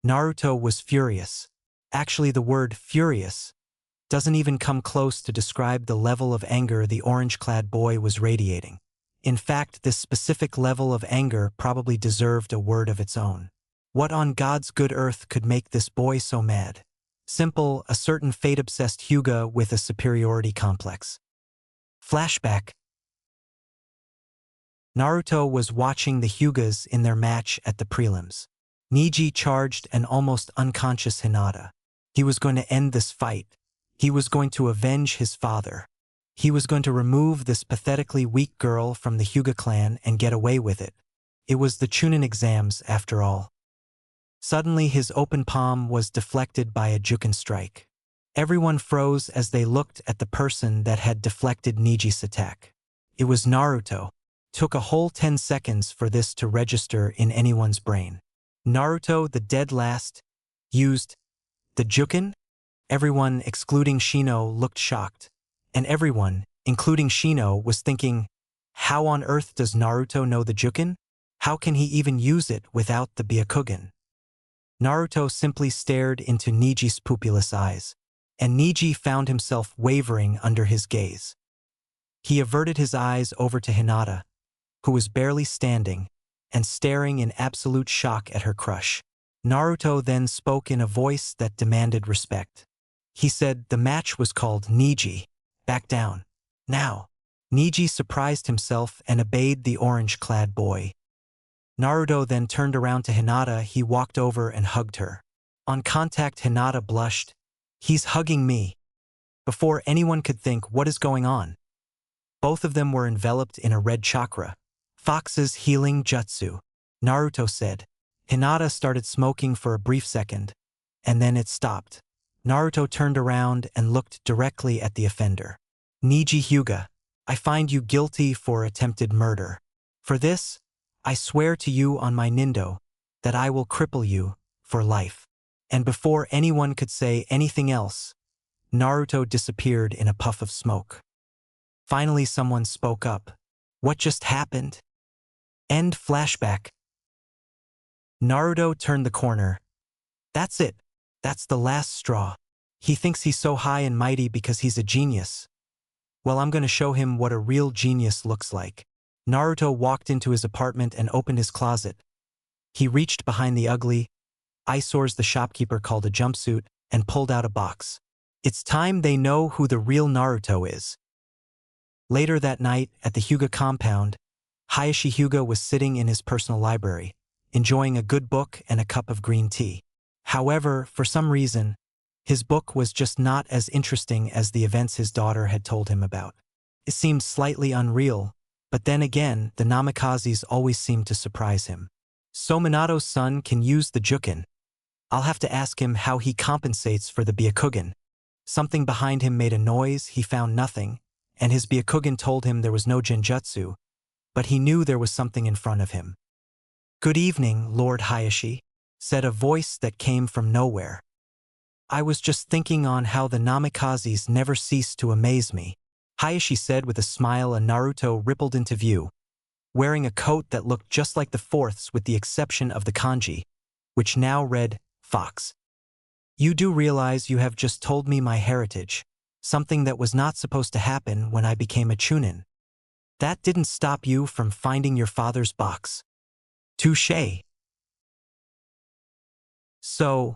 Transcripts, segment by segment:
Naruto was furious. Actually, the word furious doesn't even come close to describe the level of anger the orange-clad boy was radiating. In fact, this specific level of anger probably deserved a word of its own. What on God's good earth could make this boy so mad? Simple, a certain fate-obsessed Hyuga with a superiority complex. Flashback. Naruto was watching the Hyugas in their match at the prelims. Neji charged an almost unconscious Hinata. He was going to end this fight. He was going to avenge his father. He was going to remove this pathetically weak girl from the Hyuga clan and get away with it. It was the Chunin exams, after all. Suddenly his open palm was deflected by a Juken strike. Everyone froze as they looked at the person that had deflected Neji's attack. It was Naruto. Took a whole 10 seconds for this to register in anyone's brain. Naruto, the dead last, used the Juken? Everyone, excluding Shino, looked shocked. And everyone, including Shino, was thinking, how on earth does Naruto know the Juken? How can he even use it without the Byakugan? Naruto simply stared into Neji's pupilless eyes, and Neji found himself wavering under his gaze. He averted his eyes over to Hinata, who was barely standing, and staring in absolute shock at her crush. Naruto then spoke in a voice that demanded respect. He said the match was called Neji. Back down. Now. Neji surprised himself and obeyed the orange-clad boy. Naruto then turned around to Hinata. He walked over and hugged her. On contact, Hinata blushed. He's hugging me. Before anyone could think, what is going on? Both of them were enveloped in a red chakra. Fox's healing jutsu. Naruto said. Hinata started smoking for a brief second, and then it stopped. Naruto turned around and looked directly at the offender. Neji Hyuga, I find you guilty for attempted murder. For this, I swear to you on my Nindo that I will cripple you for life. And before anyone could say anything else, Naruto disappeared in a puff of smoke. Finally, someone spoke up. What just happened? End flashback. Naruto turned the corner. That's it. That's the last straw. He thinks he's so high and mighty because he's a genius. Well, I'm going to show him what a real genius looks like. Naruto walked into his apartment and opened his closet. He reached behind the ugly eyesores the shopkeeper called a jumpsuit and pulled out a box. It's time they know who the real Naruto is. Later that night, at the Hyuga compound, Hayashi Hyuga was sitting in his personal library, enjoying a good book and a cup of green tea. However, for some reason, his book was just not as interesting as the events his daughter had told him about. It seemed slightly unreal, but then again, the Namikazes always seemed to surprise him. So Minato's son can use the Juken. I'll have to ask him how he compensates for the Byakugan. Something behind him made a noise. He found nothing, and his Byakugan told him there was no Genjutsu, but he knew there was something in front of him. Good evening, Lord Hayashi, said a voice that came from nowhere. I was just thinking on how the Namikazes never cease to amaze me, Hayashi said with a smile. And Naruto rippled into view, wearing a coat that looked just like the fourths with the exception of the kanji, which now read, Fox. You do realize you have just told me my heritage, something that was not supposed to happen when I became a Chunin. That didn't stop you from finding your father's box. Touché. So,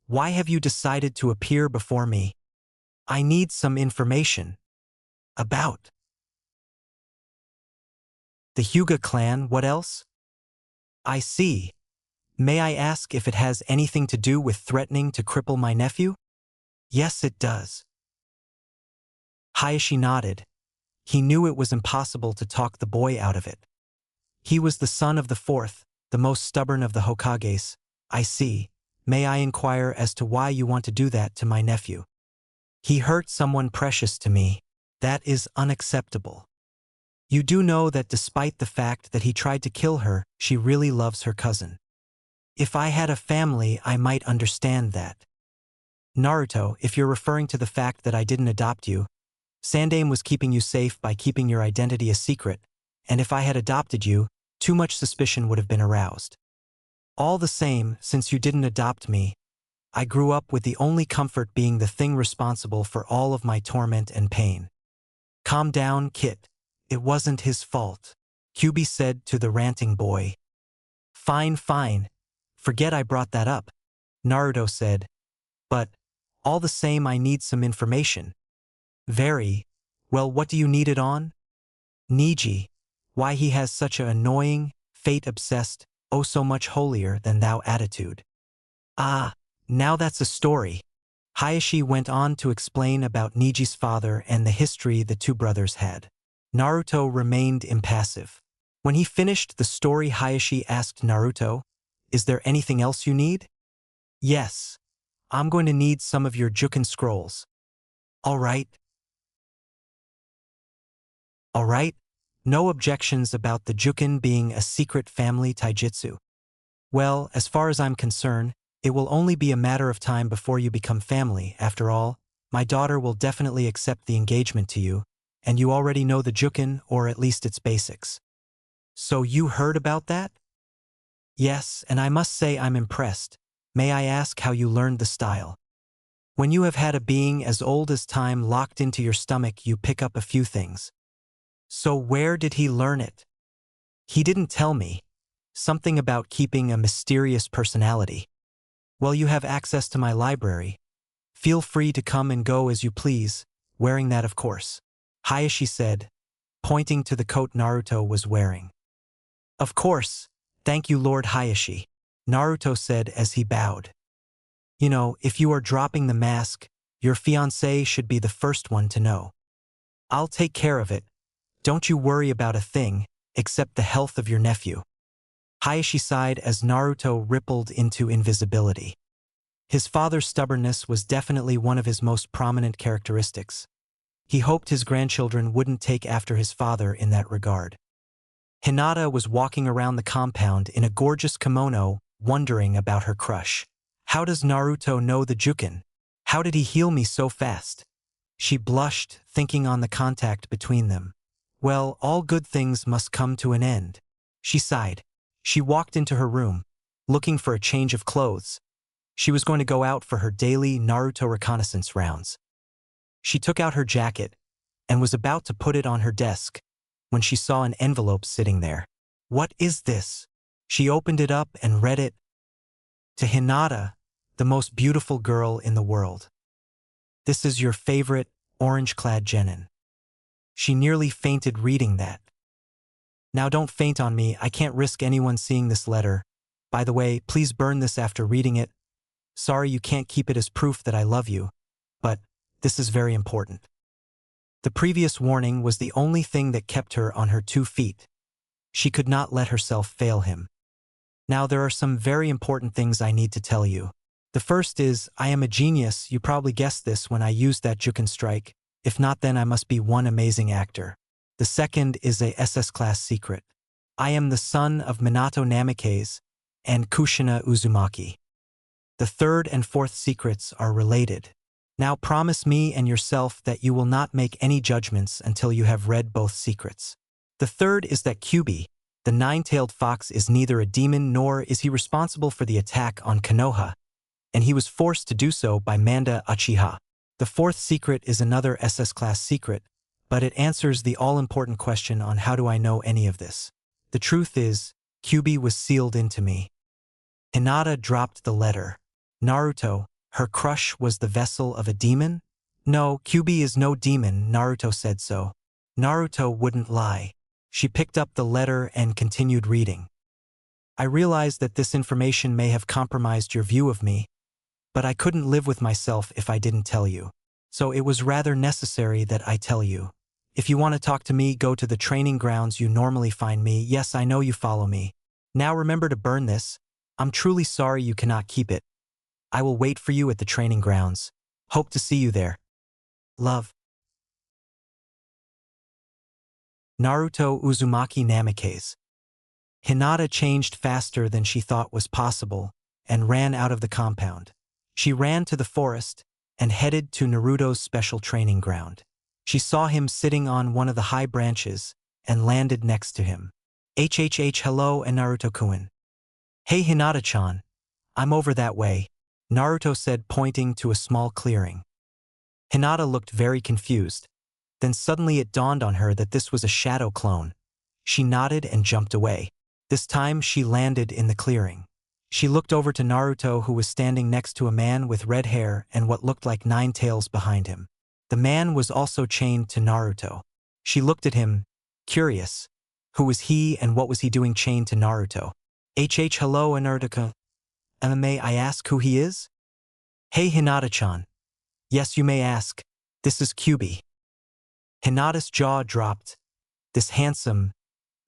why have you decided to appear before me? I need some information. About the Hyuga clan. What else? I see. May I ask if it has anything to do with threatening to cripple my nephew? Yes, it does. Hayashi nodded. He knew it was impossible to talk the boy out of it. He was the son of the fourth, the most stubborn of the Hokages. I see. May I inquire as to why you want to do that to my nephew? He hurt someone precious to me. That is unacceptable. You do know that despite the fact that he tried to kill her, she really loves her cousin. If I had a family, I might understand that. Naruto, if you're referring to the fact that I didn't adopt you, Sandaime was keeping you safe by keeping your identity a secret, and if I had adopted you, too much suspicion would have been aroused. All the same, since you didn't adopt me, I grew up with the only comfort being the thing responsible for all of my torment and pain. Calm down, Kit. It wasn't his fault, Kyubi said to the ranting boy. Fine, fine. Forget I brought that up, Naruto said. But, all the same I need some information. Very. Well, what do you need it on? Niji. Why he has such a annoying, fate-obsessed, oh so much holier than thou attitude. Ah, now that's a story. Hayashi went on to explain about Niji's father and the history the two brothers had. Naruto remained impassive. When he finished the story, Hayashi asked Naruto, "Is there anything else you need?" "Yes. I'm going to need some of your Jukin scrolls." All right. All right. No objections about the Jukin being a secret family taijutsu. Well, as far as I'm concerned, it will only be a matter of time before you become family. After all, my daughter will definitely accept the engagement to you, and you already know the Jukin, or at least its basics. So you heard about that? Yes, and I must say I'm impressed. May I ask how you learned the style? When you have had a being as old as time locked into your stomach, you pick up a few things. So where did he learn it? He didn't tell me. Something about keeping a mysterious personality. Well, you have access to my library. Feel free to come and go as you please, wearing that of course, Hayashi said, pointing to the coat Naruto was wearing. Of course, thank you Lord Hayashi, Naruto said as he bowed. You know, if you are dropping the mask, your fiancé should be the first one to know. I'll take care of it. Don't you worry about a thing, except the health of your nephew. Hayashi sighed as Naruto rippled into invisibility. His father's stubbornness was definitely one of his most prominent characteristics. He hoped his grandchildren wouldn't take after his father in that regard. Hinata was walking around the compound in a gorgeous kimono, wondering about her crush. How does Naruto know the Jukin? How did he heal me so fast? She blushed, thinking on the contact between them. Well, all good things must come to an end. She sighed. She walked into her room, looking for a change of clothes. She was going to go out for her daily Naruto reconnaissance rounds. She took out her jacket and was about to put it on her desk when she saw an envelope sitting there. What is this? She opened it up and read it. To Hinata, the most beautiful girl in the world. This is your favorite, orange-clad genin. She nearly fainted reading that. Now don't faint on me, I can't risk anyone seeing this letter. By the way, please burn this after reading it. Sorry you can't keep it as proof that I love you, but this is very important. The previous warning was the only thing that kept her on her 2 feet. She could not let herself fail him. Now there are some very important things I need to tell you. The first is, I am a genius. You probably guessed this when I used that Jukin strike. If not, then I must be one amazing actor. The second is a SS class secret. I am the son of Minato Namikaze and Kushina Uzumaki. The third and fourth secrets are related. Now promise me and yourself that you will not make any judgments until you have read both secrets. The third is that Kyubi, the nine-tailed fox, is neither a demon nor is he responsible for the attack on Konoha, and he was forced to do so by Manda Uchiha. The fourth secret is another SS class secret, but it answers the all-important question on how do I know any of this. The truth is, Kyubi was sealed into me. Hinata dropped the letter. Naruto, her crush was the vessel of a demon? No, Kyubi is no demon, Naruto said so. Naruto wouldn't lie. She picked up the letter and continued reading. I realized that this information may have compromised your view of me, but I couldn't live with myself if I didn't tell you. So it was rather necessary that I tell you. If you want to talk to me, go to the training grounds you normally find me. Yes, I know you follow me. Now remember to burn this. I'm truly sorry you cannot keep it. I will wait for you at the training grounds. Hope to see you there. Love. Naruto Uzumaki Namikaze. Hinata changed faster than she thought was possible and ran out of the compound. She ran to the forest and headed to Naruto's special training ground. She saw him sitting on one of the high branches and landed next to him. HHH hello and Naruto-kun. Hey Hinata-chan, I'm over that way, Naruto said, pointing to a small clearing. Hinata looked very confused. Then suddenly it dawned on her that this was a shadow clone. She nodded and jumped away. This time she landed in the clearing. She looked over to Naruto, who was standing next to a man with red hair and what looked like 9 tails behind him. The man was also chained to Naruto. She looked at him, curious. Who was he and what was he doing chained to Naruto? Hello Anartica. May I ask who he is? Hey Hinata-chan. Yes, you may ask. This is Kyubi. Hinata's jaw dropped. This handsome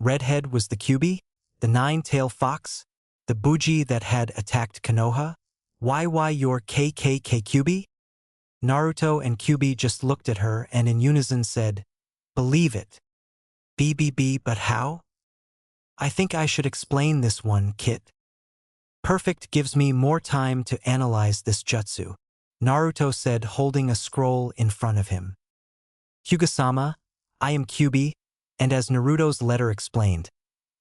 redhead was the Kyubi? The 9-tail fox? The Buji that had attacked Konoha? Why you're KKK Kyubi? Naruto and Kyubi just looked at her and in unison said, "Believe it." BBB, but how? I think I should explain this one, Kit. Perfect, gives me more time to analyze this jutsu, Naruto said, holding a scroll in front of him. Hyuga-sama, I am Kyubi, and as Naruto's letter explained,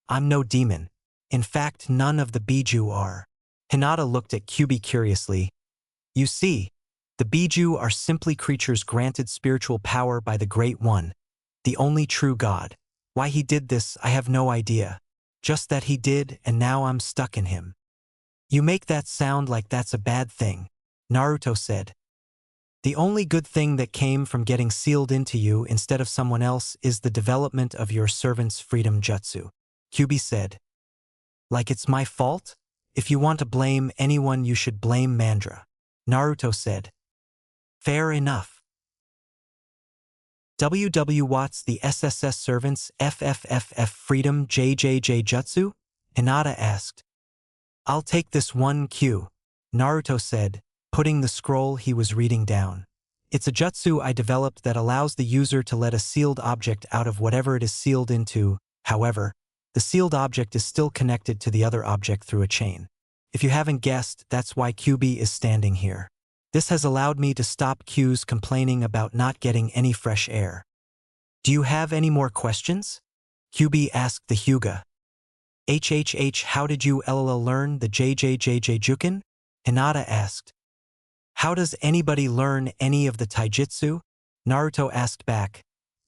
I'm no demon. In fact, none of the Biju are. Hinata looked at Kyubi curiously. You see, the Biju are simply creatures granted spiritual power by the Great One, the only true God. Why he did this, I have no idea. Just that he did, and now I'm stuck in him. You make that sound like that's a bad thing, Naruto said. The only good thing that came from getting sealed into you instead of someone else is the development of your servant's freedom jutsu, Kyubi said. Like it's my fault? If you want to blame anyone, you should blame Mandra, Naruto said. Fair enough. WW Watts the SSS servants FFFF freedom JJJ jutsu? Hinata asked. I'll take this one Q, Naruto said, putting the scroll he was reading down. It's a jutsu I developed that allows the user to let a sealed object out of whatever it is sealed into. However, the sealed object is still connected to the other object through a chain. If you haven't guessed, that's why Kyubi is standing here. This has allowed me to stop Q's complaining about not getting any fresh air. Do you have any more questions? Kyubi asked the Hyuga. How did you learn the JJJJ Jukin? Hinata asked. How does anybody learn any of the taijutsu? Naruto asked back.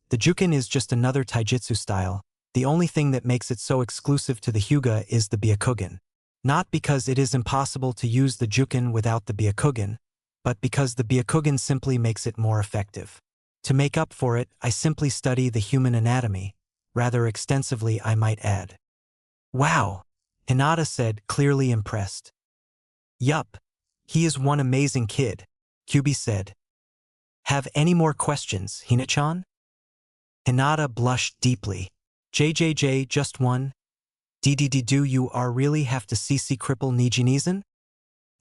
The Jukin is just another taijutsu style. The only thing that makes it so exclusive to the Hyuga is the Byakugan. Not because it is impossible to use the Jukin without the Byakugan, but because the Byakugan simply makes it more effective. To make up for it, I simply study the human anatomy, rather extensively I might add. Wow, Hinata said, clearly impressed. Yup, he is one amazing kid, Kyubi said. Have any more questions, Hina-chan? Hinata blushed deeply. JJJ, just one. Do you really have to CC cripple Nijinizan?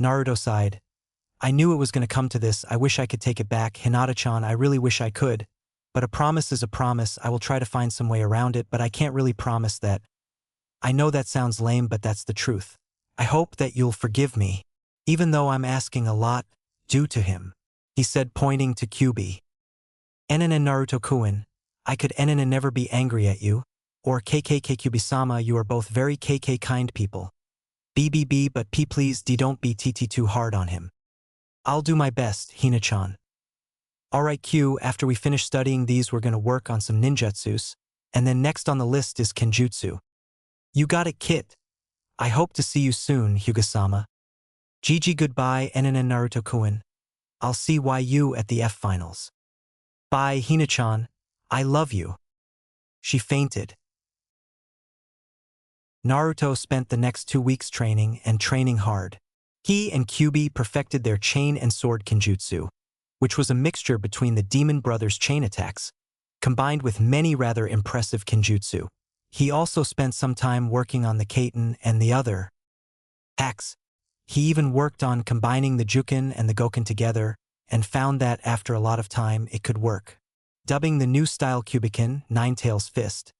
Naruto sighed. I knew it was going to come to this. I wish I could take it back. Hinata-chan, I really wish I could. But a promise is a promise. I will try to find some way around it, but I can't really promise that. I know that sounds lame, but that's the truth. I hope that you'll forgive me, even though I'm asking a lot due to him, he said, pointing to Kyubi. Enin and Naruto-kun, I could Enin and never be angry at you, or KKK Kyubi-sama, you are both very KK kind people. BBB, but please don't be TT too hard on him. I'll do my best, Hina-chan. Alright Q, after we finish studying these we're gonna work on some ninjutsus, and then next on the list is kenjutsu. You got it, Kit. I hope to see you soon, Hyuga-sama. GG, goodbye, Enin and Naruto-kun. I'll see you at the F finals. Bye, Hina-chan. I love you. She fainted. Naruto spent the next 2 weeks training hard. He and Kyubi perfected their chain and sword kenjutsu, which was a mixture between the Demon Brothers' chain attacks, combined with many rather impressive kenjutsu. He also spent some time working on the Kaiten and the other hacks. He even worked on combining the Jukin and the Goken together, and found that after a lot of time it could work. Dubbing the new style Kyubikin, Nine-Tails Fist,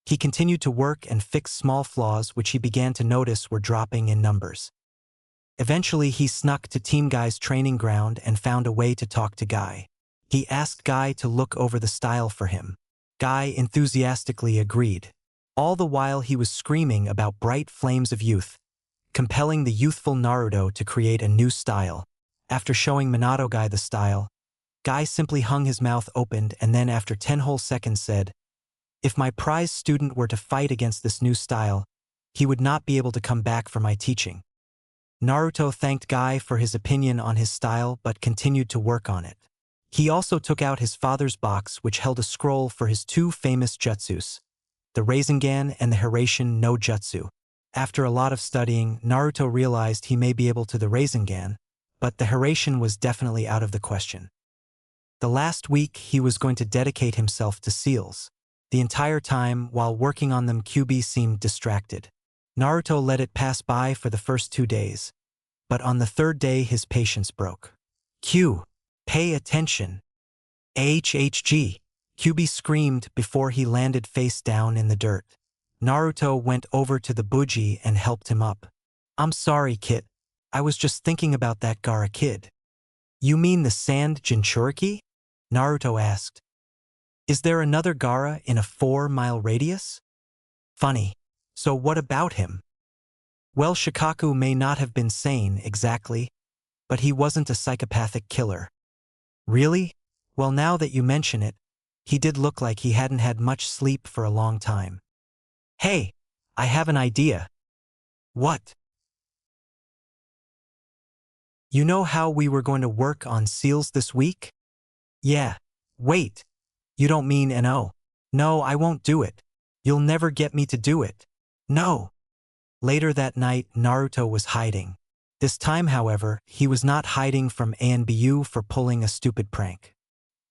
he continued to work and fix small flaws which he began to notice were dropping in numbers. Eventually he snuck to Team Guy's training ground and found a way to talk to Guy. He asked Guy to look over the style for him. Guy enthusiastically agreed. All the while he was screaming about bright flames of youth. compelling the youthful Naruto to create a new style. After showing Minato Guy the style, Guy simply hung his mouth open and then after 10 whole seconds said, "If my prize student were to fight against this new style, he would not be able to come back for my teaching." Naruto thanked Guy for his opinion on his style but continued to work on it. He also took out his father's box which held a scroll for his two famous jutsus, the Rasengan and the Hiraishin no Jutsu. After a lot of studying, Naruto realized he may be able to the Rasengan, but the Hiraishin was definitely out of the question. The last week he was going to dedicate himself to seals. The entire time, while working on them, QB seemed distracted. Naruto let it pass by for the first 2 days, but on the third day his patience broke. "Q, pay attention. HHG. QB screamed before he landed face down in the dirt. Naruto went over to the Buji and helped him up. "I'm sorry, Kit. I was just thinking about that Gaara kid." "You mean the sand Jinchuriki?" Naruto asked. "Is there another Gaara in a 4-mile radius?" "Funny. So what about him?" "Well, Shikaku may not have been sane exactly, but he wasn't a psychopathic killer." "Really? Well, now that you mention it, he did look like he hadn't had much sleep for a long time." "Hey, I have an idea." "What?" "You know how we were going to work on seals this week?" "Yeah. Wait. You don't mean NO? "No, I won't do it. You'll never get me to do it." "No." Later that night, Naruto was hiding. This time, however, he was not hiding from Anbu for pulling a stupid prank.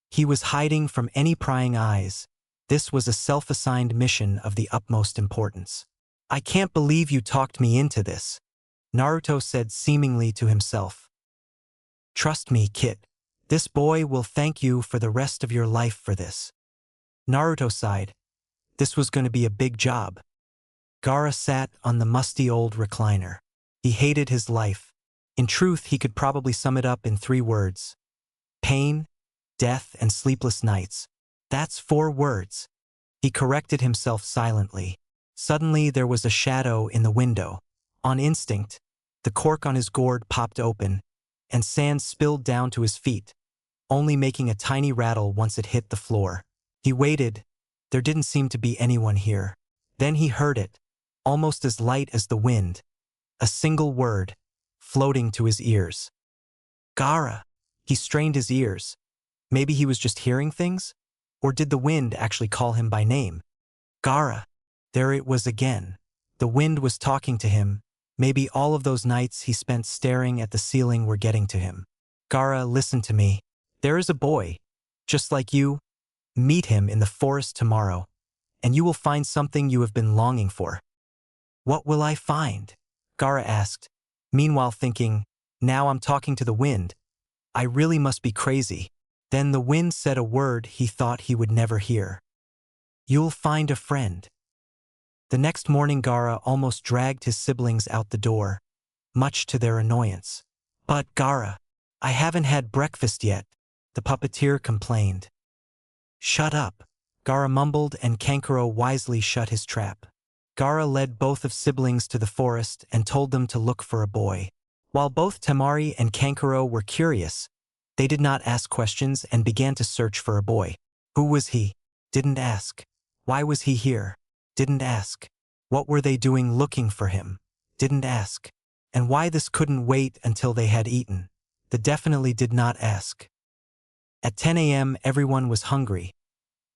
He was hiding from any prying eyes. This was a self-assigned mission of the utmost importance. "I can't believe you talked me into this," Naruto said seemingly to himself. "Trust me, Kit. This boy will thank you for the rest of your life for this." Naruto sighed. This was going to be a big job. Gaara sat on the musty old recliner. He hated his life. In truth, he could probably sum it up in 3 words. Pain, death, and sleepless nights. That's 4 words. He corrected himself silently. Suddenly there was a shadow in the window. On instinct, the cork on his gourd popped open, and sand spilled down to his feet, only making a tiny rattle once it hit the floor. He waited. There didn't seem to be anyone here. Then he heard it, almost as light as the wind. A single word, floating to his ears. "Gaara." He strained his ears. Maybe he was just hearing things? Or did the wind actually call him by name? "Gaara." There it was again. The wind was talking to him. Maybe all of those nights he spent staring at the ceiling were getting to him. "Gaara, listen to me. There is a boy, just like you. Meet him in the forest tomorrow, and you will find something you have been longing for." "What will I find?" Gaara asked, meanwhile thinking, now I'm talking to the wind. I really must be crazy. Then the wind said a word he thought he would never hear. "You'll find a friend." The next morning Gaara almost dragged his siblings out the door, much to their annoyance. "But Gaara, I haven't had breakfast yet," the puppeteer complained. "Shut up," Gaara mumbled, and Kankuro wisely shut his trap. Gaara led both of siblings to the forest and told them to look for a boy. While both Temari and Kankuro were curious, they did not ask questions and began to search for a boy. Who was he? Didn't ask. Why was he here? Didn't ask. What were they doing looking for him? Didn't ask. And why this couldn't wait until they had eaten? They definitely did not ask. At 10 a.m. everyone was hungry,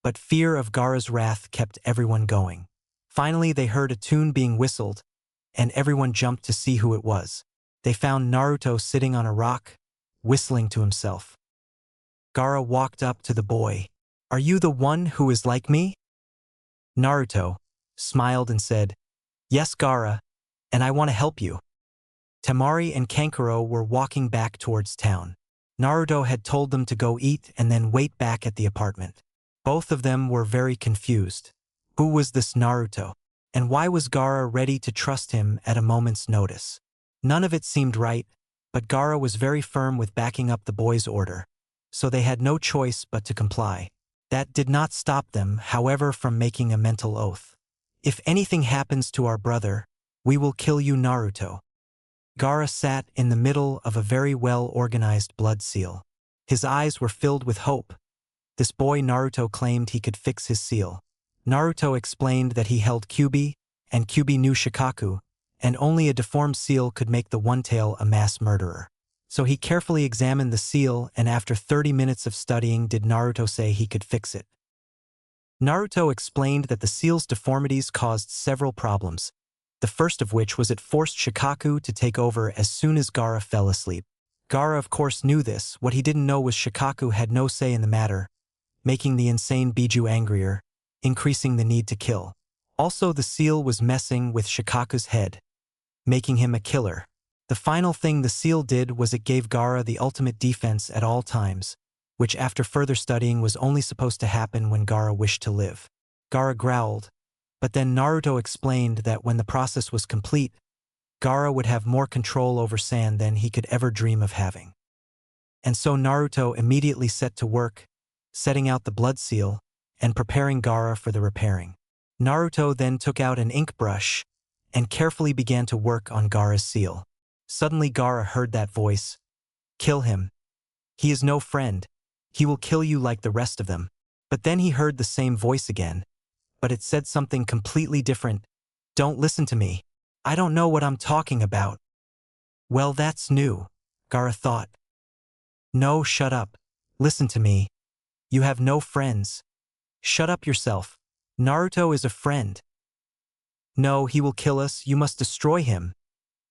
but fear of Gaara's wrath kept everyone going. Finally they heard a tune being whistled, and everyone jumped to see who it was. They found Naruto sitting on a rock, whistling to himself. Gaara walked up to the boy. "Are you the one who is like me?" Naruto smiled and said, "Yes, Gaara, and I want to help you." Temari and Kankuro were walking back towards town. Naruto had told them to go eat and then wait back at the apartment. Both of them were very confused. Who was this Naruto? And why was Gaara ready to trust him at a moment's notice? None of it seemed right, but Gaara was very firm with backing up the boy's order, so they had no choice but to comply. That did not stop them, however, from making a mental oath. "If anything happens to our brother, we will kill you, Naruto." Gaara sat in the middle of a very well-organized blood seal. His eyes were filled with hope. This boy Naruto claimed he could fix his seal. Naruto explained that he held Kyuubi, and Kyuubi knew Shikaku, and only a deformed seal could make the One-Tail a mass murderer. So he carefully examined the seal, and after 30 minutes of studying did Naruto say he could fix it. Naruto explained that the seal's deformities caused several problems, the first of which was it forced Shikaku to take over as soon as Gaara fell asleep. Gaara of course knew this. What he didn't know was Shikaku had no say in the matter, making the insane Biju angrier, increasing the need to kill. Also, the seal was messing with Shikaku's head, making him a killer. The final thing the seal did was it gave Gaara the ultimate defense at all times, which after further studying was only supposed to happen when Gaara wished to live. Gaara growled, but then Naruto explained that when the process was complete, Gaara would have more control over sand than he could ever dream of having. And so Naruto immediately set to work, setting out the blood seal, and preparing Gaara for the repairing. Naruto then took out an ink brush and carefully began to work on Gaara's seal. Suddenly Gaara heard that voice. "Kill him. He is no friend. He will kill you like the rest of them." But then he heard the same voice again, but it said something completely different. "Don't listen to me. I don't know what I'm talking about." Well, that's new, Gaara thought. "No, shut up. Listen to me. You have no friends. Shut up yourself. Naruto is a friend." "No, he will kill us. You must destroy him.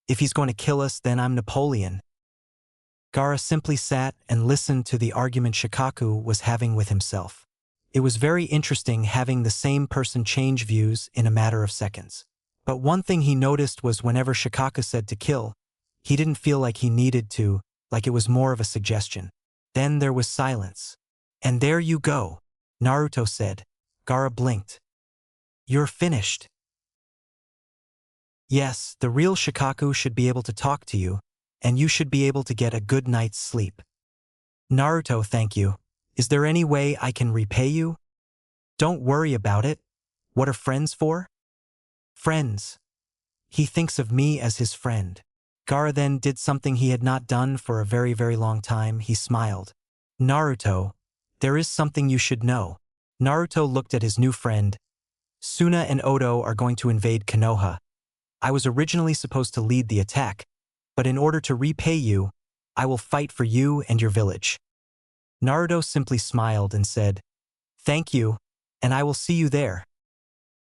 If he's going to kill us, then I'm Napoleon." Gaara simply sat and listened to the argument Shikaku was having with himself. It was very interesting having the same person change views in a matter of seconds. But one thing he noticed was whenever Shikaku said to kill, he didn't feel like he needed to, like it was more of a suggestion. Then there was silence. "And there you go," Naruto said. Gaara blinked. "You're finished." Yes, the real Shikaku should be able to talk to you, and you should be able to get a good night's sleep. Naruto, thank you. Is there any way I can repay you? Don't worry about it. What are friends for? Friends. He thinks of me as his friend. Gaara then did something he had not done for a very, very long time. He smiled. Naruto, there is something you should know. Naruto looked at his new friend. Suna and Odo are going to invade Konoha. I was originally supposed to lead the attack, but in order to repay you, I will fight for you and your village. Naruto simply smiled and said, "Thank you, and I will see you there."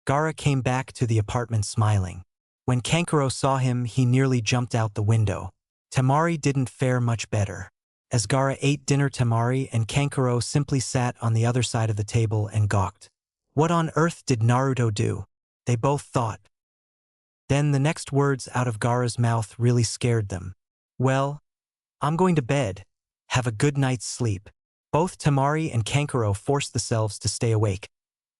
Gaara came back to the apartment smiling. When Kankuro saw him, he nearly jumped out the window. Temari didn't fare much better. As Gaara ate dinner, Temari and Kankuro simply sat on the other side of the table and gawked. What on earth did Naruto do? They both thought. Then the next words out of Gaara's mouth really scared them. "Well, I'm going to bed. Have a good night's sleep." Both Temari and Kankuro forced themselves to stay awake,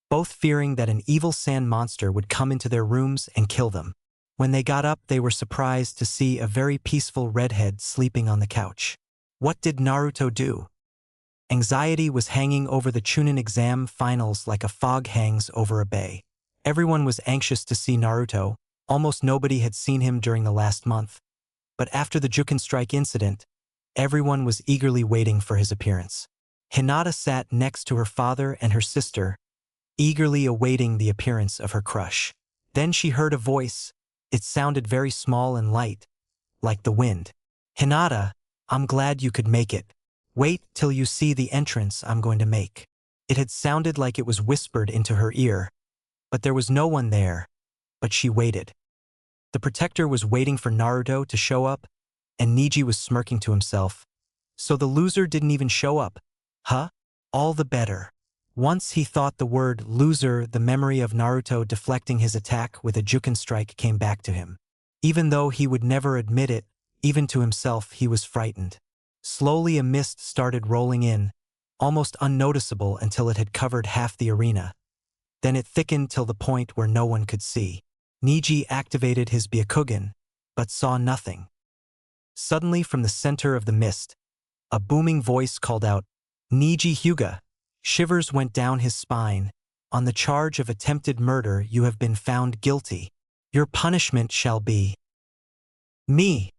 both fearing that an evil sand monster would come into their rooms and kill them. When they got up, they were surprised to see a very peaceful redhead sleeping on the couch. What did Naruto do? Anxiety was hanging over the Chunin exam finals like a fog hangs over a bay. Everyone was anxious to see Naruto. Almost nobody had seen him during the last month. But after the Jukin strike incident, everyone was eagerly waiting for his appearance. Hinata sat next to her father and her sister, eagerly awaiting the appearance of her crush. Then she heard a voice. It sounded very small and light, like the wind. "Hinata, I'm glad you could make it. Wait till you see the entrance I'm going to make." It had sounded like it was whispered into her ear, but there was no one there, but she waited. The protector was waiting for Naruto to show up, and Neji was smirking to himself. So the loser didn't even show up. Huh? All the better. Once he thought the word loser, the memory of Naruto deflecting his attack with a Jukin strike came back to him. Even though he would never admit it, even to himself, he was frightened. Slowly a mist started rolling in, almost unnoticeable until it had covered half the arena. Then it thickened till the point where no one could see. Neji activated his Byakugan, but saw nothing. Suddenly from the center of the mist, a booming voice called out, "Neji Hyuga." Shivers went down his spine. "On the charge of attempted murder, you have been found guilty. Your punishment shall be..." "Me!"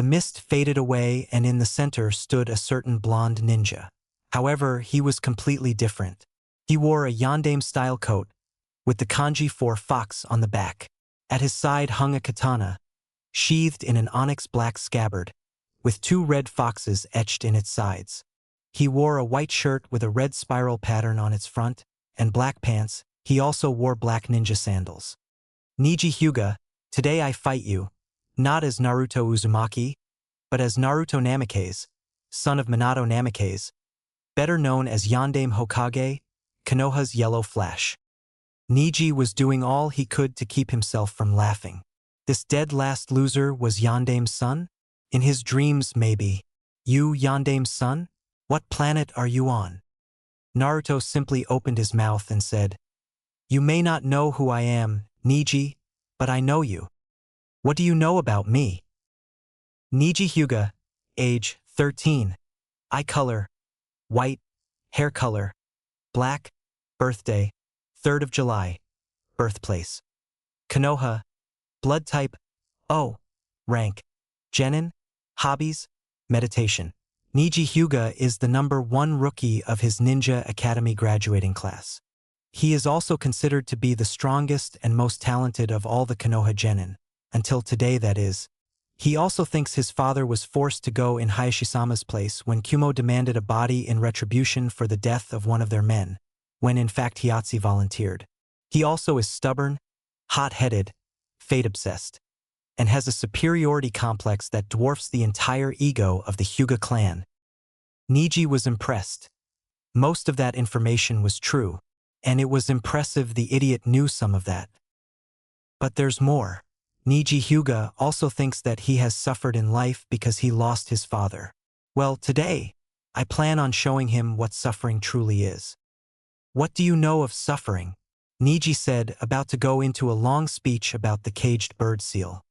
The mist faded away and in the center stood a certain blonde ninja. However, he was completely different. He wore a yandeme-style coat, with the kanji for fox on the back. At his side hung a katana, sheathed in an onyx black scabbard, with 2 red foxes etched in its sides. He wore a white shirt with a red spiral pattern on its front, and black pants. He also wore black ninja sandals. Niji Hyuga, today I fight you, not as Naruto Uzumaki, but as Naruto Namikaze, son of Minato Namikaze, better known as Yandame Hokage, Konoha's Yellow Flash. Niji was doing all he could to keep himself from laughing. This dead last loser was Yandame's son? In his dreams, maybe. You, Yandame's son? What planet are you on? Naruto simply opened his mouth and said, You may not know who I am, Niji, but I know you. What do you know about me? Niji Hyuga, age 13. Eye color, white, hair color, black, birthday, 3rd of July, birthplace. Konoha, blood type, O, rank, genin, hobbies, meditation. Niji Hyuga is the #1 rookie of his Ninja Academy graduating class. He is also considered to be the strongest and most talented of all the Konoha genin, until today that is. He also thinks his father was forced to go in Hayashisama's place when Kumo demanded a body in retribution for the death of one of their men, when in fact Hyatsu volunteered. He also is stubborn, hot-headed, fate-obsessed, and has a superiority complex that dwarfs the entire ego of the Hyuga clan. Niji was impressed. Most of that information was true, and it was impressive the idiot knew some of that. But there's more. Niji Hyuga also thinks that he has suffered in life because he lost his father. Well, today, I plan on showing him what suffering truly is. What do you know of suffering? Niji said, about to go into a long speech about the caged bird seal.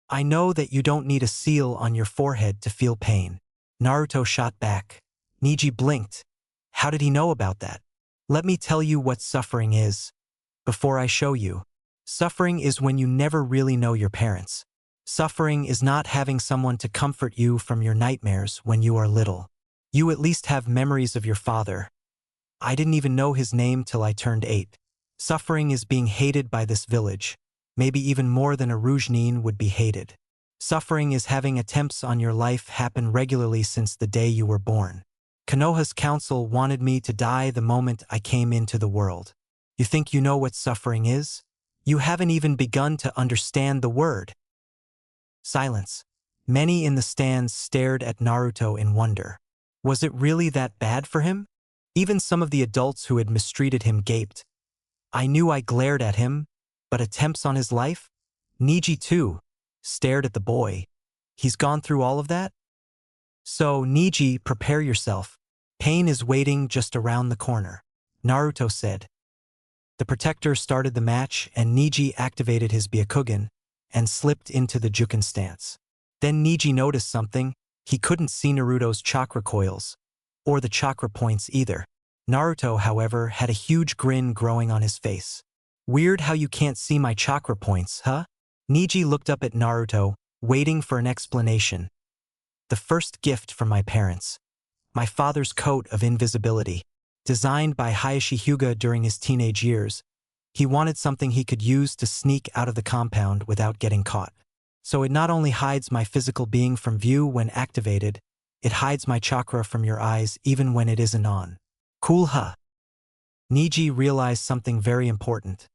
I know that you don't need a seal on your forehead to feel pain. Naruto shot back. Niji blinked. How did he know about that? Let me tell you what suffering is. Before I show you. Suffering is when you never really know your parents. Suffering is not having someone to comfort you from your nightmares when you are little. You at least have memories of your father. I didn't even know his name till I turned 8. Suffering is being hated by this village. Maybe even more than a Rougenin would be hated. Suffering is having attempts on your life happen regularly since the day you were born. Konoha's council wanted me to die the moment I came into the world. You think you know what suffering is? You haven't even begun to understand the word. Silence. Many in the stands stared at Naruto in wonder. Was it really that bad for him? Even some of the adults who had mistreated him gaped. I knew I glared at him, but attempts on his life? Niji, too, stared at the boy. He's gone through all of that? So, Niji, prepare yourself. Pain is waiting just around the corner, Naruto said. The protector started the match and Niji activated his Byakugan and slipped into the Juken stance. Then Niji noticed something. He couldn't see Naruto's chakra coils, or the chakra points either. Naruto, however, had a huge grin growing on his face. Weird how you can't see my chakra points, huh? Niji looked up at Naruto, waiting for an explanation. The first gift from my parents. My father's coat of invisibility. Designed by Hayashi Hyuga during his teenage years, he wanted something he could use to sneak out of the compound without getting caught. So it not only hides my physical being from view when activated, it hides my chakra from your eyes even when it isn't on. Cool, huh? Niji realized something very important.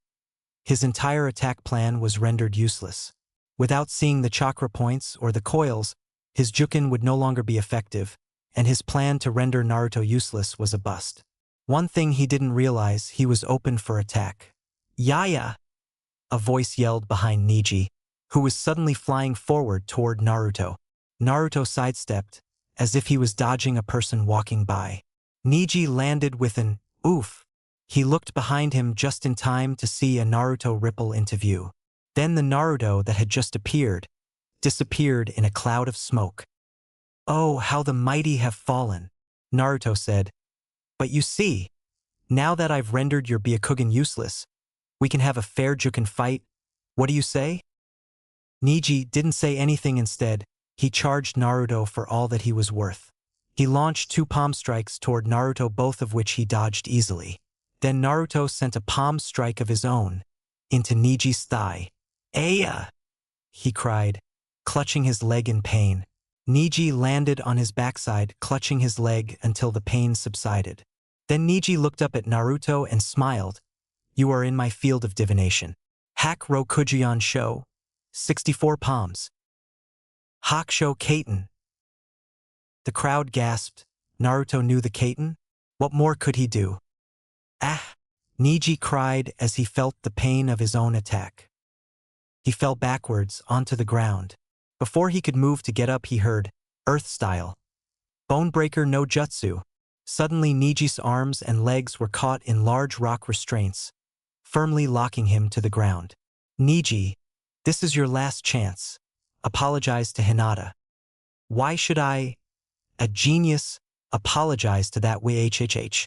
His entire attack plan was rendered useless. Without seeing the chakra points or the coils, his Juken would no longer be effective, and his plan to render Naruto useless was a bust. One thing he didn't realize, he was open for attack. Yaya! A voice yelled behind Niji, who was suddenly flying forward toward Naruto. Naruto sidestepped, as if he was dodging a person walking by. Niji landed with an oof. He looked behind him just in time to see a Naruto ripple into view. Then the Naruto that had just appeared disappeared in a cloud of smoke. Oh, how the mighty have fallen, Naruto said. But you see, now that I've rendered your Byakugan useless, we can have a fair Juken fight. What do you say? Niji didn't say anything. Instead, He charged Naruto for all that he was worth. He launched 2 palm strikes toward Naruto, both of which he dodged easily. Then Naruto sent a palm strike of his own into Niji's thigh. "Aya!" he cried, clutching his leg in pain. Niji landed on his backside, clutching his leg until the pain subsided. Then Niji looked up at Naruto and smiled. "You are in my field of divination. Hak Rokujion Sho, 64 palms. Hakusho Kaiten." The crowd gasped. Naruto knew the Kaiten? What more could he do? "Ah!" Niji cried as he felt the pain of his own attack. He fell backwards onto the ground. Before he could move to get up, he heard, "Earth style. Bonebreaker no jutsu." Suddenly Niji's arms and legs were caught in large rock restraints, firmly locking him to the ground. "Niji, this is your last chance. Apologize to Hinata." "Why should I, a genius, apologize to that whhh?"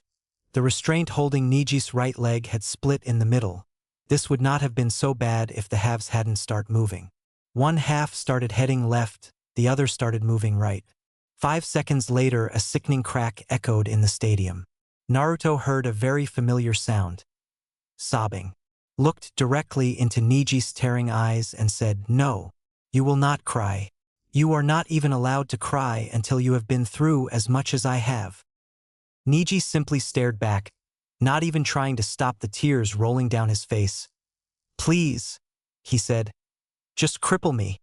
The restraint holding Niji's right leg had split in the middle. This would not have been so bad if the halves hadn't started moving. One half started heading left, the other started moving right. 5 seconds later, a sickening crack echoed in the stadium. Naruto heard a very familiar sound. Sobbing. Looked directly into Niji's staring eyes and said, "No, you will not cry. You are not even allowed to cry until you have been through as much as I have." Niji simply stared back, not even trying to stop the tears rolling down his face. "Please," he said, "just cripple me."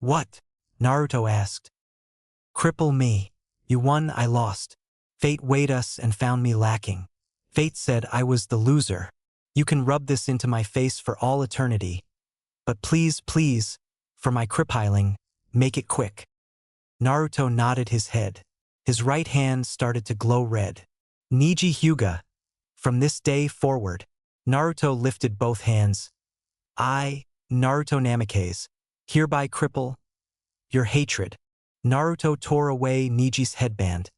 "What?" Naruto asked. "Cripple me. You won, I lost. Fate weighed us and found me lacking. Fate said I was the loser. You can rub this into my face for all eternity. But please, please, for my crippling, make it quick." Naruto nodded his head. His right hand started to glow red. "Niji Hyuga. From this day forward." Naruto lifted both hands. "I, Naruto Namikaze, hereby cripple your hatred." Naruto tore away Niji's headband,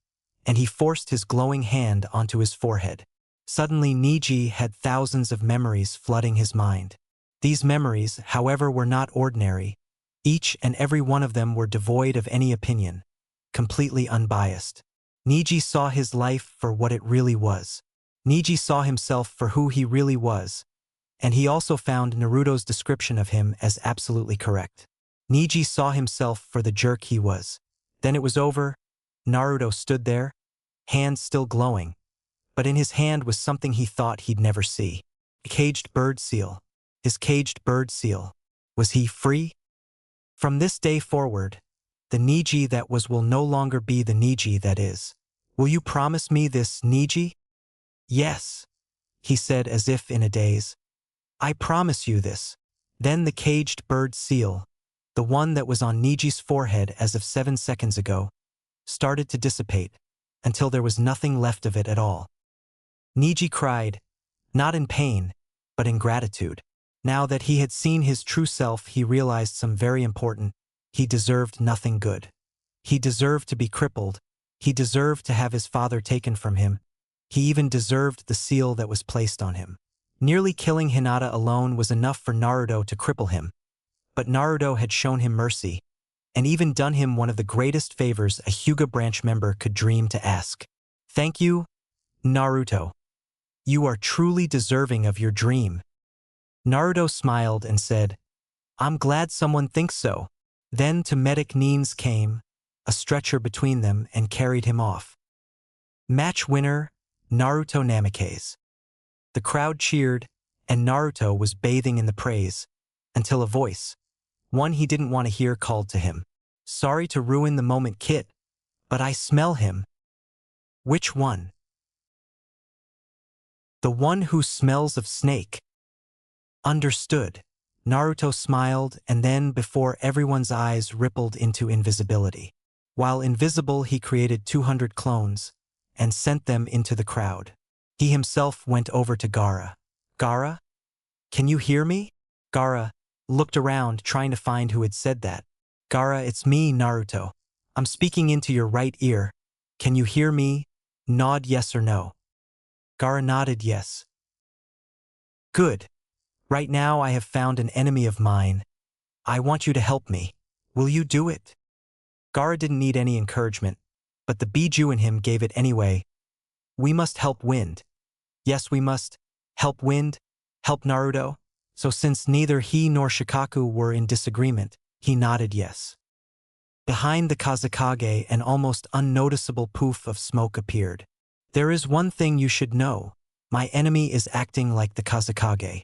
and he forced his glowing hand onto his forehead. Suddenly Niji had thousands of memories flooding his mind. These memories, however, were not ordinary. Each and every one of them were devoid of any opinion, completely unbiased. Niji saw his life for what it really was. Niji saw himself for who he really was, and he also found Naruto's description of him as absolutely correct. Niji saw himself for the jerk he was. Then it was over. Naruto stood there, hands still glowing, but in his hand was something he thought he'd never see. A caged bird seal. His caged bird seal. Was he free? From this day forward, the Niji that was will no longer be the Niji that is. "Will you promise me this, Niji?" "Yes," he said as if in a daze. "I promise you this." Then the caged bird seal, the one that was on Niji's forehead as of 7 seconds ago, started to dissipate, until there was nothing left of it at all. Niji cried, not in pain, but in gratitude. Now that he had seen his true self, he realized some very important. He deserved nothing good. He deserved to be crippled. He deserved to have his father taken from him. He even deserved the seal that was placed on him. Nearly killing Hinata alone was enough for Naruto to cripple him. But Naruto had shown him mercy, and even done him one of the greatest favors a Hyuga branch member could dream to ask. "Thank you, Naruto. You are truly deserving of your dream." Naruto smiled and said, "I'm glad someone thinks so." Then to medic Neens came, a stretcher between them, and carried him off. Match winner, Naruto Namikaze. The crowd cheered, and Naruto was bathing in the praise, until a voice, one he didn't want to hear, called to him. "Sorry to ruin the moment, Kit, but I smell him." "Which one?" "The one who smells of snake." "Understood." Naruto smiled, and then before everyone's eyes rippled into invisibility. While invisible, he created 200 clones and sent them into the crowd. He himself went over to Gaara. "Gaara? Can you hear me?" Gaara looked around, trying to find who had said that. "Gaara, it's me, Naruto. I'm speaking into your right ear. Can you hear me? Nod yes or no." Gaara nodded yes. "Good. Right now I have found an enemy of mine. I want you to help me. Will you do it?" Gaara didn't need any encouragement, but the Biju in him gave it anyway. We must help Wind. Yes, we must. Help Wind? Help Naruto? So since neither he nor Shikaku were in disagreement, he nodded yes. Behind the Kazekage, an almost unnoticeable poof of smoke appeared. There is one thing you should know. My enemy is acting like the Kazekage.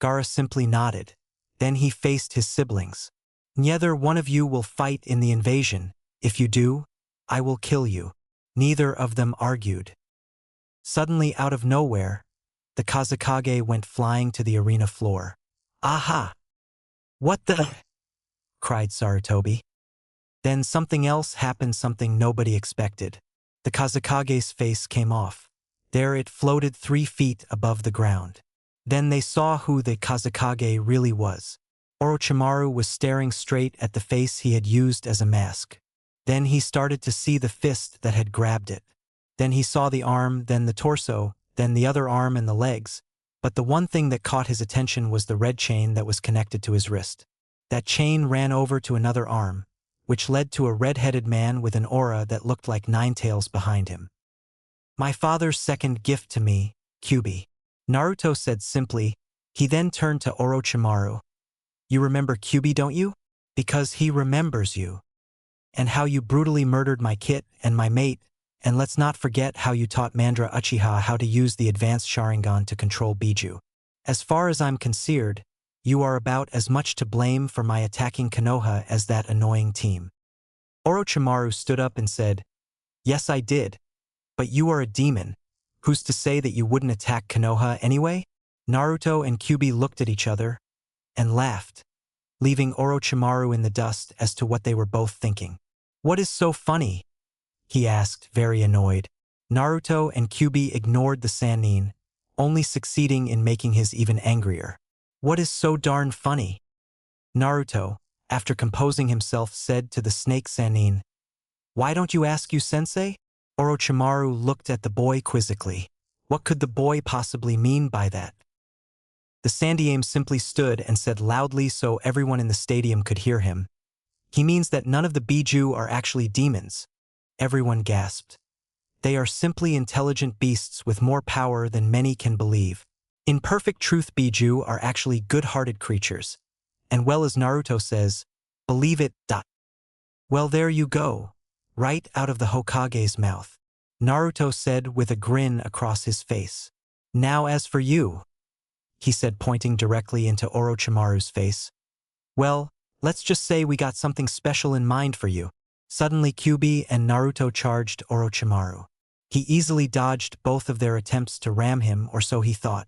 Gaara simply nodded. Then he faced his siblings. Neither one of you will fight in the invasion. If you do, I will kill you. Neither of them argued. Suddenly, out of nowhere, the Kazekage went flying to the arena floor. Aha! What the? Cried Sarutobi. Then something else happened, something nobody expected. The Kazekage's face came off. There it floated 3 feet above the ground. Then they saw who the Kazekage really was. Orochimaru was staring straight at the face he had used as a mask. Then he started to see the fist that had grabbed it. Then he saw the arm, then the torso, then the other arm and the legs. But the one thing that caught his attention was the red chain that was connected to his wrist. That chain ran over to another arm, which led to a red-headed man with an aura that looked like 9 tails behind him. My father's second gift to me, Kyuubi. Naruto said simply. He then turned to Orochimaru. You remember Kyuubi, don't you? Because he remembers you. And how you brutally murdered my kit and my mate, and let's not forget how you taught Mandra Uchiha how to use the advanced Sharingan to control Biju. As far as I'm concerned, you are about as much to blame for my attacking Konoha as that annoying team. Orochimaru stood up and said, Yes, I did. But you are a demon. Who's to say that you wouldn't attack Konoha anyway? Naruto and Kyuubi looked at each other and laughed, leaving Orochimaru in the dust as to what they were both thinking. What is so funny? He asked, very annoyed. Naruto and Kyuubi ignored the Sannin, only succeeding in making his even angrier. What is so darn funny? Naruto, after composing himself, said to the snake Sannin, Why don't you ask you sensei? Orochimaru looked at the boy quizzically. What could the boy possibly mean by that? The Sandaime simply stood and said loudly so everyone in the stadium could hear him. He means that none of the Biju are actually demons. Everyone gasped. They are simply intelligent beasts with more power than many can believe. In perfect truth, Biju are actually good-hearted creatures. And well, as Naruto says, believe it. Well, there you go. Right out of the Hokage's mouth. Naruto said with a grin across his face. Now as for you, he said, pointing directly into Orochimaru's face. Well, let's just say we got something special in mind for you. Suddenly Kyuubi and Naruto charged Orochimaru. He easily dodged both of their attempts to ram him, or so he thought.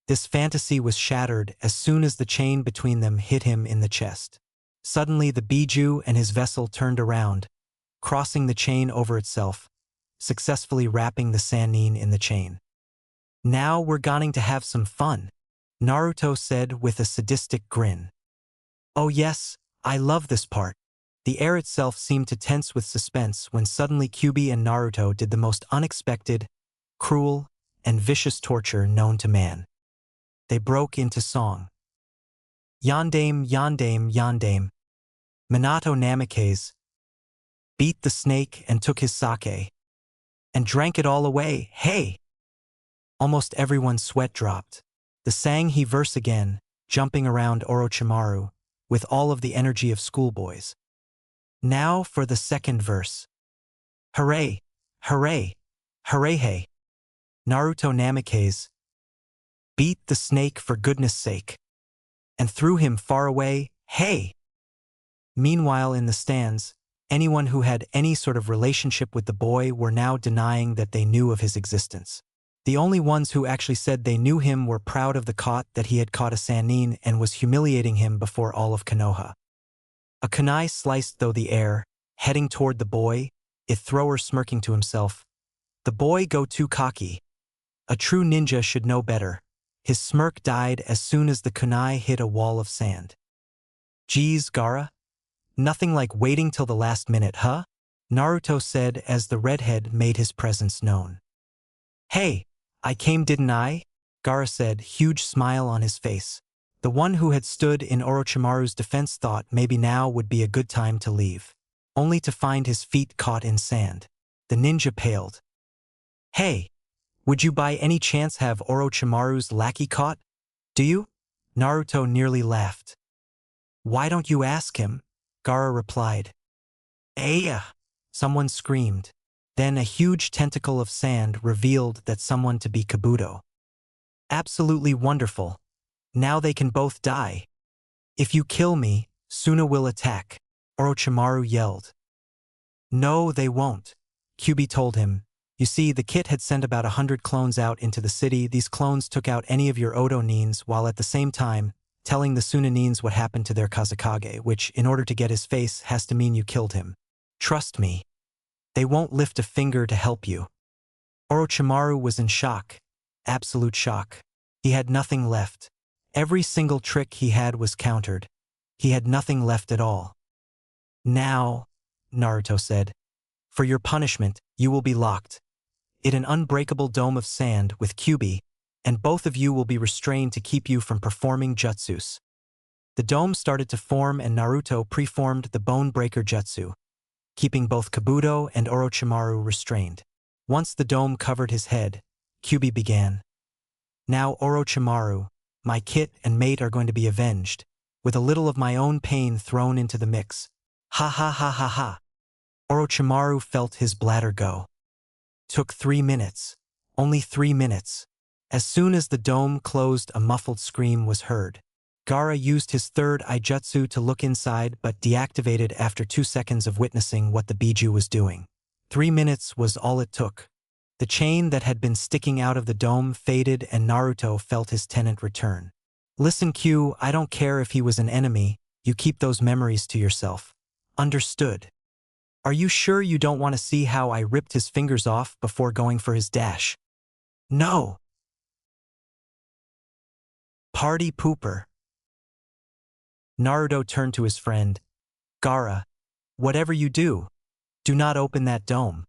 This fantasy was shattered as soon as the chain between them hit him in the chest. Suddenly the Biju and his vessel turned around, crossing the chain over itself, successfully wrapping the Sannin in the chain. Now we're going to have some fun, Naruto said with a sadistic grin. Oh yes, I love this part. The air itself seemed to tense with suspense when suddenly Kyuubi and Naruto did the most unexpected, cruel, and vicious torture known to man. They broke into song. Yandame, Yandame, Yandame. Minato Namikaze beat the snake and took his sake and drank it all away. Hey! Almost everyone's sweat dropped. The sang he verse again, jumping around Orochimaru with all of the energy of schoolboys. Now for the second verse. Hooray! Hooray! Hooray! Hey! Naruto Namikaze beat the snake for goodness sake and threw him far away. Hey! Meanwhile, in the stands, anyone who had any sort of relationship with the boy were now denying that they knew of his existence. The only ones who actually said they knew him were proud of the caught that he had caught a Sannin and was humiliating him before all of Konoha. A kunai sliced through the air, heading toward the boy, its thrower smirking to himself. The boy go too cocky. A true ninja should know better. His smirk died as soon as the kunai hit a wall of sand. Geez, Gaara? Nothing like waiting till the last minute, huh? Naruto said as the redhead made his presence known. Hey, I came, didn't I? Gaara said, huge smile on his face. The one who had stood in Orochimaru's defense thought maybe now would be a good time to leave. only to find his feet caught in sand. The ninja paled. Hey, would you by any chance have Orochimaru's lackey caught? Do you? Naruto nearly laughed. Why don't you ask him? Gaara replied. Aya! Someone screamed. Then a huge tentacle of sand revealed that someone to be Kabuto. Absolutely wonderful. Now they can both die. If you kill me, Suna will attack, Orochimaru yelled. No, they won't, Kyuubi told him. You see, the kit had sent about 100 clones out into the city. These clones took out any of your Odo Nins while at the same time telling the Suna Nins what happened to their Kazekage, which, in order to get his face, has to mean you killed him. Trust me. They won't lift a finger to help you. Orochimaru was in shock. Absolute shock. He had nothing left. Every single trick he had was countered. He had nothing left at all. Now, Naruto said, for your punishment, you will be locked in an unbreakable dome of sand with Kyuubi, and both of you will be restrained to keep you from performing jutsus. The dome started to form and Naruto preformed the Bone Breaker Jutsu, keeping both Kabuto and Orochimaru restrained. Once the dome covered his head, Kyuubi began. Now Orochimaru, my kit and mate are going to be avenged, with a little of my own pain thrown into the mix. Ha ha ha ha ha. Orochimaru felt his bladder go. Took 3 minutes. Only 3 minutes. As soon as the dome closed, a muffled scream was heard. Gaara used his third Ijutsu to look inside but deactivated after 2 seconds of witnessing what the Biju was doing. 3 minutes was all it took. The chain that had been sticking out of the dome faded and Naruto felt his tenant return. Listen, Q, I don't care if he was an enemy, you keep those memories to yourself. Understood. Are you sure you don't want to see how I ripped his fingers off before going for his dash? No. Party pooper. Naruto turned to his friend. Gaara, whatever you do not open that dome.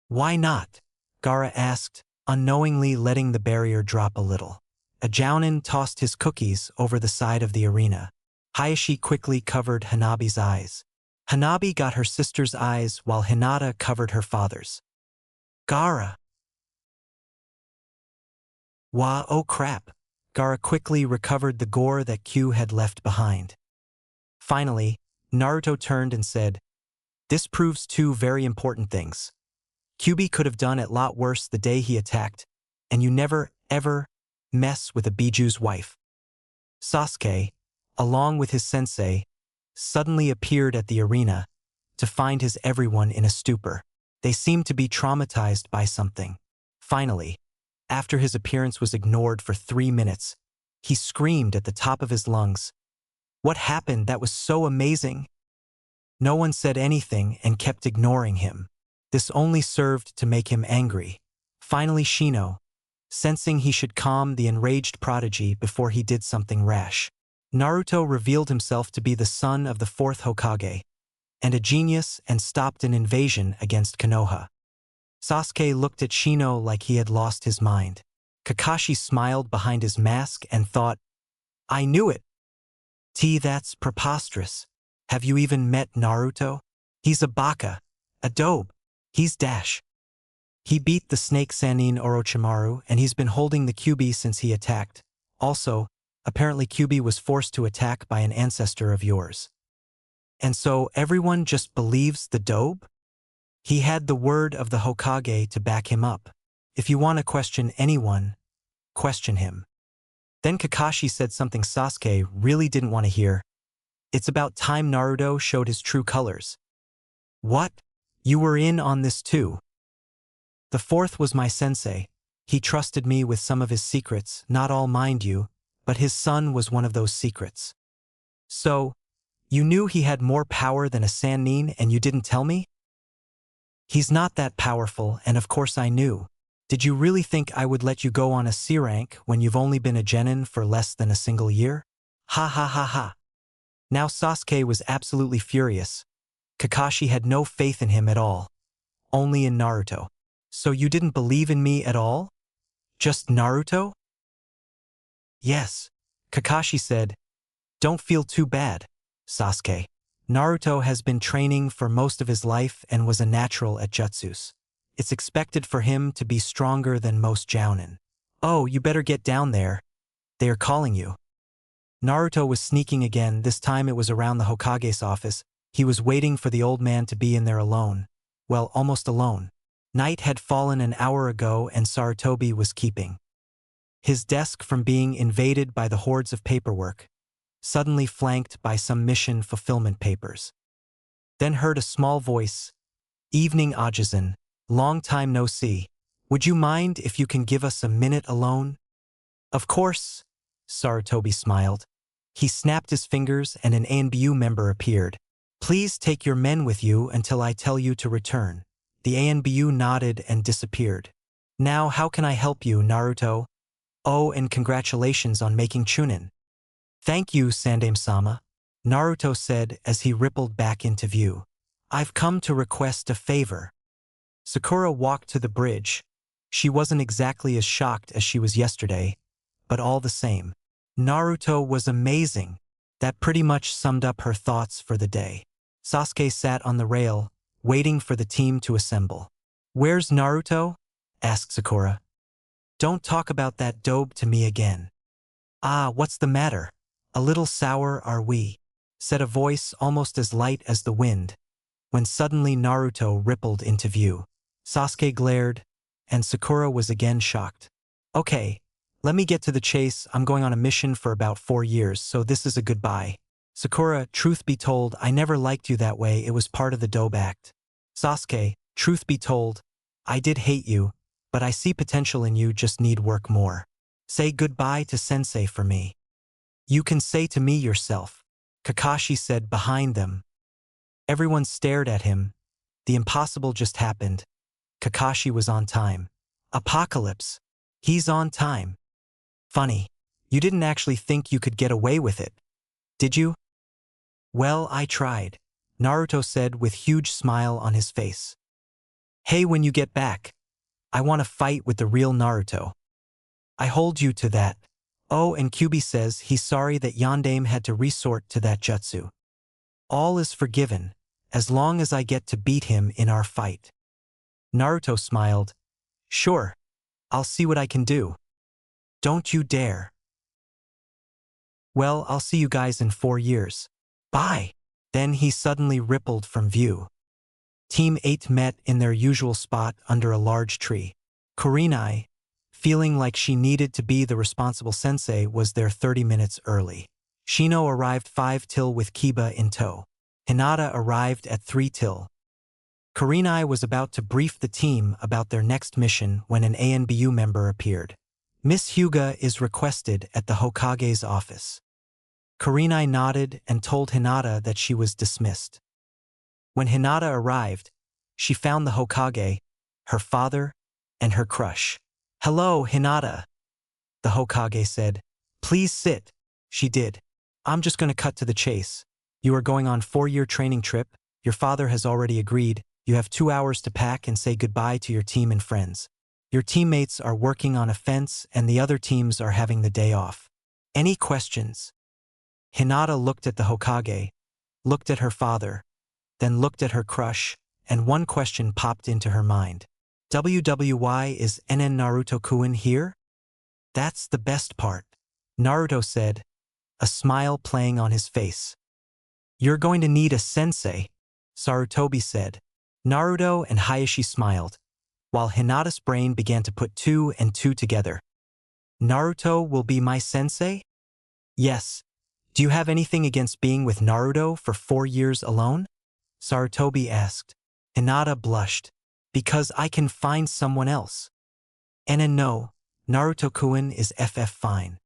Why not? Gaara asked, unknowingly letting the barrier drop a little. A Jounin tossed his cookies over the side of the arena. Hayashi quickly covered Hanabi's eyes. Hanabi got her sister's eyes while Hinata covered her father's. Gaara. Wah, oh crap. Gaara quickly recovered the gore that Q had left behind. Finally, Naruto turned and said, this proves 2 very important things. Kyuubi could have done a lot worse the day he attacked, and you never, ever mess with a Biju's wife. Sasuke, along with his sensei, suddenly appeared at the arena to find his everyone in a stupor. They seemed to be traumatized by something. Finally, after his appearance was ignored for 3 minutes, he screamed at the top of his lungs. What happened? That was so amazing. No one said anything and kept ignoring him. This only served to make him angry. Finally, Shino, sensing he should calm the enraged prodigy before he did something rash. Naruto revealed himself to be the son of the 4th Hokage, and a genius and stopped an invasion against Konoha. Sasuke looked at Shino like he had lost his mind. Kakashi smiled behind his mask and thought, I knew it. That's preposterous. Have you even met Naruto? He's a baka, a dope. He's dash. He beat the snake Sannin Orochimaru and he's been holding the Kyuubi since he attacked. Also, apparently Kyuubi was forced to attack by an ancestor of yours. And so everyone just believes the dope? He had the word of the Hokage to back him up. If you want to question anyone, question him. Then Kakashi said something Sasuke really didn't want to hear. It's about time Naruto showed his true colors. What? You were in on this too? The 4th was my sensei. He trusted me with some of his secrets, not all mind you, but his son was one of those secrets. So, you knew he had more power than a Sannin and you didn't tell me? He's not that powerful, and of course I knew. Did you really think I would let you go on a C rank when you've only been a genin for less than a single year? Ha ha ha ha. Now Sasuke was absolutely furious. Kakashi had no faith in him at all. Only in Naruto. So you didn't believe in me at all? Just Naruto? Yes. Kakashi said, don't feel too bad, Sasuke. Naruto has been training for most of his life and was a natural at jutsus. It's expected for him to be stronger than most jounin. Oh, you better get down there. They are calling you. Naruto was sneaking again. This time it was around the Hokage's office. He was waiting for the old man to be in there alone. Well, almost alone. Night had fallen an hour ago and Sarutobi was keeping his desk from being invaded by the hordes of paperwork, suddenly flanked by some mission fulfillment papers. Then heard a small voice. Evening Ajizan, long time no see. Would you mind if you can give us a minute alone? Of course, Sarutobi smiled. He snapped his fingers and an ANBU member appeared. Please take your men with you until I tell you to return. The ANBU nodded and disappeared. Now how can I help you, Naruto? Oh, and congratulations on making Chunin. Thank you, Sandame-sama, Naruto said as he rippled back into view. I've come to request a favor. Sakura walked to the bridge. She wasn't exactly as shocked as she was yesterday, but all the same. Naruto was amazing. That pretty much summed up her thoughts for the day. Sasuke sat on the rail, waiting for the team to assemble. Where's Naruto? Asked Sakura. Don't talk about that dope to me again. Ah, what's the matter? A little sour are we? Said a voice almost as light as the wind, when suddenly Naruto rippled into view. Sasuke glared, and Sakura was again shocked. Okay, let me get to the chase. I'm going on a mission for about 4 years, so this is a goodbye. Sakura, truth be told, I never liked you that way. It was part of the dope act. Sasuke, truth be told, I did hate you, but I see potential in you, just need work more. Say goodbye to Sensei for me. You can say to me yourself, Kakashi said behind them. Everyone stared at him. The impossible just happened. Kakashi was on time. Apocalypse. He's on time. Funny. You didn't actually think you could get away with it, did you? Well, I tried, Naruto said with huge smile on his face. Hey, when you get back, I want to fight with the real Naruto. I hold you to that. Oh, and Kyuubi says he's sorry that Yondaime had to resort to that jutsu. All is forgiven, as long as I get to beat him in our fight. Naruto smiled. Sure, I'll see what I can do. Don't you dare. Well, I'll see you guys in 4 years. Bye. Then he suddenly rippled from view. Team 8 met in their usual spot under a large tree. Kurenai, feeling like she needed to be the responsible sensei, was there 30 minutes early. Shino arrived 5 till with Kiba in tow. Hinata arrived at 3 till. Kurenai was about to brief the team about their next mission when an ANBU member appeared. Miss Hyuga is requested at the Hokage's office. Kurenai nodded and told Hinata that she was dismissed. When Hinata arrived, she found the Hokage, her father, and her crush. Hello, Hinata, the Hokage said. Please sit. She did. I'm just going to cut to the chase. You are going on 4-year training trip. Your father has already agreed. You have 2 hours to pack and say goodbye to your team and friends. Your teammates are working on a fence and the other teams are having the day off. Any questions? Hinata looked at the Hokage, looked at her father, then looked at her crush, and one question popped into her mind. WWY is NN Naruto-kun here? That's the best part, Naruto said, a smile playing on his face. You're going to need a sensei, Sarutobi said. Naruto and Hayashi smiled, while Hinata's brain began to put 2 and 2 together. Naruto will be my sensei? Yes. Do you have anything against being with Naruto for 4 years alone? Sarutobi asked. Hinata blushed. Because I can find someone else. And no, Naruto-kun is fine.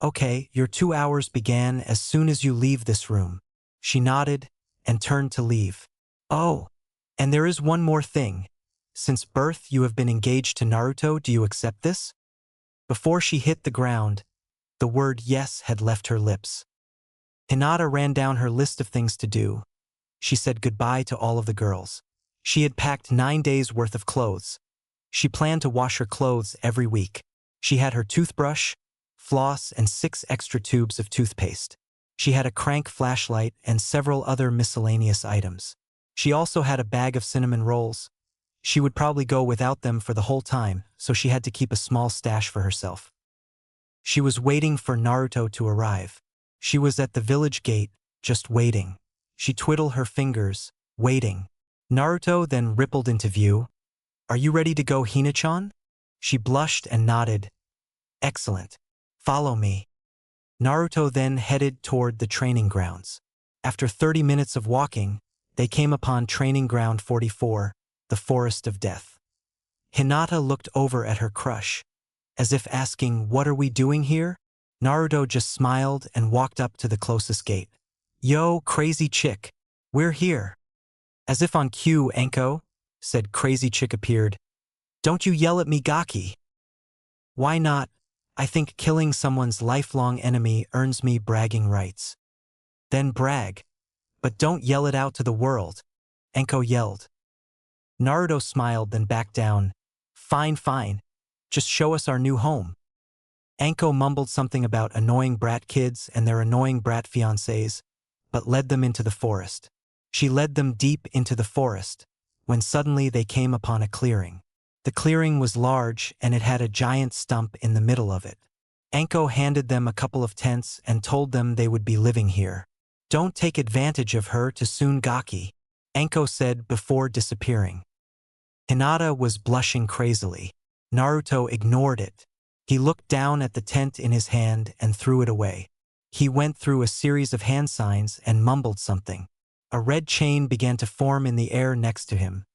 Okay, your 2 hours began as soon as you leave this room. She nodded and turned to leave. Oh, and there is one more thing. Since birth you have been engaged to Naruto, do you accept this? Before she hit the ground, the word yes had left her lips. Hinata ran down her list of things to do. She said goodbye to all of the girls. She had packed 9 days' worth of clothes. She planned to wash her clothes every week. She had her toothbrush, floss, and 6 extra tubes of toothpaste. She had a crank flashlight and several other miscellaneous items. She also had a bag of cinnamon rolls. She would probably go without them for the whole time, so she had to keep a small stash for herself. She was waiting for Naruto to arrive. She was at the village gate, just waiting. She twiddled her fingers, waiting. Naruto then rippled into view. "Are you ready to go, Hina-chan?" She blushed and nodded. "Excellent. Follow me." Naruto then headed toward the training grounds. After 30 minutes of walking, they came upon Training Ground 44, the Forest of Death. Hinata looked over at her crush, as if asking, "What are we doing here?" Naruto just smiled and walked up to the closest gate. "Yo, crazy chick, we're here." As if on cue, Anko, said Crazy Chick appeared. "Don't you yell at me, Gaki." "Why not? I think killing someone's lifelong enemy earns me bragging rights." "Then brag. But don't yell it out to the world," Anko yelled. Naruto smiled then backed down. Fine, fine. Just show us our new home." Anko mumbled something about annoying brat kids and their annoying brat fiancés, but led them into the forest. She led them deep into the forest, when suddenly they came upon a clearing. The clearing was large and it had a giant stump in the middle of it. Anko handed them a couple of tents and told them they would be living here. "Don't take advantage of her too soon, Gaki," Anko said before disappearing. Hinata was blushing crazily. Naruto ignored it. He looked down at the tent in his hand and threw it away. He went through a series of hand signs and mumbled something. A red chain began to form in the air next to him.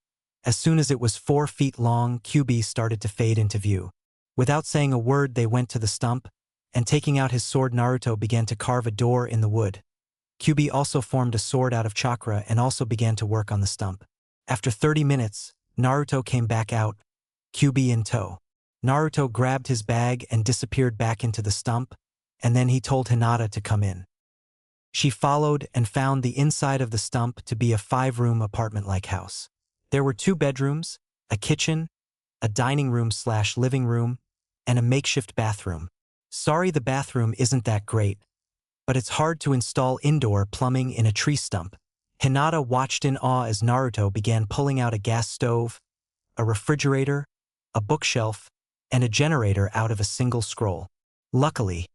As soon as it was 4 feet long, QB started to fade into view. Without saying a word, they went to the stump, and taking out his sword, Naruto began to carve a door in the wood. QB also formed a sword out of chakra and also began to work on the stump. After 30 minutes, Naruto came back out, QB in tow. Naruto grabbed his bag and disappeared back into the stump, and then he told Hinata to come in. She followed and found the inside of the stump to be a 5-room apartment-like house. There were 2 bedrooms, a kitchen, a dining room/living room, and a makeshift bathroom. Sorry, the bathroom isn't that great, but it's hard to install indoor plumbing in a tree stump. Hinata watched in awe as Naruto began pulling out a gas stove, a refrigerator, a bookshelf, and a generator out of a single scroll. Luckily,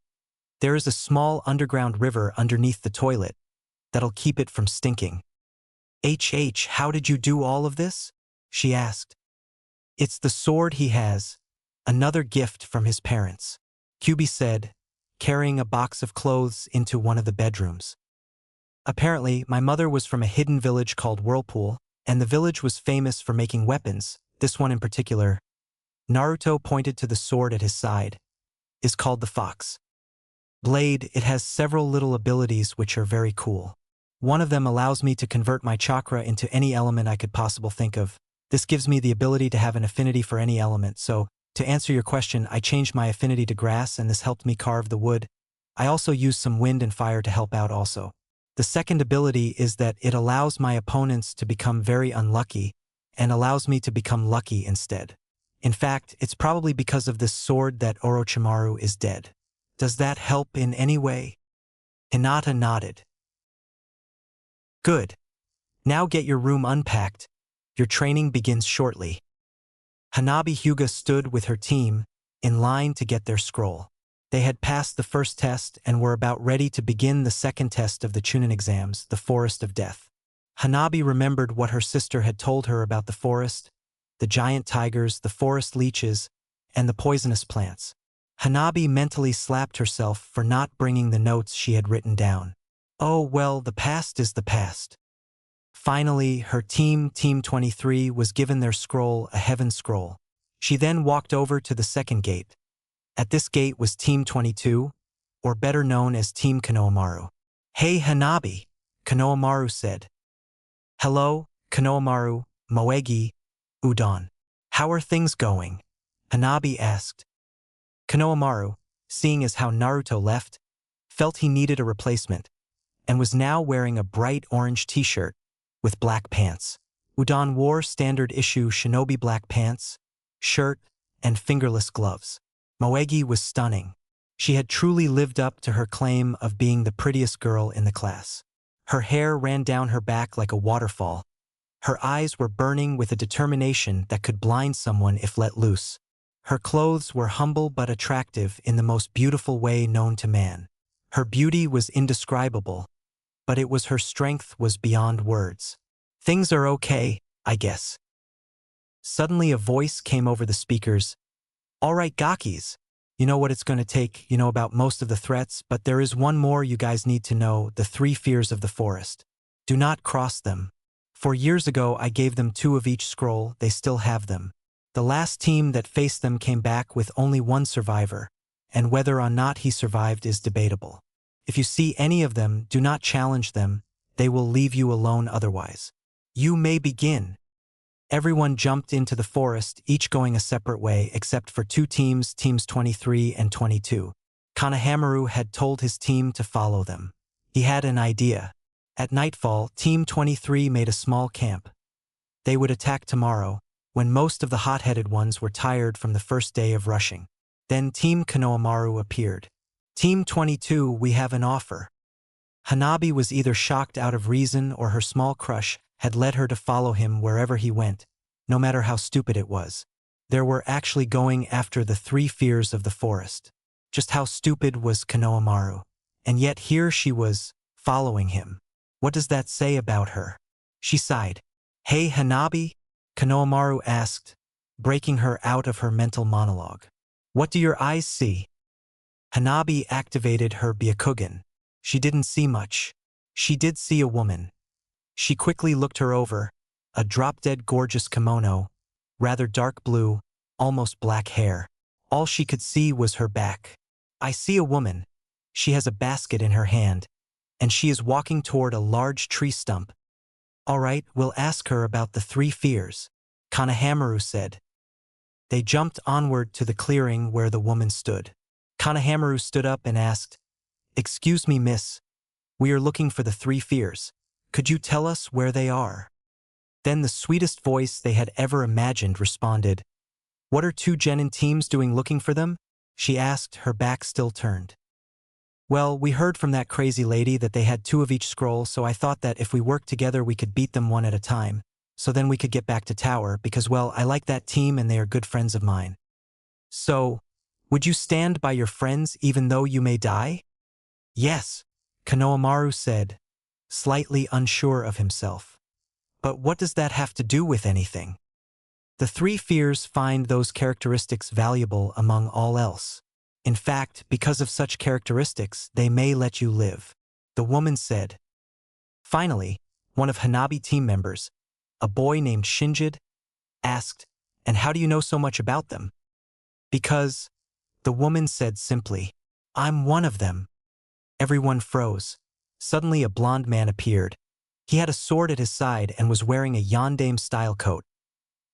there is a small underground river underneath the toilet that'll keep it from stinking. How did you do all of this?" she asked. "It's the sword he has, another gift from his parents," QB said, carrying a box of clothes into one of the bedrooms. "Apparently, my mother was from a hidden village called Whirlpool, and the village was famous for making weapons, this one in particular." Naruto pointed to the sword at his side. "Is called the Fox Blade. It has several little abilities which are very cool. One of them allows me to convert my chakra into any element I could possibly think of. This gives me the ability to have an affinity for any element, so, to answer your question, I changed my affinity to grass and this helped me carve the wood. I also used some wind and fire to help out also. The second ability is that it allows my opponents to become very unlucky and allows me to become lucky instead. In fact, it's probably because of this sword that Orochimaru is dead. Does that help in any way?" Hinata nodded. "Good. Now get your room unpacked. Your training begins shortly." Hanabi Hyuga stood with her team, in line to get their scroll. They had passed the first test and were about ready to begin the second test of the Chunin exams, the Forest of Death. Hanabi remembered what her sister had told her about the forest, the giant tigers, the forest leeches, and the poisonous plants. Hanabi mentally slapped herself for not bringing the notes she had written down. Oh well, the past is the past. Finally, her team, Team 23, was given their scroll, a heaven scroll. She then walked over to the second gate. At this gate was Team 22, or better known as Team Konohamaru. "Hey Hanabi," Konohamaru said. "Hello, Konohamaru, Moegi, Udon. How are things going?" Hanabi asked. Konohamaru, seeing as how Naruto left, felt he needed a replacement, and was now wearing a bright orange t-shirt with black pants. Udon wore standard issue shinobi black pants, shirt, and fingerless gloves. Moegi was stunning. She had truly lived up to her claim of being the prettiest girl in the class. Her hair ran down her back like a waterfall. Her eyes were burning with a determination that could blind someone if let loose. Her clothes were humble but attractive in the most beautiful way known to man. Her beauty was indescribable, but it was her strength was beyond words. Things are okay, I guess. Suddenly a voice came over the speakers. All right, Gakis. You know what it's going to take, you know about most of the threats, but there is one more you guys need to know, the 3 fears of the forest. Do not cross them. 4 years ago I gave them 2 of each scroll, they still have them. The last team that faced them came back with only 1 survivor, and whether or not he survived is debatable. If you see any of them, do not challenge them, they will leave you alone otherwise. You may begin. Everyone jumped into the forest, each going a separate way except for 2 teams, teams 23 and 22. Konohamaru had told his team to follow them. He had an idea. At nightfall, Team 23 made a small camp. They would attack tomorrow, when most of the hot-headed ones were tired from the first day of rushing. Then Team Konohamaru appeared. Team 22, we have an offer. Hanabi was either shocked out of reason or her small crush had led her to follow him wherever he went, no matter how stupid it was. They were actually going after the 3 fears of the forest. Just how stupid was Konohamaru? And yet here she was, following him. What does that say about her? She sighed. Hey Hanabi? Konohamaru asked, breaking her out of her mental monologue. What do your eyes see? Hanabi activated her Byakugan. She didn't see much. She did see a woman. She quickly looked her over, a drop-dead gorgeous kimono, rather dark blue, almost black hair. All she could see was her back. I see a woman. She has a basket in her hand, and she is walking toward a large tree stump. All right, we'll ask her about the 3 fears, Konohamaru said. They jumped onward to the clearing where the woman stood. Konohamaru stood up and asked, Excuse me, miss. We are looking for the 3 fears. Could you tell us where they are? Then the sweetest voice they had ever imagined responded, What are 2 genin teams doing looking for them? She asked, her back still turned. Well, we heard from that crazy lady that they had 2 of each scroll, so I thought that if we worked together we could beat them one at a time, so then we could get back to tower because, well, I like that team and they are good friends of mine. So, would you stand by your friends even though you may die? Yes, Konohamaru said, slightly unsure of himself. But what does that have to do with anything? The 3 fears find those characteristics valuable among all else. In fact, because of such characteristics, they may let you live, the woman said. Finally, one of Hanabi team members, a boy named Shinjid, asked, And how do you know so much about them? Because, the woman said simply, I'm one of them. Everyone froze. Suddenly a blond man appeared. He had a sword at his side and was wearing a yondaime-style coat.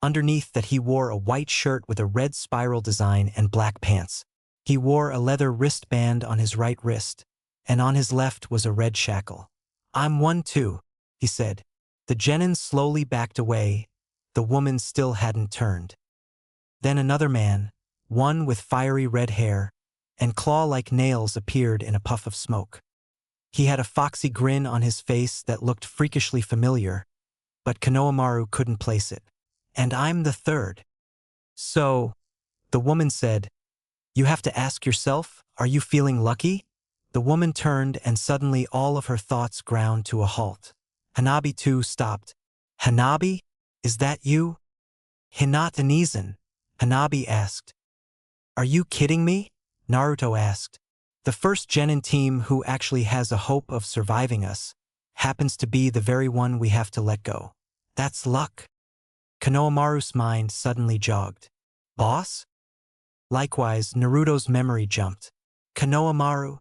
Underneath that he wore a white shirt with a red spiral design and black pants. He wore a leather wristband on his right wrist, and on his left was a red shackle. I'm one too, he said. The genin slowly backed away. The woman still hadn't turned. Then another man, one with fiery red hair and claw-like nails, appeared in a puff of smoke. He had a foxy grin on his face that looked freakishly familiar, but Konohamaru couldn't place it. And I'm the 3rd. So, the woman said, You have to ask yourself, are you feeling lucky? The woman turned and suddenly all of her thoughts ground to a halt. Hanabi too stopped. Hanabi? Is that you? Hinata Nizan, Hanabi asked. Are you kidding me? Naruto asked. The first genin team who actually has a hope of surviving us happens to be the very one we have to let go. That's luck. Konohamaru's mind suddenly jogged. Boss? Likewise, Naruto's memory jumped. Konohamaru?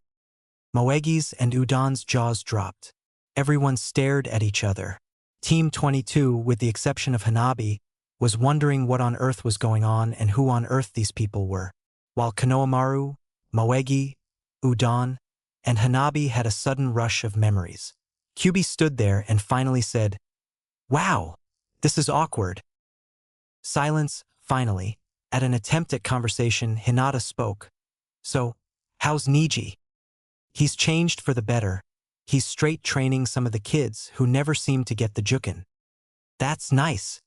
Moegi's and Udon's jaws dropped. Everyone stared at each other. Team 22, with the exception of Hanabi, was wondering what on earth was going on and who on earth these people were, while Konohamaru, Moegi, Udon, and Hanabi had a sudden rush of memories. Kyubi stood there and finally said, Wow, this is awkward. Silence, finally. At an attempt at conversation, Hinata spoke. So, How's Niji? He's changed for the better. He's straight training some of the kids who never seem to get the jukin. That's nice.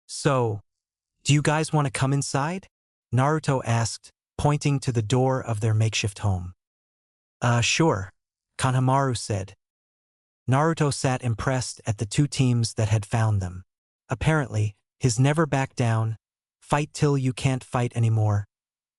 So, do you guys want to come inside? Naruto asked, pointing to the door of their makeshift home. Sure, Kanhamaru said. Naruto sat impressed at the two teams that had found them. Apparently, his never back down, fight till you can't fight anymore,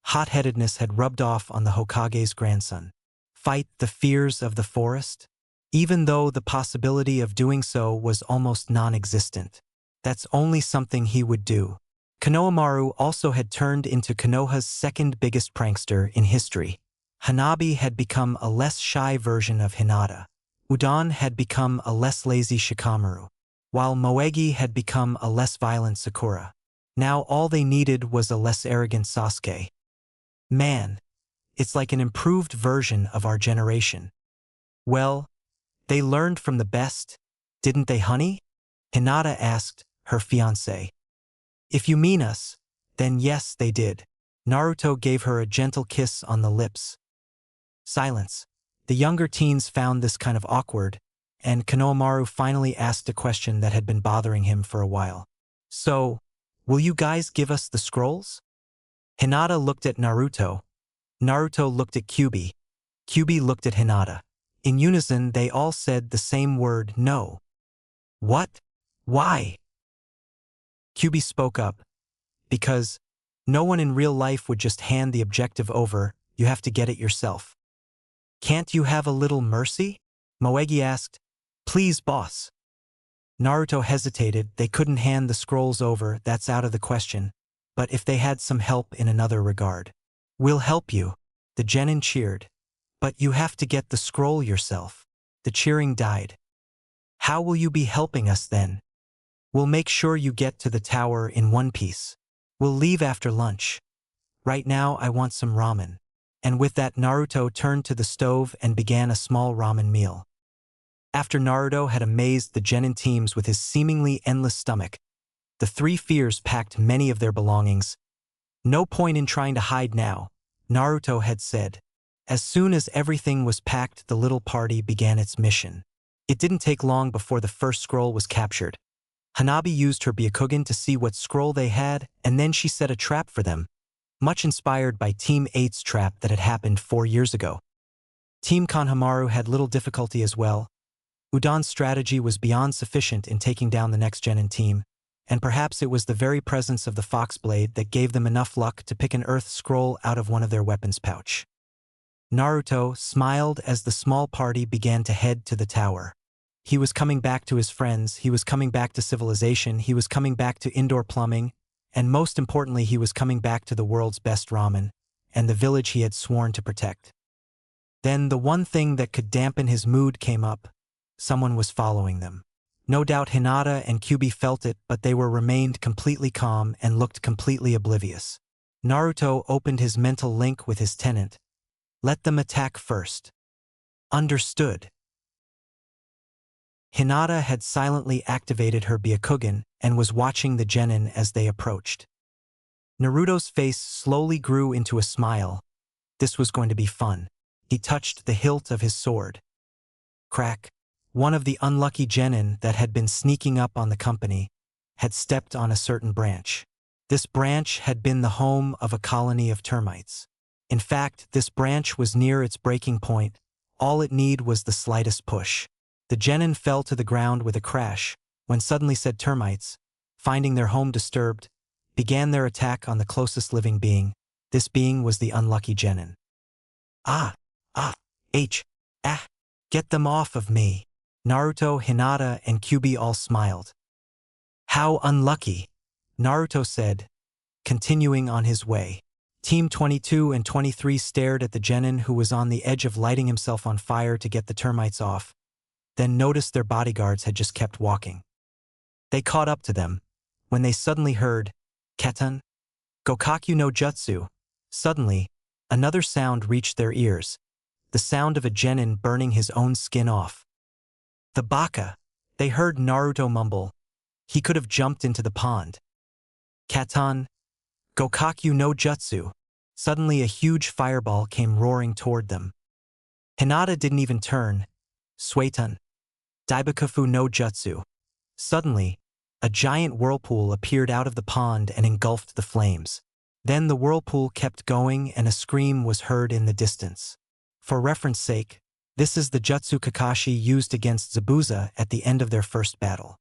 hot-headedness had rubbed off on the Hokage's grandson. Fight the fears of the forest? Even though the possibility of doing so was almost non-existent. That's only something he would do. Konohamaru also had turned into Konoha's second biggest prankster in history. Hanabi had become a less shy version of Hinata. Udon had become a less lazy Shikamaru, while Moegi had become a less violent Sakura. Now all they needed was a less arrogant Sasuke. Man, it's like an improved version of our generation. Well, they learned from the best, didn't they, honey? Hinata asked her fiancé. If you mean us, then yes, they did. Naruto gave her a gentle kiss on the lips. Silence. The younger teens found this kind of awkward, and Konohamaru finally asked a question that had been bothering him for a while. So, will you guys give us the scrolls? Hinata looked at Naruto. Naruto looked at Kyuubi. Kyuubi looked at Hinata. In unison, they all said the same word, no. What? Why? Kyuubi spoke up. Because no one in real life would just hand the objective over, you have to get it yourself. Can't you have a little mercy? Moegi asked. Please, boss. Naruto hesitated. They couldn't hand the scrolls over, that's out of the question. But if they had some help in another regard. We'll help you. The genin cheered. But you have to get the scroll yourself. The cheering died. How will you be helping us then? We'll make sure you get to the tower in one piece. We'll leave after lunch. Right now I want some ramen. And with that, Naruto turned to the stove and began a small ramen meal. After Naruto had amazed the genin teams with his seemingly endless stomach, the three fears packed many of their belongings. No point in trying to hide now, Naruto had said. As soon as everything was packed, the little party began its mission. It didn't take long before the first scroll was captured. Hanabi used her Byakugan to see what scroll they had, and then she set a trap for them, much inspired by Team 8's trap that had happened 4 years ago. Team Konohamaru had little difficulty as well. Udon's strategy was beyond sufficient in taking down the next genin team, and perhaps it was the very presence of the fox blade that gave them enough luck to pick an earth scroll out of one of their weapons pouch. Naruto smiled as the small party began to head to the tower. He was coming back to his friends, he was coming back to civilization, he was coming back to indoor plumbing, and most importantly, he was coming back to the world's best ramen, and the village he had sworn to protect. Then the one thing that could dampen his mood came up. Someone was following them. No doubt Hinata and Kyuubi felt it, but they remained completely calm and looked completely oblivious. Naruto opened his mental link with his tenant. Let them attack first. Understood. Hinata had silently activated her Byakugan and was watching the genin as they approached. Naruto's face slowly grew into a smile. This was going to be fun. He touched the hilt of his sword. Crack. One of the unlucky genin that had been sneaking up on the company had stepped on a certain branch. This branch had been the home of a colony of termites. In fact, this branch was near its breaking point. All it needed was the slightest push. The genin fell to the ground with a crash, when suddenly said termites, finding their home disturbed, began their attack on the closest living being. This being was the unlucky genin. Get them off of me. Naruto, Hinata, and Kyuubi all smiled. How unlucky, Naruto said, continuing on his way. Team 22 and 23 stared at the genin who was on the edge of lighting himself on fire to get the termites off, then noticed their bodyguards had just kept walking. They caught up to them, when they suddenly heard, Ketan, Gokakyu no Jutsu. Suddenly, another sound reached their ears, the sound of a genin burning his own skin off. The baka, they heard Naruto mumble. He could have jumped into the pond. Ketan, Gokakyu no Jutsu. Suddenly a huge fireball came roaring toward them. Hinata didn't even turn. Suetun. Daibakufu no Jutsu. Suddenly, a giant whirlpool appeared out of the pond and engulfed the flames. Then the whirlpool kept going and a scream was heard in the distance. For reference sake, this is the Jutsu Kakashi used against Zabuza at the end of their first battle.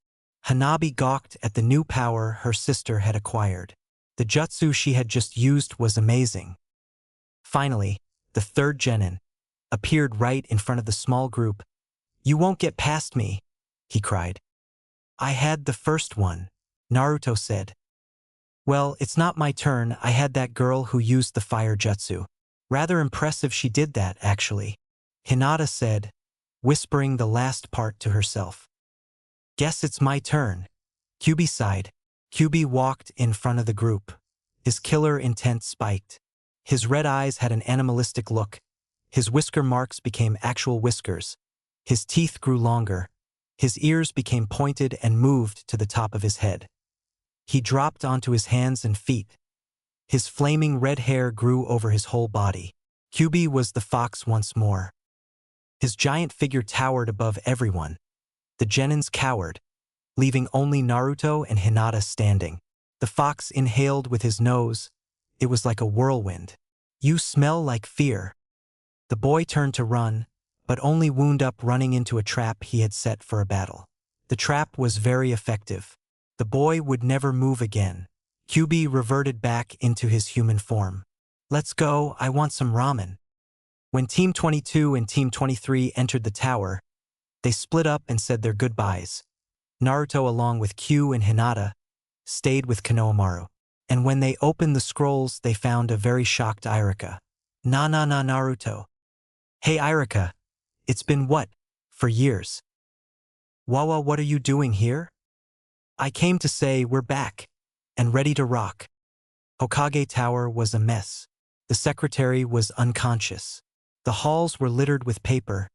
Hanabi gawked at the new power her sister had acquired. The jutsu she had just used was amazing. Finally, the third genin appeared right in front of the small group. "You won't get past me," he cried. "I had the first one," Naruto said. "Well, it's not my turn. I had that girl who used the fire jutsu. Rather impressive she did that, actually," Hinata said, whispering the last part to herself. "Guess it's my turn." Kyubi sighed. Kyubi walked in front of the group. His killer intent spiked. His red eyes had an animalistic look. His whisker marks became actual whiskers. His teeth grew longer. His ears became pointed and moved to the top of his head. He dropped onto his hands and feet. His flaming red hair grew over his whole body. Kyubi was the fox once more. His giant figure towered above everyone. The genins cowered, leaving only Naruto and Hinata standing. The fox inhaled with his nose. It was like a whirlwind. "You smell like fear." The boy turned to run, but only wound up running into a trap he had set for a battle. The trap was very effective. The boy would never move again. Kyubi reverted back into his human form. "Let's go, I want some ramen." When Team 22 and Team 23 entered the tower, they split up and said their goodbyes. Naruto, along with Q and Hinata, stayed with Konohamaru. And when they opened the scrolls, they found a very shocked Irika. "Na Naruto." "Hey Irika, it's been what? For years." "Wawa, what are you doing here?" "I came to say we're back and ready to rock." Hokage Tower was a mess. The secretary was unconscious. The halls were littered with paper,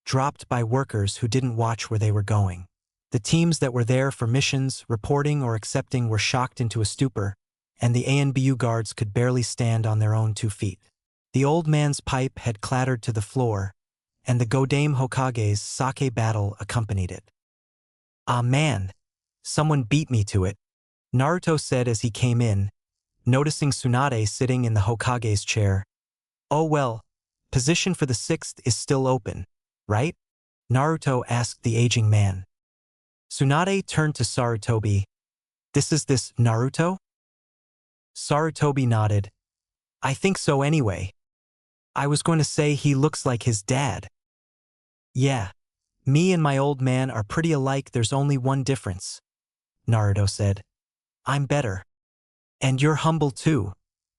dropped by workers who didn't watch where they were going. The teams that were there for missions, reporting, or accepting were shocked into a stupor, and the ANBU guards could barely stand on their own 2 feet. The old man's pipe had clattered to the floor, and the Godame Hokage's sake battle accompanied it. "Ah man, someone beat me to it," Naruto said as he came in, noticing Tsunade sitting in the Hokage's chair. "Oh well, position for the 6th is still open, right?" Naruto asked the aging man. Tsunade turned to Sarutobi. "This is this Naruto?" Sarutobi nodded. "I think so anyway. I was going to say he looks like his dad." "Yeah, me and my old man are pretty alike, there's only one difference," Naruto said. "I'm better." "And you're humble too,"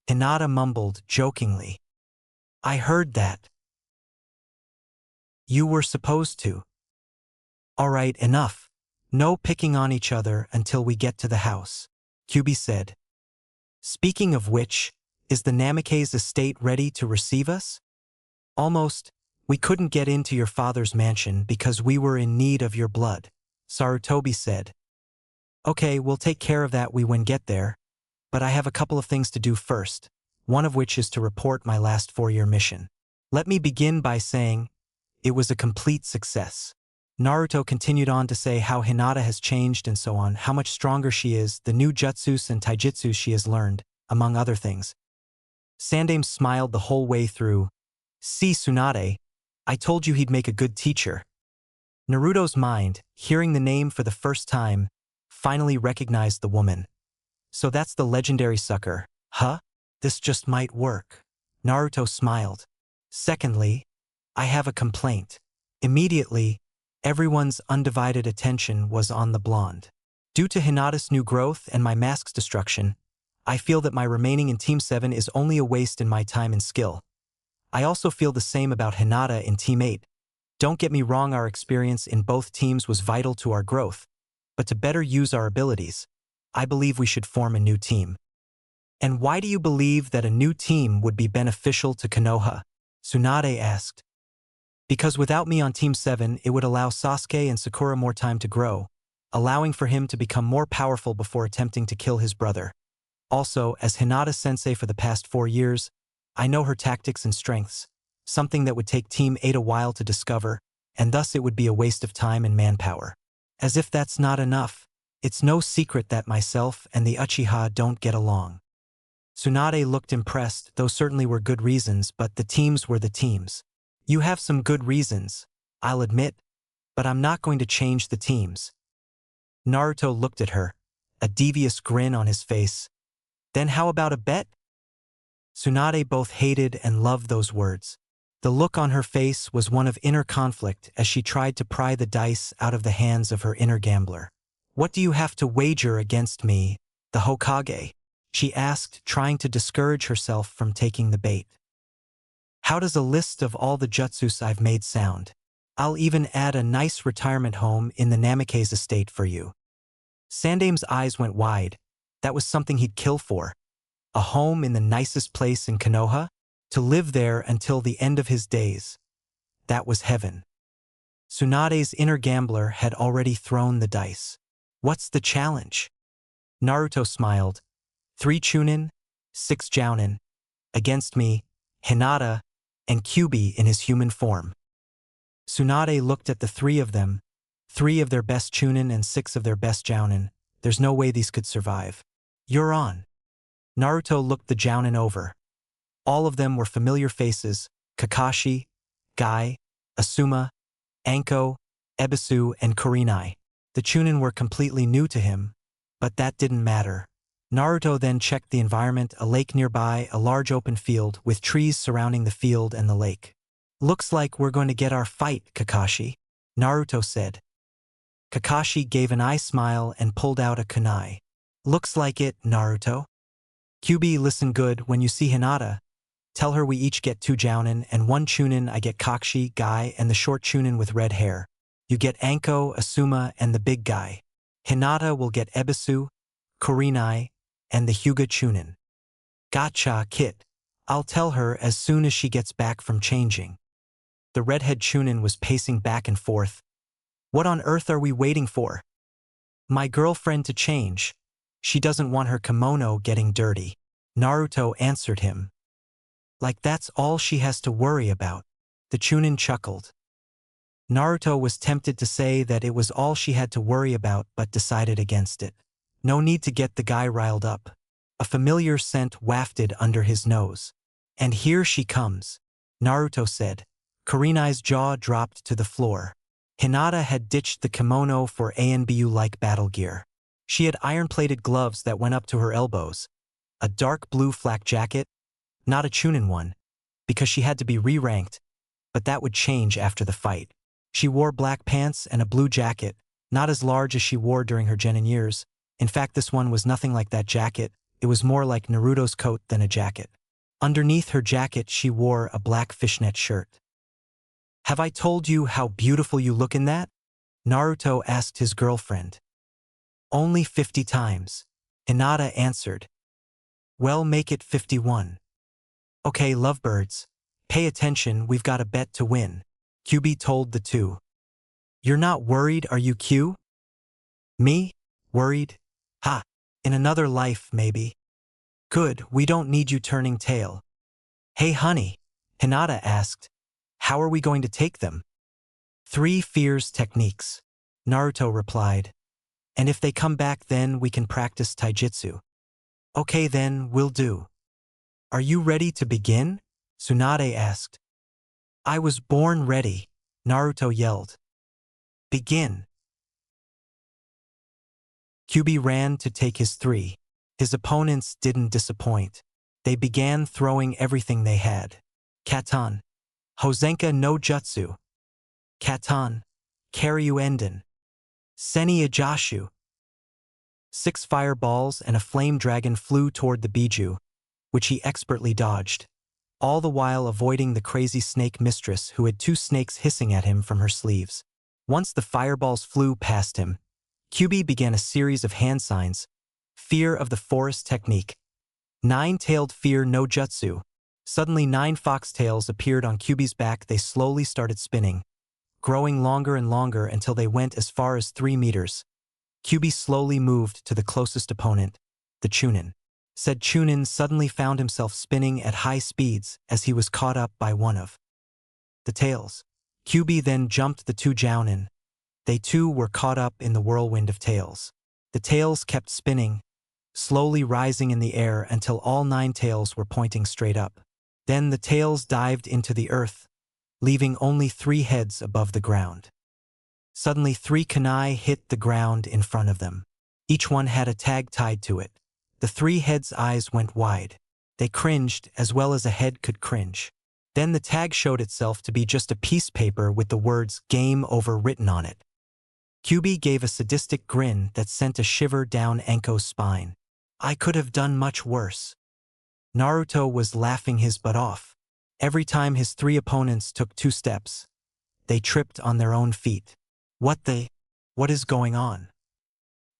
Hinata mumbled jokingly. "I heard that." "You were supposed to." "All right, enough. No picking on each other until we get to the house," Kyubi said. "Speaking of which, is the Namikaze estate ready to receive us?" "Almost. We couldn't get into your father's mansion because we were in need of your blood," Sarutobi said. "Okay, we'll take care of that when we get there, but I have a couple of things to do first, one of which is to report my last 4-year mission. Let me begin by saying, it was a complete success." Naruto continued on to say how Hinata has changed and so on, how much stronger she is, the new jutsus and taijutsus she has learned, among other things. Sandame smiled the whole way through. "See, Tsunade, I told you he'd make a good teacher." Naruto's mind, hearing the name for the first time, finally recognized the woman. "So that's the legendary sucker, huh? This just might work." Naruto smiled. "Secondly, I have a complaint." Immediately, everyone's undivided attention was on the blonde. "Due to Hinata's new growth and my mask's destruction, I feel that my remaining in Team 7 is only a waste in my time and skill. I also feel the same about Hinata in Team 8. Don't get me wrong, our experience in both teams was vital to our growth, but to better use our abilities, I believe we should form a new team." "And why do you believe that a new team would be beneficial to Konoha?" Tsunade asked. "Because without me on Team 7, it would allow Sasuke and Sakura more time to grow, allowing for him to become more powerful before attempting to kill his brother. Also, as Hinata-sensei for the past 4 years, I know her tactics and strengths, something that would take Team 8 a while to discover, and thus it would be a waste of time and manpower. As if that's not enough, it's no secret that myself and the Uchiha don't get along. Tsunade looked impressed, though certainly were good reasons, but the teams were the teams. You have some good reasons, I'll admit, but I'm not going to change the teams. Naruto looked at her, a devious grin on his face. Then how about a bet? Tsunade both hated and loved those words. The look on her face was one of inner conflict as she tried to pry the dice out of the hands of her inner gambler. What do you have to wager against me, the Hokage? She asked, trying to discourage herself from taking the bait. How does a list of all the jutsus I've made sound? I'll even add a nice retirement home in the Namikaze estate for you. Sandame's eyes went wide. That was something he'd kill for. A home in the nicest place in Konoha? To live there until the end of his days. That was heaven. Tsunade's inner gambler had already thrown the dice. What's the challenge? Naruto smiled. 3 Chunin, 6 Jounin. Against me, Hinata, and Kyuubi in his human form. Tsunade looked at the 3 of them, 3 of their best Chunin and 6 of their best Jounin. There's no way these could survive. You're on. Naruto looked the Jounin over. All of them were familiar faces: Kakashi, Guy, Asuma, Anko, Ebisu, and Kurenai. The Chunin were completely new to him, but that didn't matter. Naruto then checked the environment: a lake nearby, a large open field with trees surrounding the field and the lake. Looks like we're going to get our fight, Kakashi, Naruto said. Kakashi gave an eye smile and pulled out a kunai. Looks like it, Naruto. Kyuubi, listen good, when you see Hinata, tell her we each get 2 Jounin and 1 Chunin. I get Kakashi, Guy, and the short Chunin with red hair. You get Anko, Asuma, and the big guy. Hinata will get Ebisu, Kurenai, and the Hyuga Chunin. Gotcha, Kit. I'll tell her as soon as she gets back from changing. The redhead Chunin was pacing back and forth. What on earth are we waiting for? My girlfriend to change. She doesn't want her kimono getting dirty. Naruto answered him. Like that's all she has to worry about. The Chunin chuckled. Naruto was tempted to say that it was all she had to worry about but decided against it. No need to get the guy riled up. A familiar scent wafted under his nose. And here she comes, Naruto said. Kurenai's jaw dropped to the floor. Hinata had ditched the kimono for ANBU-like battle gear. She had iron-plated gloves that went up to her elbows, a dark blue flak jacket, not a Chunin one, because she had to be re-ranked, but that would change after the fight. She wore black pants and a blue jacket, not as large as she wore during her genin years. In fact, this one was nothing like that jacket. It was more like Naruto's coat than a jacket. Underneath her jacket, she wore a black fishnet shirt. Have I told you how beautiful you look in that? Naruto asked his girlfriend. Only 50 times, Hinata answered. Well, make it 51. Okay, lovebirds, pay attention, we've got a bet to win, Kyuubi told the 2. You're not worried, are you, Q? Me? Worried? Ha! In another life, maybe. Good, we don't need you turning tail. Hey honey, Hinata asked. How are we going to take them? 3 fears techniques, Naruto replied. And if they come back, then we can practice taijutsu. Okay then, we'll do. Are you ready to begin? Tsunade asked. I was born ready, Naruto yelled. Begin. Kyuubi ran to take his 3. His opponents didn't disappoint. They began throwing everything they had. Katan. Hozenka no Jutsu. Katan. Karyu Enden. Seni Ajashu. 6 fireballs and a flame dragon flew toward the Biju, which he expertly dodged, all the while avoiding the crazy snake mistress who had 2 snakes hissing at him from her sleeves. Once the fireballs flew past him, Kyuubi began a series of hand signs. Fear of the forest technique. 9-tailed fear no jutsu. Suddenly 9 foxtails appeared on Kyuubi's back. They slowly started spinning, growing longer and longer until they went as far as 3 meters. Kyuubi slowly moved to the closest opponent, the Chunin. said Chunin, suddenly found himself spinning at high speeds as he was caught up by one of the tails. Kyubi then jumped the two Jounin. They too were caught up in the whirlwind of tails. The tails kept spinning, slowly rising in the air until all 9 tails were pointing straight up. Then the tails dived into the earth, leaving only 3 heads above the ground. Suddenly 3 kunai hit the ground in front of them. Each one had a tag tied to it. The 3 heads' eyes went wide. They cringed as well as a head could cringe. Then the tag showed itself to be just a piece of paper with the words "Game Over" written on it. Kyubi gave a sadistic grin that sent a shiver down Enko's spine. I could have done much worse. Naruto was laughing his butt off. Every time his 3 opponents took 2 steps, they tripped on their own feet. What is going on?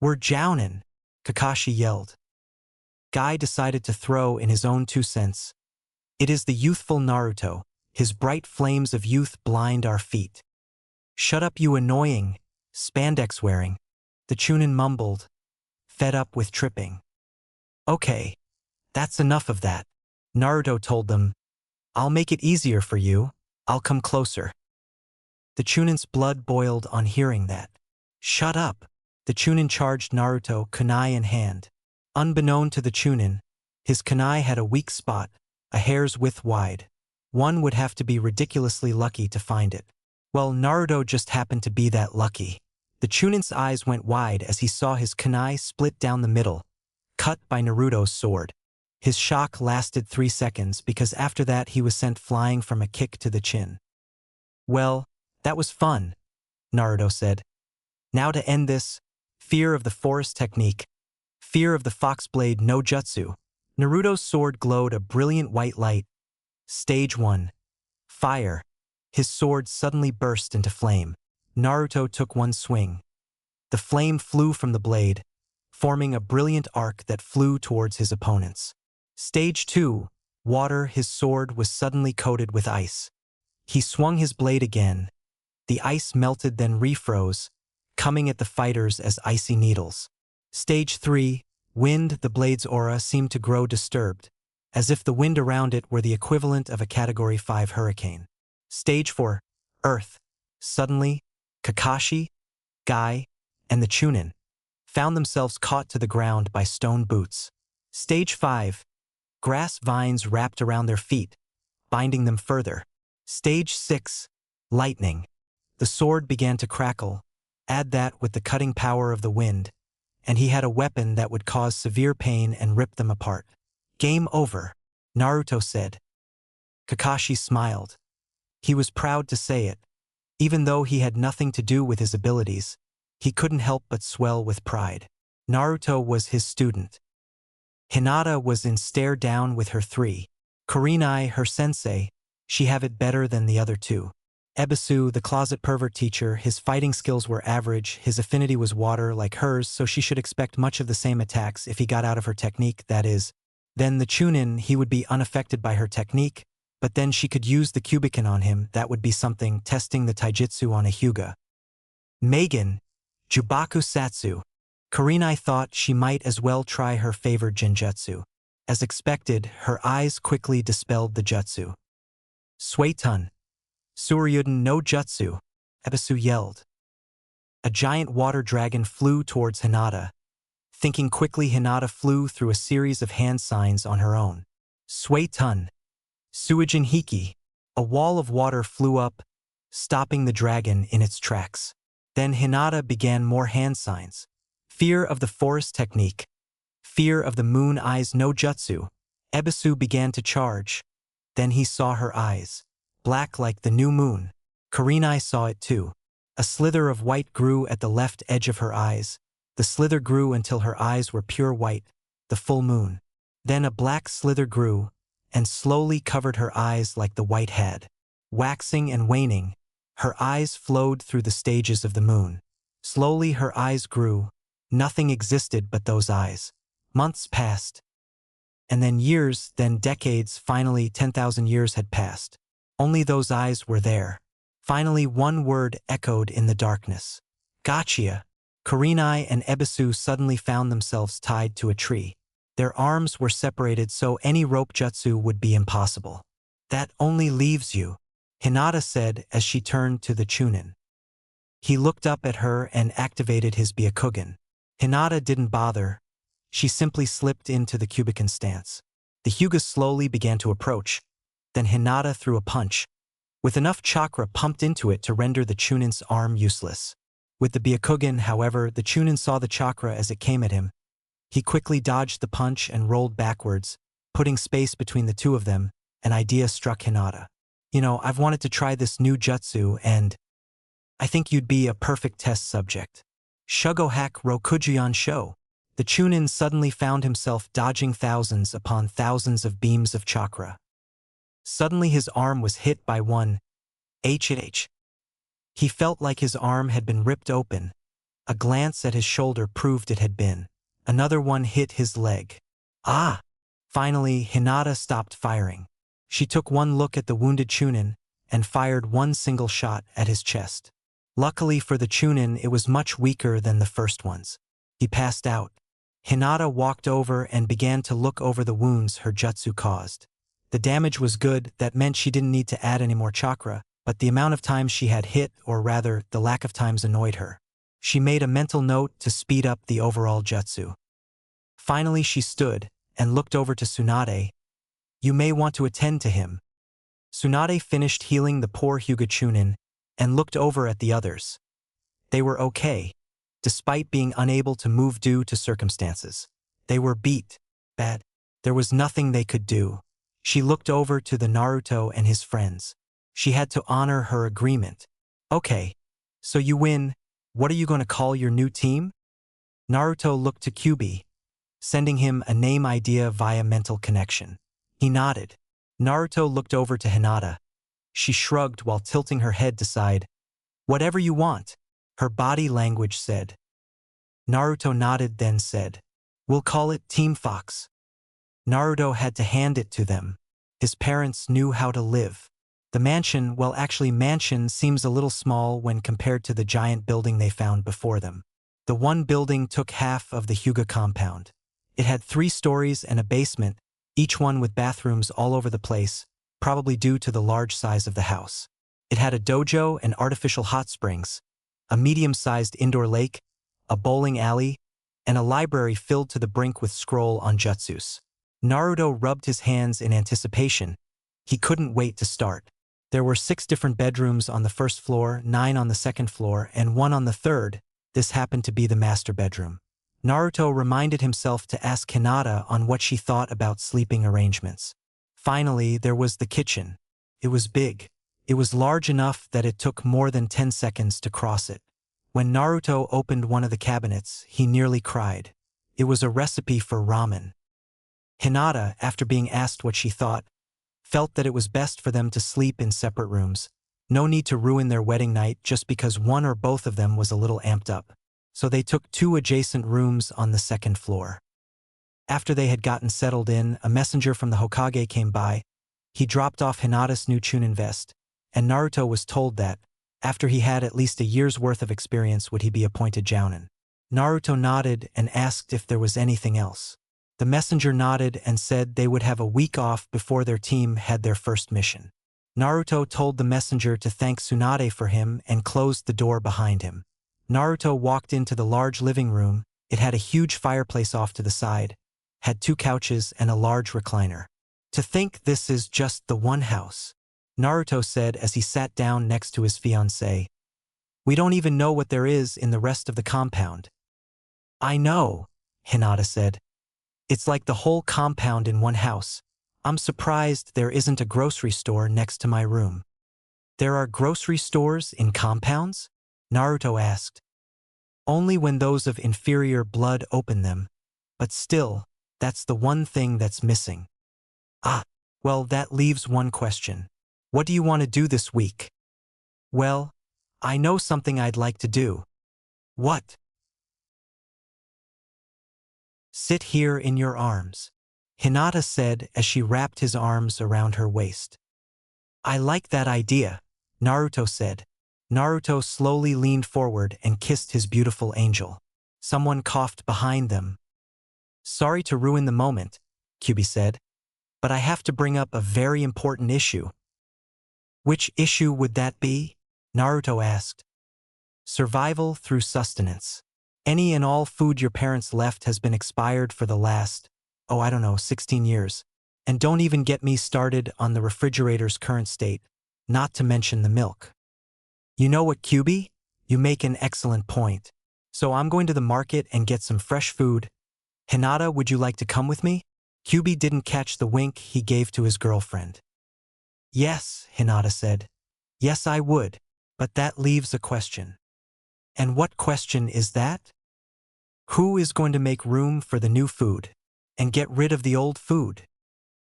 We're Jounin, Kakashi yelled. Guy decided to throw in his own 2 cents. It is the youthful Naruto. His bright flames of youth blind our feet. Shut up, you annoying, spandex wearing, the Chunin mumbled, fed up with tripping. Okay, that's enough of that, Naruto told them. I'll make it easier for you. I'll come closer. The Chunin's blood boiled on hearing that. Shut up. The Chunin charged Naruto, kunai in hand. Unbeknown to the Chunin, his kunai had a weak spot, a hair's width wide. One would have to be ridiculously lucky to find it. Well, Naruto just happened to be that lucky. The Chunin's eyes went wide as he saw his kunai split down the middle, cut by Naruto's sword. His shock lasted 3 seconds because after that he was sent flying from a kick to the chin. Well, that was fun, Naruto said. Now to end this, fear of the forest technique, fear of the fox blade no jutsu. Naruto's sword glowed a brilliant white light. Stage 1. Fire. His sword suddenly burst into flame. Naruto took one swing. The flame flew from the blade, forming a brilliant arc that flew towards his opponents. Stage 2. Water. His sword was suddenly coated with ice. He swung his blade again. The ice melted then refroze, coming at the fighters as icy needles. Stage 3. Wind. The blade's aura seemed to grow disturbed, as if the wind around it were the equivalent of a Category 5 hurricane. Stage 4. Earth. Suddenly, Kakashi, Guy, and the Chunin found themselves caught to the ground by stone boots. Stage 5. Grass vines wrapped around their feet, binding them further. Stage 6. Lightning. The sword began to crackle. Add that with the cutting power of the wind, and he had a weapon that would cause severe pain and rip them apart. Game over, Naruto said. Kakashi smiled. He was proud to say it. Even though he had nothing to do with his abilities, he couldn't help but swell with pride. Naruto was his student. Hinata was in stare down with her 3. Kurenai, her sensei, she have it better than the other 2. Ebisu, the closet pervert teacher, his fighting skills were average, his affinity was water like hers, so she should expect much of the same attacks if he got out of her technique, that is. Then the Chunin, he would be unaffected by her technique, but then she could use the Kubiken on him, that would be something, testing the taijutsu on a Hyuga. Megan, Jubaku Satsu. Kurenai thought she might as well try her favored genjutsu. As expected, her eyes quickly dispelled the jutsu. Suetun. Suryuden no jutsu, Ebisu yelled. A giant water dragon flew towards Hinata. Thinking quickly, Hinata flew through a series of hand signs on her own. Suetun. Suijin Hiki. A wall of water flew up, stopping the dragon in its tracks. Then Hinata began more hand signs. Fear of the forest technique. Fear of the moon eyes no jutsu. Ebisu began to charge. Then he saw her eyes. Black like the new moon. Kurenai saw it too. A slither of white grew at the left edge of her eyes. The slither grew until her eyes were pure white, the full moon. Then a black slither grew, and slowly covered her eyes like the white had. Waxing and waning, her eyes flowed through the stages of the moon. Slowly her eyes grew. Nothing existed but those eyes. Months passed. And then years, then decades, finally 10,000 years had passed. Only those eyes were there. Finally one word echoed in the darkness. Gotcha. Kurenai and Ebisu suddenly found themselves tied to a tree. Their arms were separated so any rope jutsu would be impossible. That only leaves you, Hinata said as she turned to the Chunin. He looked up at her and activated his Byakugan. Hinata didn't bother. She simply slipped into the Kubican stance. The Hyugas slowly began to approach. Then Hinata threw a punch, with enough chakra pumped into it to render the Chunin's arm useless. With the Byakugan, however, the Chunin saw the chakra as it came at him. He quickly dodged the punch and rolled backwards, putting space between the two of them. An idea struck Hinata. I've wanted to try this new jutsu and I think you'd be a perfect test subject. Shugo hack Rokujuyan Sho. The Chunin suddenly found himself dodging thousands upon thousands of beams of chakra. Suddenly his arm was hit by one. H. He felt like his arm had been ripped open. A glance at his shoulder proved it had been. Another one hit his leg. Ah! Finally, Hinata stopped firing. She took one look at the wounded Chunin and fired one single shot at his chest. Luckily for the Chunin, it was much weaker than the first ones. He passed out. Hinata walked over and began to look over the wounds her jutsu caused. The damage was good, that meant she didn't need to add any more chakra, but the amount of times she had hit, or rather, the lack of times annoyed her. She made a mental note to speed up the overall jutsu. Finally she stood and looked over to Tsunade. You may want to attend to him. Tsunade finished healing the poor Hyuga Chunin and looked over at the others. They were okay, despite being unable to move due to circumstances. They were beat bad. There was nothing they could do. She looked over to the Naruto and his friends. She had to honor her agreement. Okay, so you win. What are you going to call your new team? Naruto looked to Kyubi, sending him a name idea via mental connection. He nodded. Naruto looked over to Hinata. She shrugged while tilting her head to side. Whatever you want, her body language said. Naruto nodded, then said, We'll call it Team Fox. Naruto had to hand it to them. His parents knew how to live. The mansion, well, actually mansion seems a little small when compared to the giant building they found before them. The one building took half of the Hyuga compound. It had 3 stories and a basement, each one with bathrooms all over the place, probably due to the large size of the house. It had a dojo and artificial hot springs, a medium-sized indoor lake, a bowling alley, and a library filled to the brink with scroll on jutsus. Naruto rubbed his hands in anticipation. He couldn't wait to start. There were 6 different bedrooms on the first floor, 9 on the second floor, and 1 on the third. This happened to be the master bedroom. Naruto reminded himself to ask Hinata on what she thought about sleeping arrangements. Finally, there was the kitchen. It was big. It was large enough that it took more than 10 seconds to cross it. When Naruto opened one of the cabinets, he nearly cried. It was a recipe for ramen. Hinata, after being asked what she thought, felt that it was best for them to sleep in separate rooms. No need to ruin their wedding night just because one or both of them was a little amped up. So they took 2 adjacent rooms on the second floor. After they had gotten settled in, a messenger from the Hokage came by. He dropped off Hinata's new Chunin vest, and Naruto was told that, after he had at least a year's worth of experience, would he be appointed Jounin. Naruto nodded and asked if there was anything else. The messenger nodded and said they would have a week off before their team had their first mission. Naruto told the messenger to thank Tsunade for him and closed the door behind him. Naruto walked into the large living room. It had a huge fireplace off to the side, had 2 couches and a large recliner. To think this is just the one house, Naruto said as he sat down next to his fiancée. We don't even know what there is in the rest of the compound. I know, Hinata said. It's like the whole compound in one house. I'm surprised there isn't a grocery store next to my room. There are grocery stores in compounds? Naruto asked. Only when those of inferior blood open them. But still, that's the one thing that's missing. Ah, well, that leaves one question. What do you want to do this week? Well, I know something I'd like to do. What? Sit here in your arms, Hinata said as she wrapped his arms around her waist. I like that idea, Naruto said. Naruto slowly leaned forward and kissed his beautiful angel. Someone coughed behind them. Sorry to ruin the moment, Kyubi said, but I have to bring up a very important issue. Which issue would that be? Naruto asked. Survival through sustenance. Any and all food your parents left has been expired for the last, 16 years. And don't even get me started on the refrigerator's current state, not to mention the milk. You know what, Kyubi? You make an excellent point. So I'm going to the market and get some fresh food. Hinata, would you like to come with me? Kyubi didn't catch the wink he gave to his girlfriend. Yes, Hinata said. Yes, I would. But that leaves a question. And what question is that? Who is going to make room for the new food and get rid of the old food?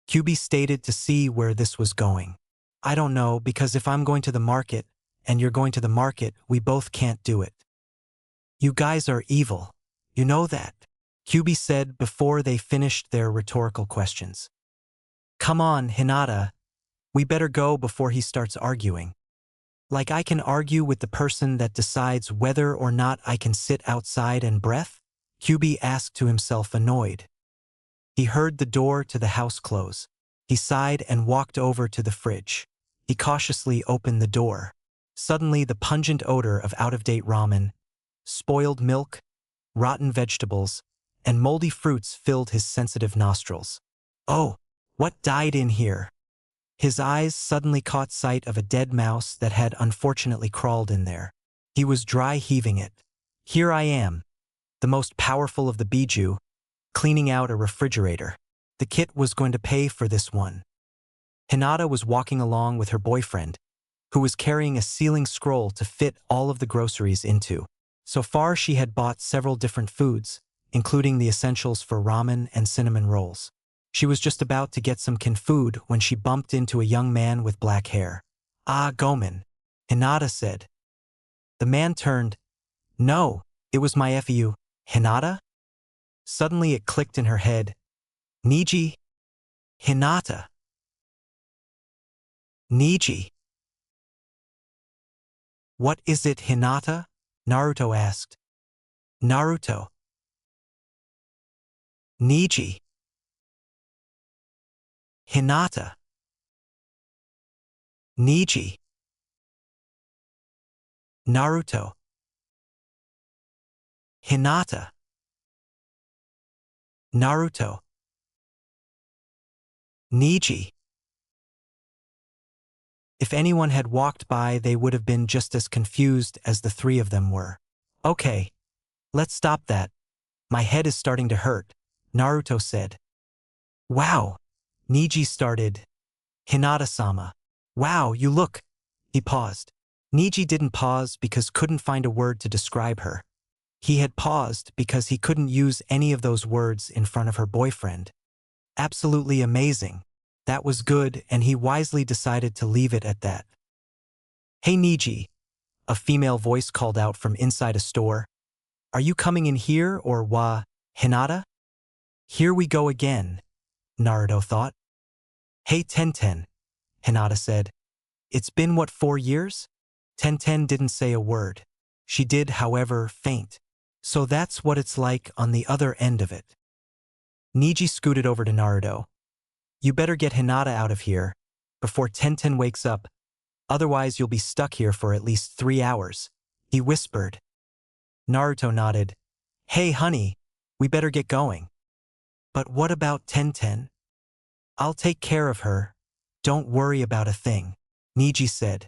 Kyubi stated to see where this was going. I don't know, because if I'm going to the market and you're going to the market, we both can't do it. You guys are evil. You know that, Kyubi said before they finished their rhetorical questions. Come on, Hinata. We better go before he starts arguing. Like I can argue with the person that decides whether or not I can sit outside and breath? Kyubi asked to himself, annoyed. He heard the door to the house close. He sighed and walked over to the fridge. He cautiously opened the door. Suddenly, the pungent odor of out-of-date ramen, spoiled milk, rotten vegetables, and moldy fruits filled his sensitive nostrils. Oh, what died in here? His eyes suddenly caught sight of a dead mouse that had unfortunately crawled in there. He was dry heaving it. Here I am, the most powerful of the Biju, cleaning out a refrigerator. The kid was going to pay for this one. Hinata was walking along with her boyfriend, who was carrying a ceiling scroll to fit all of the groceries into. So far she had bought several different foods, including the essentials for ramen and cinnamon rolls. She was just about to get some canned food when she bumped into a young man with black hair. Ah, Gomen, Hinata said. The man turned. No, it was my FU, Hinata? Suddenly it clicked in her head. Niji? Hinata. Niji. What is it, Hinata? Naruto asked. Naruto. Niji. Hinata. Niji. Naruto. Hinata. Naruto. Niji. If anyone had walked by, they would have been just as confused as the three of them were. Okay, let's stop that. My head is starting to hurt, Naruto said. Wow, Niji started. Hinata-sama. Wow, you look. He paused. Niji didn't pause because couldn't find a word to describe her. He had paused because he couldn't use any of those words in front of her boyfriend. Absolutely amazing. That was good, and he wisely decided to leave it at that. Hey Niji, a female voice called out from inside a store. Are you coming in here or Hinata? Here we go again, Naruto thought. Hey Tenten, Hinata said. It's been 4 years? Tenten didn't say a word. She did, however, faint. So that's what it's like on the other end of it. Niji scooted over to Naruto. You better get Hinata out of here before Tenten wakes up, otherwise you'll be stuck here for at least 3 hours, he whispered. Naruto nodded. Hey honey, we better get going. But what about Tenten? I'll take care of her. Don't worry about a thing, Niji said.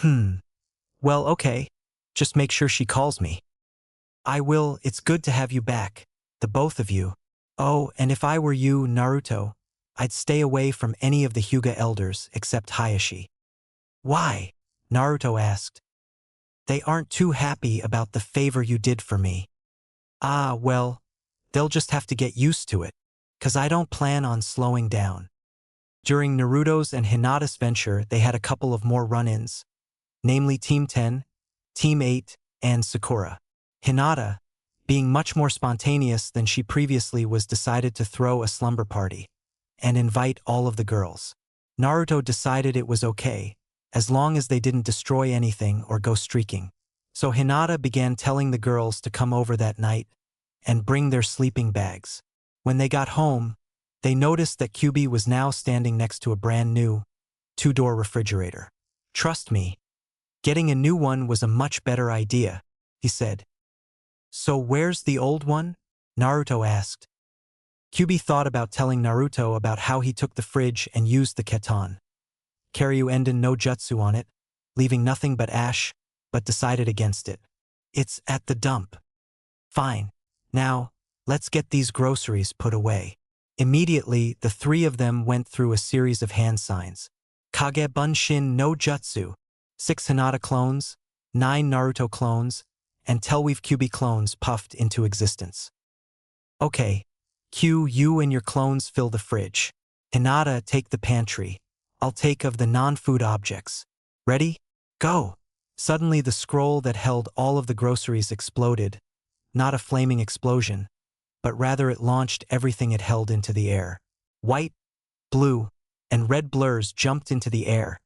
Well, okay. Just make sure she calls me. I will. It's good to have you back, the both of you. Oh, and if I were you, Naruto, I'd stay away from any of the Hyuga elders except Hayashi. Why? Naruto asked. They aren't too happy about the favor you did for me. Ah, well, they'll just have to get used to it, 'cause I don't plan on slowing down. During Naruto's and Hinata's venture, they had a couple of more run-ins, namely Team 10, Team 8, and Sakura. Hinata, being much more spontaneous than she previously was, decided to throw a slumber party and invite all of the girls. Naruto decided it was okay, as long as they didn't destroy anything or go streaking. So Hinata began telling the girls to come over that night, and bring their sleeping bags. When they got home, they noticed that Kyubi was now standing next to a brand new, two-door refrigerator. "Trust me, getting a new one was a much better idea," he said. "So where's the old one?" Naruto asked. Kyubi thought about telling Naruto about how he took the fridge and used the keton Karyu Enden no Jutsu on it, leaving nothing but ash, but decided against it. "It's at the dump." "Fine. Now, let's get these groceries put away." Immediately, the three of them went through a series of hand signs. Kage Bunshin no Jutsu, 6 Hinata clones, 9 Naruto clones, and Telweave Kyubi clones puffed into existence. "Okay, Q, you and your clones fill the fridge. Hinata, take the pantry. I'll take of the non-food objects. Ready? Go!" Suddenly the scroll that held all of the groceries exploded, not a flaming explosion, but rather it launched everything it held into the air. White, blue, and red blurs jumped into the air,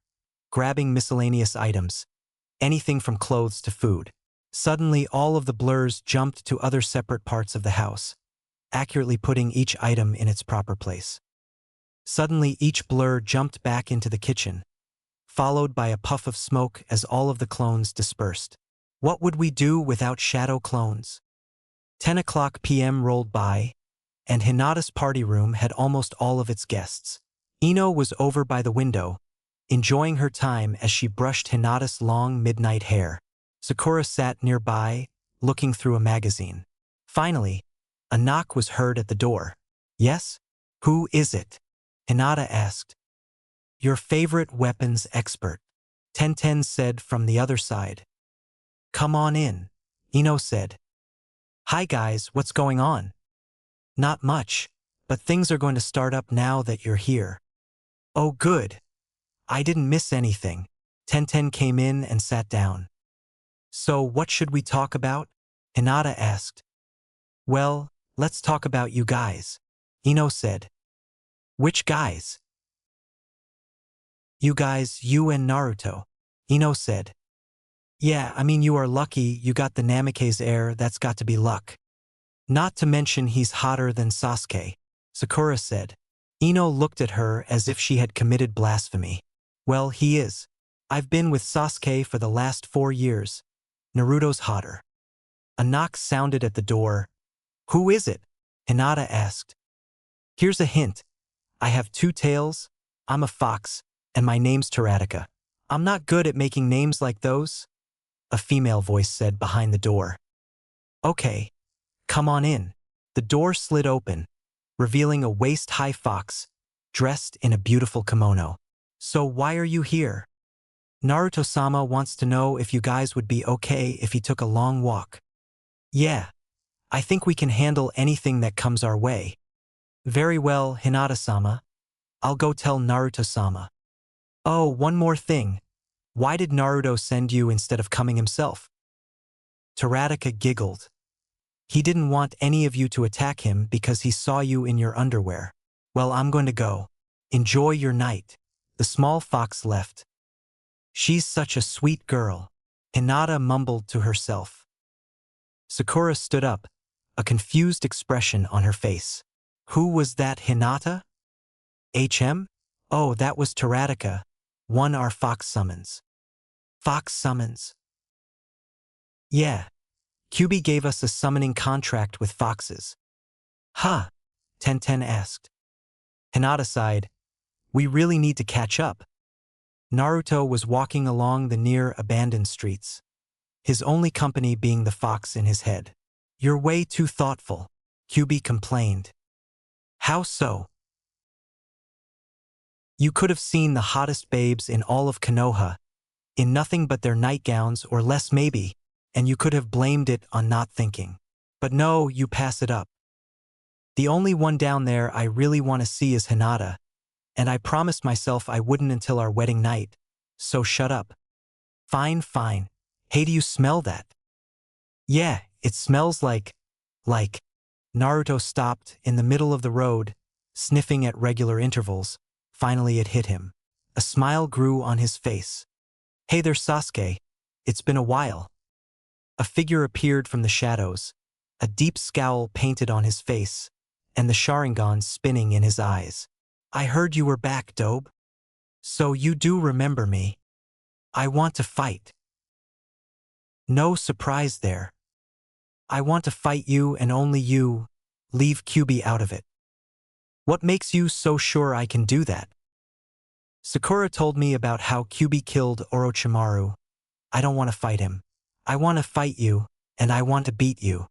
grabbing miscellaneous items, anything from clothes to food. Suddenly all of the blurs jumped to other separate parts of the house, accurately putting each item in its proper place. Suddenly each blur jumped back into the kitchen, followed by a puff of smoke as all of the clones dispersed. What would we do without shadow clones? 10 p.m. rolled by, and Hinata's party room had almost all of its guests. Ino was over by the window, enjoying her time as she brushed Hinata's long midnight hair. Sakura sat nearby, looking through a magazine. Finally, a knock was heard at the door. "Yes? Who is it?" Hinata asked. "Your favorite weapons expert," Tenten said from the other side. "Come on in," Ino said. "Hi guys, what's going on?" "Not much, but things are going to start up now that you're here." "Oh good. I didn't miss anything." Tenten came in and sat down. "So what should we talk about?" Hinata asked. "Well, let's talk about you guys," Ino said. "Which guys?" "You guys, you and Naruto," Ino said. "Yeah, I mean you are lucky you got the Namikaze heir, that's got to be luck. Not to mention he's hotter than Sasuke," Sakura said. Ino looked at her as if she had committed blasphemy. "Well, he is. I've been with Sasuke for the last 4 years. Naruto's hotter." A knock sounded at the door. "Who is it?" Hinata asked. "Here's a hint. I have 2 tails, I'm a fox, and my name's Taratica. I'm not good at making names like those," a female voice said behind the door. "Okay, come on in." The door slid open, revealing a waist-high fox, dressed in a beautiful kimono. "So why are you here?" "Naruto-sama wants to know if you guys would be okay if he took a long walk." "Yeah, I think we can handle anything that comes our way." "Very well, Hinata-sama. I'll go tell Naruto-sama." "Oh, one more thing. Why did Naruto send you instead of coming himself?" Taratica giggled. "He didn't want any of you to attack him because he saw you in your underwear." "Well, I'm going to go. Enjoy your night." The small fox left. "She's such a sweet girl," Hinata mumbled to herself. Sakura stood up, a confused expression on her face. "Who was that, Hinata?" "HM? Oh, that was Taratica. One our fox summons." "Fox summons?" "Yeah. Kyubi gave us a summoning contract with foxes." "Huh?" Tenten asked. Hinata sighed. "We really need to catch up." Naruto was walking along the near abandoned streets, his only company being the fox in his head. "You're way too thoughtful," Kyubi complained. "How so?" "You could have seen the hottest babes in all of Konoha, in nothing but their nightgowns or less maybe, and you could have blamed it on not thinking. But no, you pass it up. The only one down there I really want to see is Hinata, and I promised myself I wouldn't until our wedding night, so shut up." "Fine, fine. Hey, do you smell that?" "Yeah, it smells like... Naruto stopped in the middle of the road, sniffing at regular intervals. Finally it hit him. A smile grew on his face. "Hey there, Sasuke. It's been a while." A figure appeared from the shadows, a deep scowl painted on his face, and the Sharingan spinning in his eyes. I heard you were back, Dobe. So you do remember me. I want to fight. No surprise there. I want to fight you and only you. Leave Kyubi out of it. What makes you so sure I can do that? Sakura told me about how Kyubi killed Orochimaru. I don't want to fight him. I want to fight you, and I want to beat you.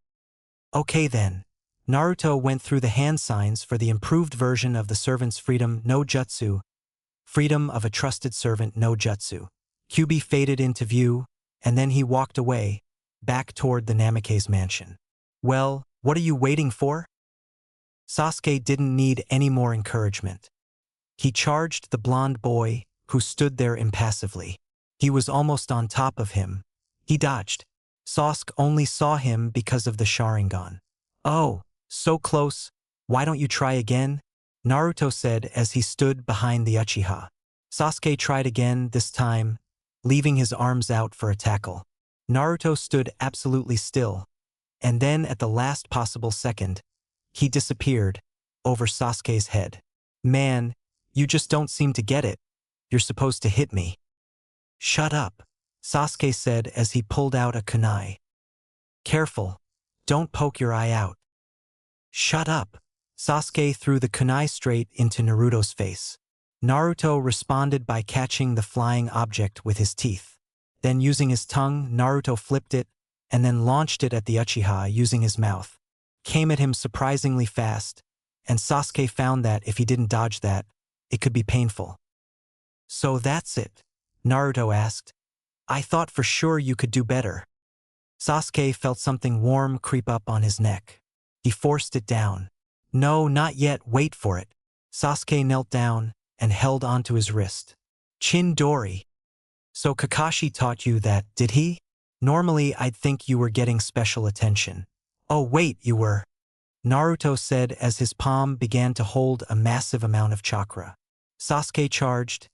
Okay then. Naruto went through the hand signs for the improved version of the servant's freedom no jutsu, freedom of a trusted servant no jutsu. Kyubi faded into view, and then he walked away, back toward the Namake's mansion. Well, what are you waiting for? Sasuke didn't need any more encouragement. He charged the blonde boy, who stood there impassively. He was almost on top of him. He dodged. Sasuke only saw him because of the Sharingan. Oh, so close. Why don't you try again? Naruto said as he stood behind the Uchiha. Sasuke tried again, this time, leaving his arms out for a tackle. Naruto stood absolutely still, and then at the last possible second, he disappeared over Sasuke's head. Man, you just don't seem to get it. You're supposed to hit me. Shut up, Sasuke said as he pulled out a kunai. Careful, don't poke your eye out. Shut up. Sasuke threw the kunai straight into Naruto's face. Naruto responded by catching the flying object with his teeth. Then using his tongue, Naruto flipped it, and then launched it at the Uchiha using his mouth. Came at him surprisingly fast, and Sasuke found that if he didn't dodge that, it could be painful. So that's it? Naruto asked. I thought for sure you could do better. Sasuke felt something warm creep up on his neck. He forced it down. No, not yet, wait for it. Sasuke knelt down and held onto his wrist. Chindori. So Kakashi taught you that, did he? Normally I'd think you were getting special attention. Oh wait, you were. Naruto said as his palm began to hold a massive amount of chakra. Sasuke charged,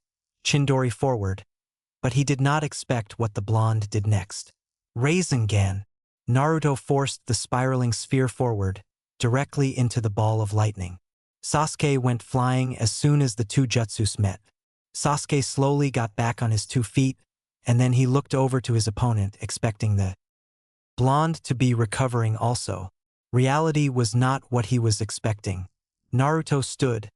Chindori forward, but he did not expect what the blonde did next. Rasengan. Naruto forced the spiraling sphere forward, directly into the ball of lightning. Sasuke went flying as soon as the two jutsus met. Sasuke slowly got back on his 2 feet, and then he looked over to his opponent, expecting the blonde to be recovering also. Reality was not what he was expecting. Naruto stood,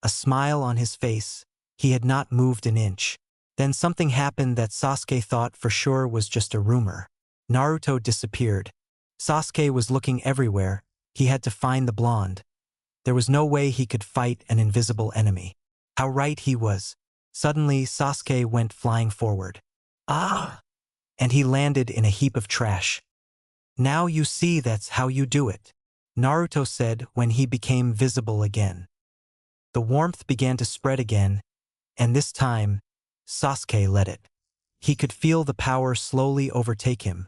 a smile on his face. He had not moved an inch. Then something happened that Sasuke thought for sure was just a rumor. Naruto disappeared. Sasuke was looking everywhere. He had to find the blonde. There was no way he could fight an invisible enemy. How right he was. Suddenly, Sasuke went flying forward. Ah! And he landed in a heap of trash. Now you see that's how you do it, Naruto said when he became visible again. The warmth began to spread again, and this time, Sasuke let it. He could feel the power slowly overtake him.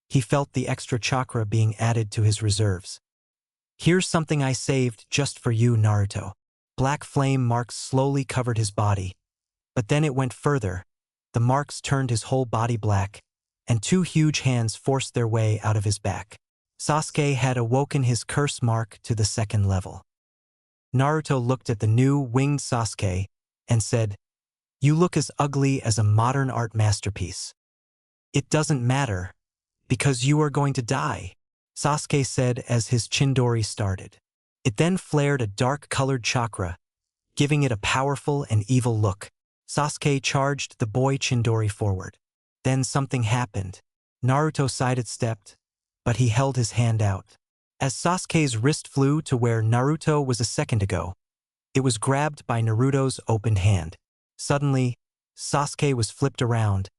He felt the extra chakra being added to his reserves. Here's something I saved just for you, Naruto. Black flame marks slowly covered his body. But then it went further. The marks turned his whole body black, and 2 huge hands forced their way out of his back. Sasuke had awoken his curse mark to the 2nd level. Naruto looked at the new winged Sasuke and said, "You look as ugly as a modern art masterpiece." "It doesn't matter, because you are going to die," Sasuke said as his Chindori started. It then flared a dark-colored chakra, giving it a powerful and evil look. Sasuke charged the boy Chindori forward. Then something happened. Naruto sidestepped, but he held his hand out. As Sasuke's wrist flew to where Naruto was a second ago, it was grabbed by Naruto's opened hand. Suddenly, Sasuke was flipped around,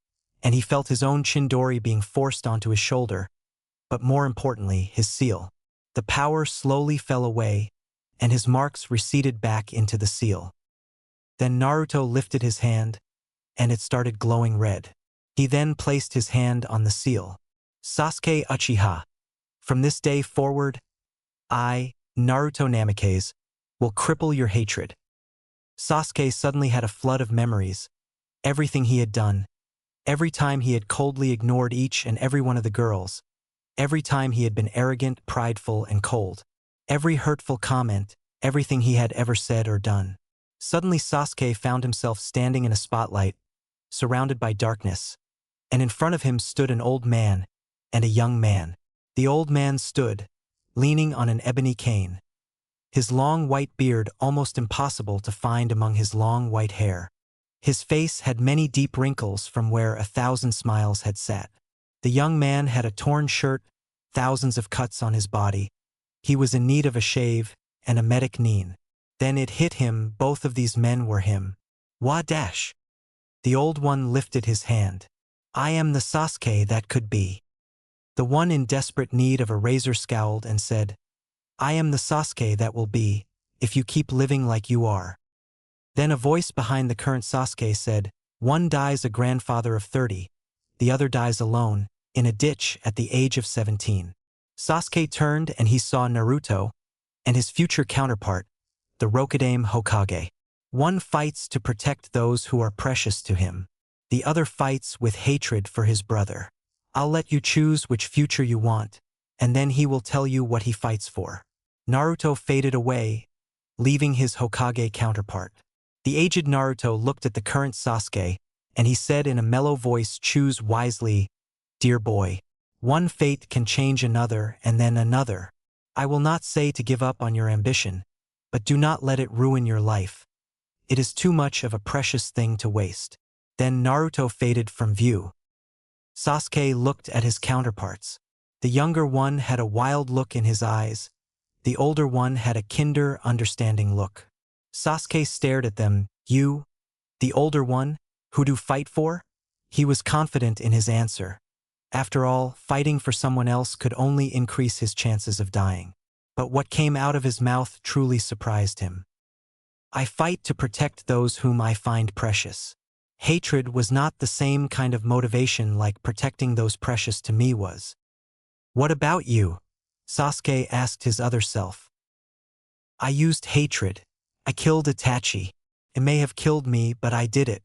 and he felt his own Chindori being forced onto his shoulder, but more importantly, his seal. The power slowly fell away, and his marks receded back into the seal. Then Naruto lifted his hand, and it started glowing red. He then placed his hand on the seal. Sasuke Uchiha. From this day forward, I, Naruto Namikaze, will cripple your hatred. Sasuke suddenly had a flood of memories. Everything he had done. Every time he had coldly ignored each and every one of the girls. Every time he had been arrogant, prideful, and cold. Every hurtful comment, everything he had ever said or done. Suddenly Sasuke found himself standing in a spotlight, surrounded by darkness, and in front of him stood an old man and a young man. The old man stood, leaning on an ebony cane, his long white beard almost impossible to find among his long white hair. His face had many deep wrinkles from where 1,000 smiles had sat. The young man had a torn shirt, thousands of cuts on his body. He was in need of a shave and a medic need. Then it hit him, both of these men were him. Wah dash! The old one lifted his hand. I am the Sasuke that could be. The one in desperate need of a razor scowled and said, I am the Sasuke that will be, if you keep living like you are. Then a voice behind the current Sasuke said, one dies a grandfather of 30, the other dies alone, in a ditch at the age of 17. Sasuke turned and he saw Naruto and his future counterpart, the Rokudaime Hokage. One fights to protect those who are precious to him. The other fights with hatred for his brother. I'll let you choose which future you want, and then he will tell you what he fights for. Naruto faded away, leaving his Hokage counterpart. The aged Naruto looked at the current Sasuke, and he said in a mellow voice, choose wisely, dear boy. One fate can change another and then another. I will not say to give up on your ambition, but do not let it ruin your life. It is too much of a precious thing to waste. Then Naruto faded from view. Sasuke looked at his counterparts. The younger one had a wild look in his eyes. The older one had a kinder, understanding look. Sasuke stared at them. You, the older one, who do fight for? He was confident in his answer. After all, fighting for someone else could only increase his chances of dying. But what came out of his mouth truly surprised him. I fight to protect those whom I find precious. Hatred was not the same kind of motivation like protecting those precious to me was. What about you? Sasuke asked his other self. I used hatred. I killed Itachi. It may have killed me, but I did it.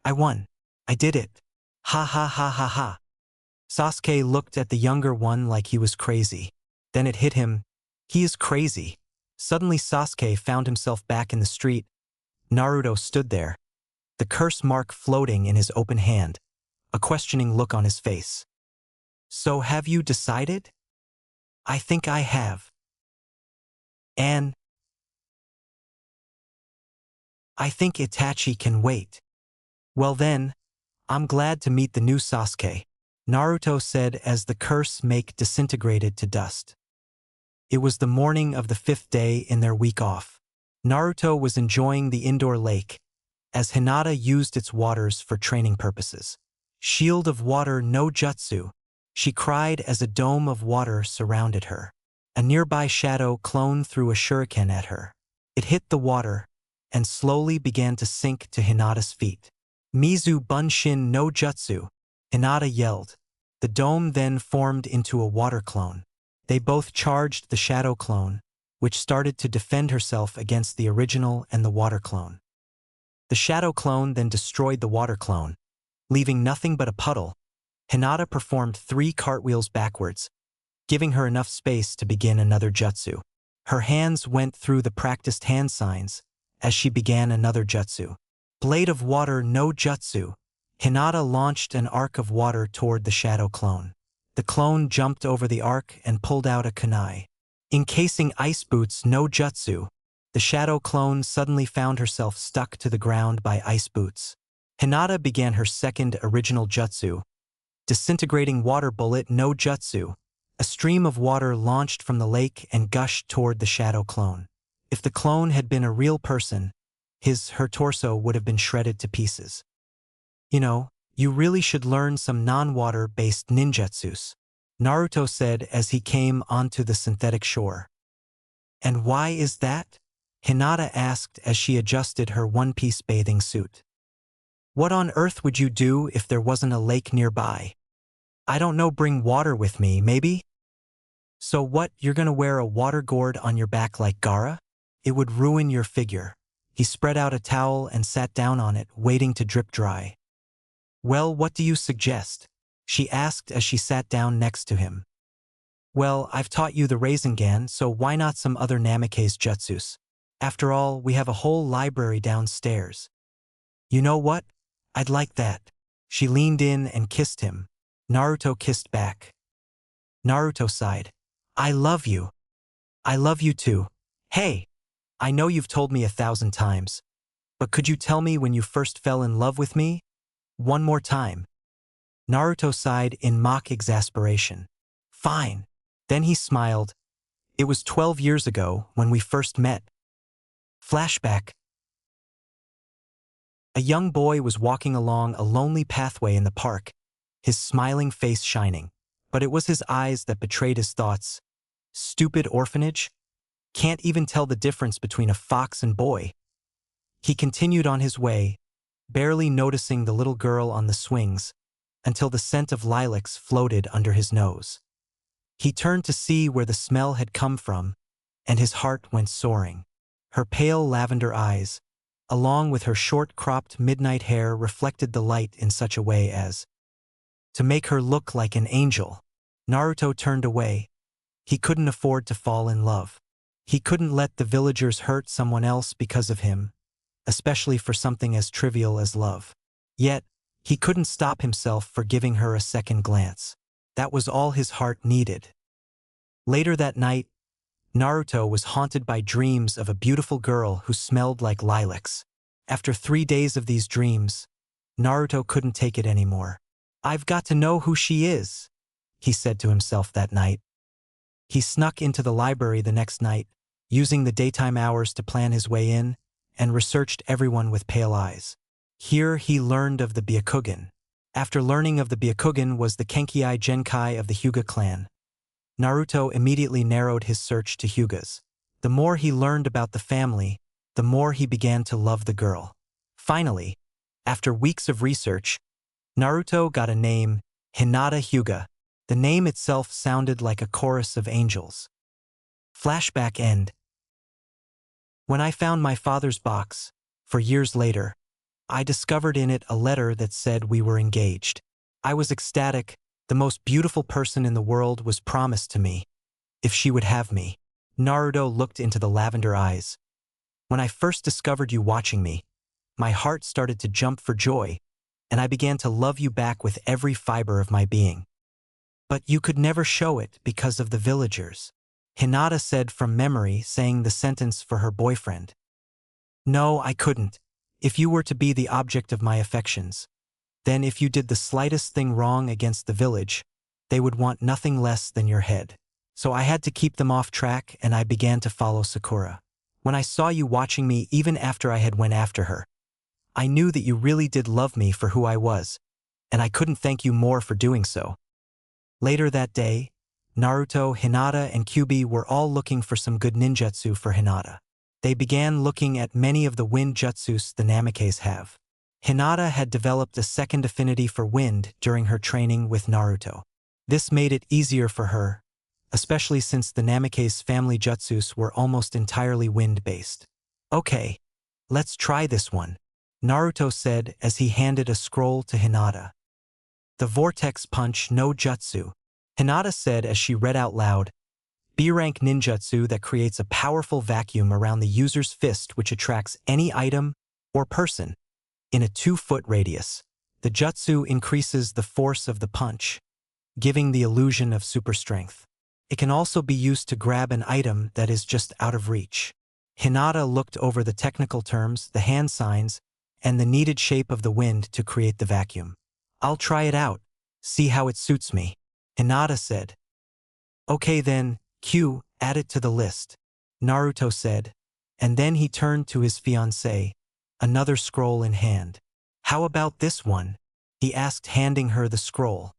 I won. I did it. Ha ha ha ha ha. Sasuke looked at the younger one like he was crazy. Then it hit him. He is crazy. Suddenly Sasuke found himself back in the street. Naruto stood there, the curse mark floating in his open hand, a questioning look on his face. So have you decided? I think I have. And I think Itachi can wait. Well then, I'm glad to meet the new Sasuke, Naruto said as the curse make disintegrated to dust. It was the morning of the 5th day in their week off. Naruto was enjoying the indoor lake, as Hinata used its waters for training purposes. Shield of water no jutsu, she cried as a dome of water surrounded her. A nearby shadow clone threw a shuriken at her. It hit the water, and slowly began to sink to Hinata's feet. Mizu Bunshin no jutsu, Hinata yelled. The dome then formed into a water clone. They both charged the shadow clone, which started to defend herself against the original and the water clone. The shadow clone then destroyed the water clone, leaving nothing but a puddle. Hinata performed 3 cartwheels backwards, giving her enough space to begin another jutsu. Her hands went through the practiced hand signs as she began another jutsu. Blade of water no jutsu, Hinata launched an arc of water toward the shadow clone. The clone jumped over the arc and pulled out a kunai. Encasing ice boots no jutsu, the shadow clone suddenly found herself stuck to the ground by ice boots. Hinata began her second original jutsu, disintegrating water bullet no jutsu. A stream of water launched from the lake and gushed toward the shadow clone. If the clone had been a real person, her torso would have been shredded to pieces. You know, you really should learn some non-water-based ninjutsus, Naruto said as he came onto the synthetic shore. And why is that? Hinata asked as she adjusted her one-piece bathing suit. What on earth would you do if there wasn't a lake nearby? I don't know, bring water with me, maybe? So what, you're gonna wear a water gourd on your back like Gaara? It would ruin your figure. He spread out a towel and sat down on it, waiting to drip dry. Well, what do you suggest? She asked as she sat down next to him. Well, I've taught you the Rasengan, so why not some other Namikaze jutsus? After all, we have a whole library downstairs. You know what? I'd like that. She leaned in and kissed him. Naruto kissed back. Naruto sighed. I love you. I love you too. Hey, I know you've told me 1,000 times, but could you tell me when you first fell in love with me? One more time. Naruto sighed in mock exasperation. Fine. Then he smiled. It was 12 years ago when we first met. Flashback. A young boy was walking along a lonely pathway in the park, his smiling face shining. But it was his eyes that betrayed his thoughts. Stupid orphanage? Can't even tell the difference between a fox and boy. He continued on his way, barely noticing the little girl on the swings, until the scent of lilacs floated under his nose. He turned to see where the smell had come from, and his heart went soaring. Her pale lavender eyes, along with her short-cropped midnight hair, reflected the light in such a way as to make her look like an angel. Naruto turned away. He couldn't afford to fall in love. He couldn't let the villagers hurt someone else because of him, especially for something as trivial as love. Yet, he couldn't stop himself for giving her a second glance. That was all his heart needed. Later that night, Naruto was haunted by dreams of a beautiful girl who smelled like lilacs. After 3 days of these dreams, Naruto couldn't take it anymore. I've got to know who she is, he said to himself that night. He snuck into the library the next night, using the daytime hours to plan his way in, and researched everyone with pale eyes. Here he learned of the Byakugan. After learning of the Byakugan was the Kenkiai Genkai of the Hyuga clan. Naruto immediately narrowed his search to Hyugas. The more he learned about the family, the more he began to love the girl. Finally, after weeks of research, Naruto got a name, Hinata Hyuga. The name itself sounded like a chorus of angels. Flashback end. When I found my father's box, for years later, I discovered in it a letter that said we were engaged. I was ecstatic. The most beautiful person in the world was promised to me, if she would have me. Naruto looked into the lavender eyes. When I first discovered you watching me, my heart started to jump for joy, and I began to love you back with every fiber of my being. But you could never show it because of the villagers. Hinata said from memory, saying the sentence for her boyfriend. No, I couldn't. If you were to be the object of my affections, then if you did the slightest thing wrong against the village, they would want nothing less than your head. So I had to keep them off track, and I began to follow Sakura. When I saw you watching me even after I had went after her, I knew that you really did love me for who I was, and I couldn't thank you more for doing so. Later that day, Naruto, Hinata, and Kyuubi were all looking for some good ninjutsu for Hinata. They began looking at many of the wind jutsus the Namikaze have. Hinata had developed a second affinity for wind during her training with Naruto. This made it easier for her, especially since the Namikaze family jutsus were almost entirely wind-based. Okay, let's try this one, Naruto said as he handed a scroll to Hinata. The Vortex Punch no Jutsu, Hinata said as she read out loud, B-rank ninjutsu that creates a powerful vacuum around the user's fist which attracts any item or person in a 2-foot radius. The jutsu increases the force of the punch, giving the illusion of super strength. It can also be used to grab an item that is just out of reach. Hinata looked over the technical terms, the hand signs, and the needed shape of the wind to create the vacuum. I'll try it out, see how it suits me, Hinata said. Okay then, Q, add it to the list, Naruto said, and then he turned to his fiancée, another scroll in hand. How about this one? He asked, handing her the scroll.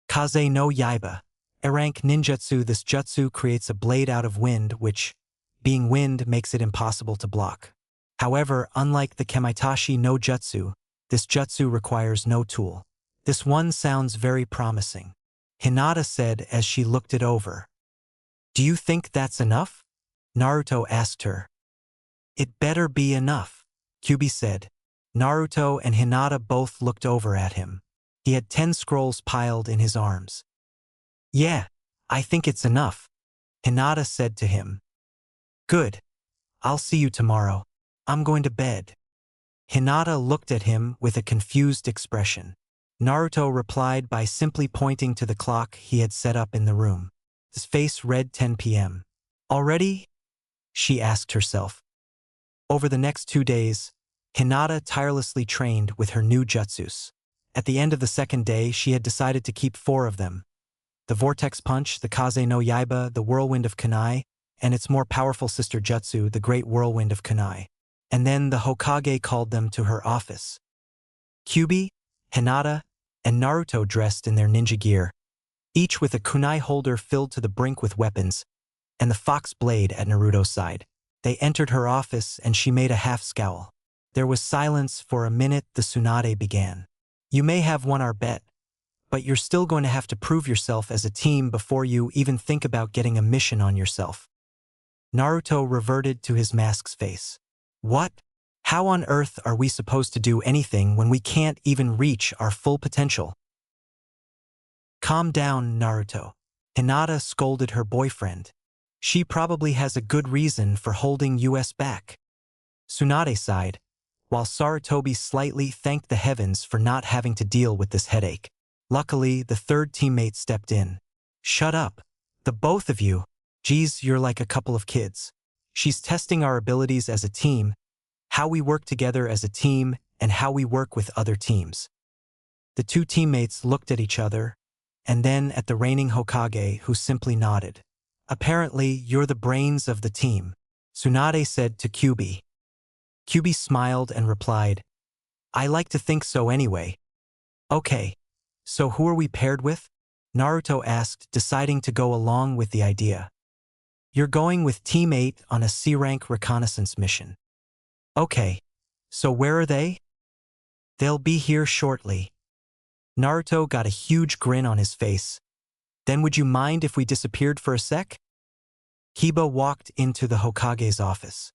Kaze no Yaiba, A-rank ninjutsu. This jutsu creates a blade out of wind which, being wind, makes it impossible to block. However, unlike the Kamaitachi no jutsu, this jutsu requires no tool. This one sounds very promising, Hinata said as she looked it over. Do you think that's enough? Naruto asked her. It better be enough, Kyuubi said. Naruto and Hinata both looked over at him. He had 10 scrolls piled in his arms. Yeah, I think it's enough, Hinata said to him. Good. I'll see you tomorrow. I'm going to bed. Hinata looked at him with a confused expression. Naruto replied by simply pointing to the clock he had set up in the room. His face read 10 p.m. Already? She asked herself. Over the next 2 days, Hinata tirelessly trained with her new jutsus. At the end of the second day, she had decided to keep 4 of them. The Vortex Punch, the Kaze no Yaiba, the Whirlwind of Kunai, and its more powerful sister jutsu, the Great Whirlwind of Kunai. And then the Hokage called them to her office. Kyuubi, Hinata, and Naruto dressed in their ninja gear, each with a kunai holder filled to the brink with weapons, and the fox blade at Naruto's side. They entered her office and she made a half scowl. There was silence for a minute. The Tsunade began. You may have won our bet, but you're still going to have to prove yourself as a team before you even think about getting a mission on yourself. Naruto reverted to his mask's face. What? How on earth are we supposed to do anything when we can't even reach our full potential? Calm down, Naruto. Hinata scolded her boyfriend. She probably has a good reason for holding us back. Tsunade sighed, while Sarutobi slightly thanked the heavens for not having to deal with this headache. Luckily, the third teammate stepped in. Shut up. The both of you. Geez, you're like a couple of kids. She's testing our abilities as a team, how we work together as a team, and how we work with other teams. The 2 teammates looked at each other, and then at the reigning Hokage, who simply nodded. Apparently, you're the brains of the team, Tsunade said to Kyuubi. Kyuubi smiled and replied, I like to think so anyway. Okay, so who are we paired with? Naruto asked, deciding to go along with the idea. You're going with Team 8 on a C-rank reconnaissance mission. Okay, so where are they? They'll be here shortly. Naruto got a huge grin on his face. Then would you mind if we disappeared for a sec? Kiba walked into the Hokage's office.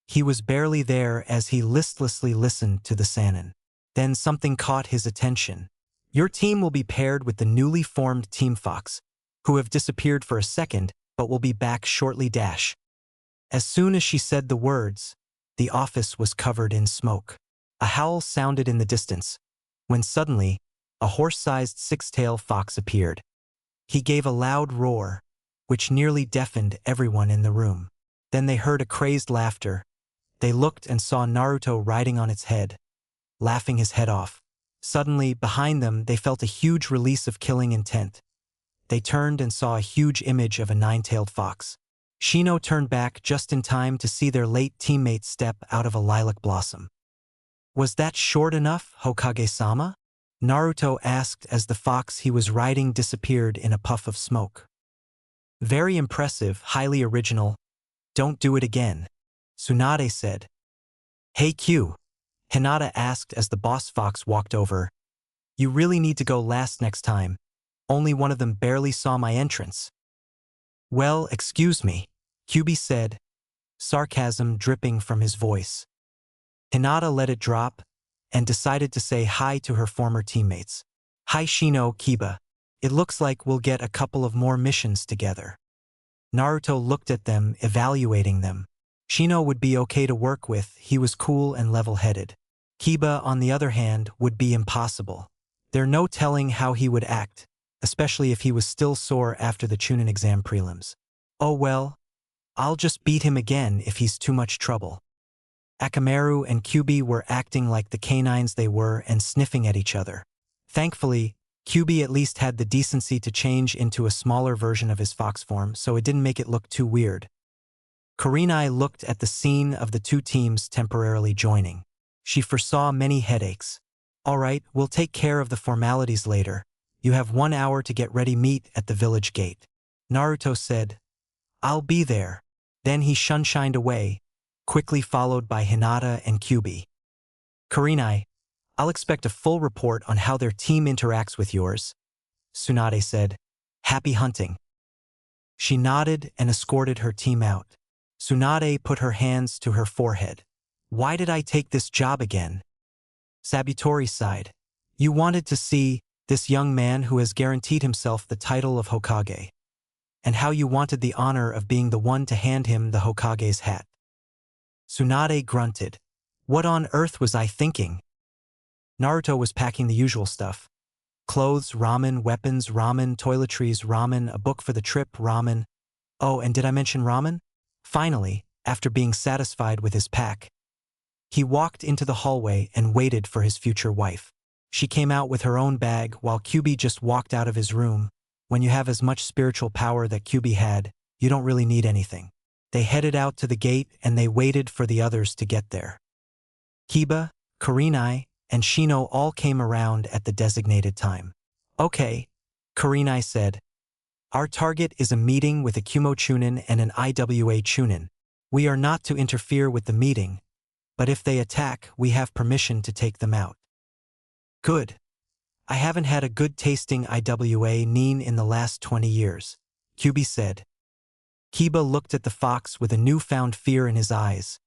He was barely there as he listlessly listened to the Sannin. Then something caught his attention. Your team will be paired with the newly formed Team Fox, who have disappeared for a second but will be back shortly. As soon as she said the words, the office was covered in smoke. A howl sounded in the distance, when suddenly, a horse-sized 6-tailed fox appeared. He gave a loud roar, which nearly deafened everyone in the room. Then they heard a crazed laughter. They looked and saw Naruto riding on its head, laughing his head off. Suddenly, behind them, they felt a huge release of killing intent. They turned and saw a huge image of a 9-tailed fox. Shino turned back just in time to see their late teammate step out of a lilac blossom. Was that short enough, Hokage-sama? Naruto asked as the fox he was riding disappeared in a puff of smoke. Very impressive, highly original. Don't do it again, Tsunade said. Hey Q, Hinata asked as the boss fox walked over. You really need to go last next time. Only one of them barely saw my entrance. Well, excuse me, Kyuubi said, sarcasm dripping from his voice. Hinata let it drop and decided to say hi to her former teammates. Hi Shino, Kiba. It looks like we'll get a couple of more missions together. Naruto looked at them, evaluating them. Shino would be okay to work with, he was cool and level-headed. Kiba, on the other hand, would be impossible. There's no telling how he would act, especially if he was still sore after the Chunin exam prelims. Oh well, I'll just beat him again if he's too much trouble. Akamaru and Kyuubi were acting like the canines they were and sniffing at each other. Thankfully, Kyuubi at least had the decency to change into a smaller version of his fox form, so it didn't make it look too weird. Kurenai looked at the scene of the 2 teams temporarily joining. She foresaw many headaches. All right, we'll take care of the formalities later. You have 1 hour to get ready. Meet at the village gate. Naruto said, I'll be there. Then he shunshined away, quickly followed by Hinata and Kyuubi. Kurenai, I'll expect a full report on how their team interacts with yours, Tsunade said. Happy hunting. She nodded and escorted her team out. Tsunade put her hands to her forehead. Why did I take this job again? Sabutori sighed. You wanted to see this young man who has guaranteed himself the title of Hokage. and how you wanted the honor of being the one to hand him the Hokage's hat. Tsunade grunted. What on earth was I thinking? Naruto was packing the usual stuff. Clothes, ramen, weapons, ramen, toiletries, ramen, a book for the trip, ramen. Oh, and did I mention ramen? Finally, after being satisfied with his pack, he walked into the hallway and waited for his future wife. She came out with her own bag while Kyubi just walked out of his room. When you have as much spiritual power that Kyubi had, you don't really need anything. They headed out to the gate and they waited for the others to get there. Kiba, Kurenai, and Shino all came around at the designated time. Okay, Kurenai said. Our target is a meeting with a Kumo Chunin and an IWA Chunin. We are not to interfere with the meeting, but if they attack, we have permission to take them out. Good. I haven't had a good tasting IWA nin in the last 20 years, Kyubi said. Kiba looked at the fox with a newfound fear in his eyes.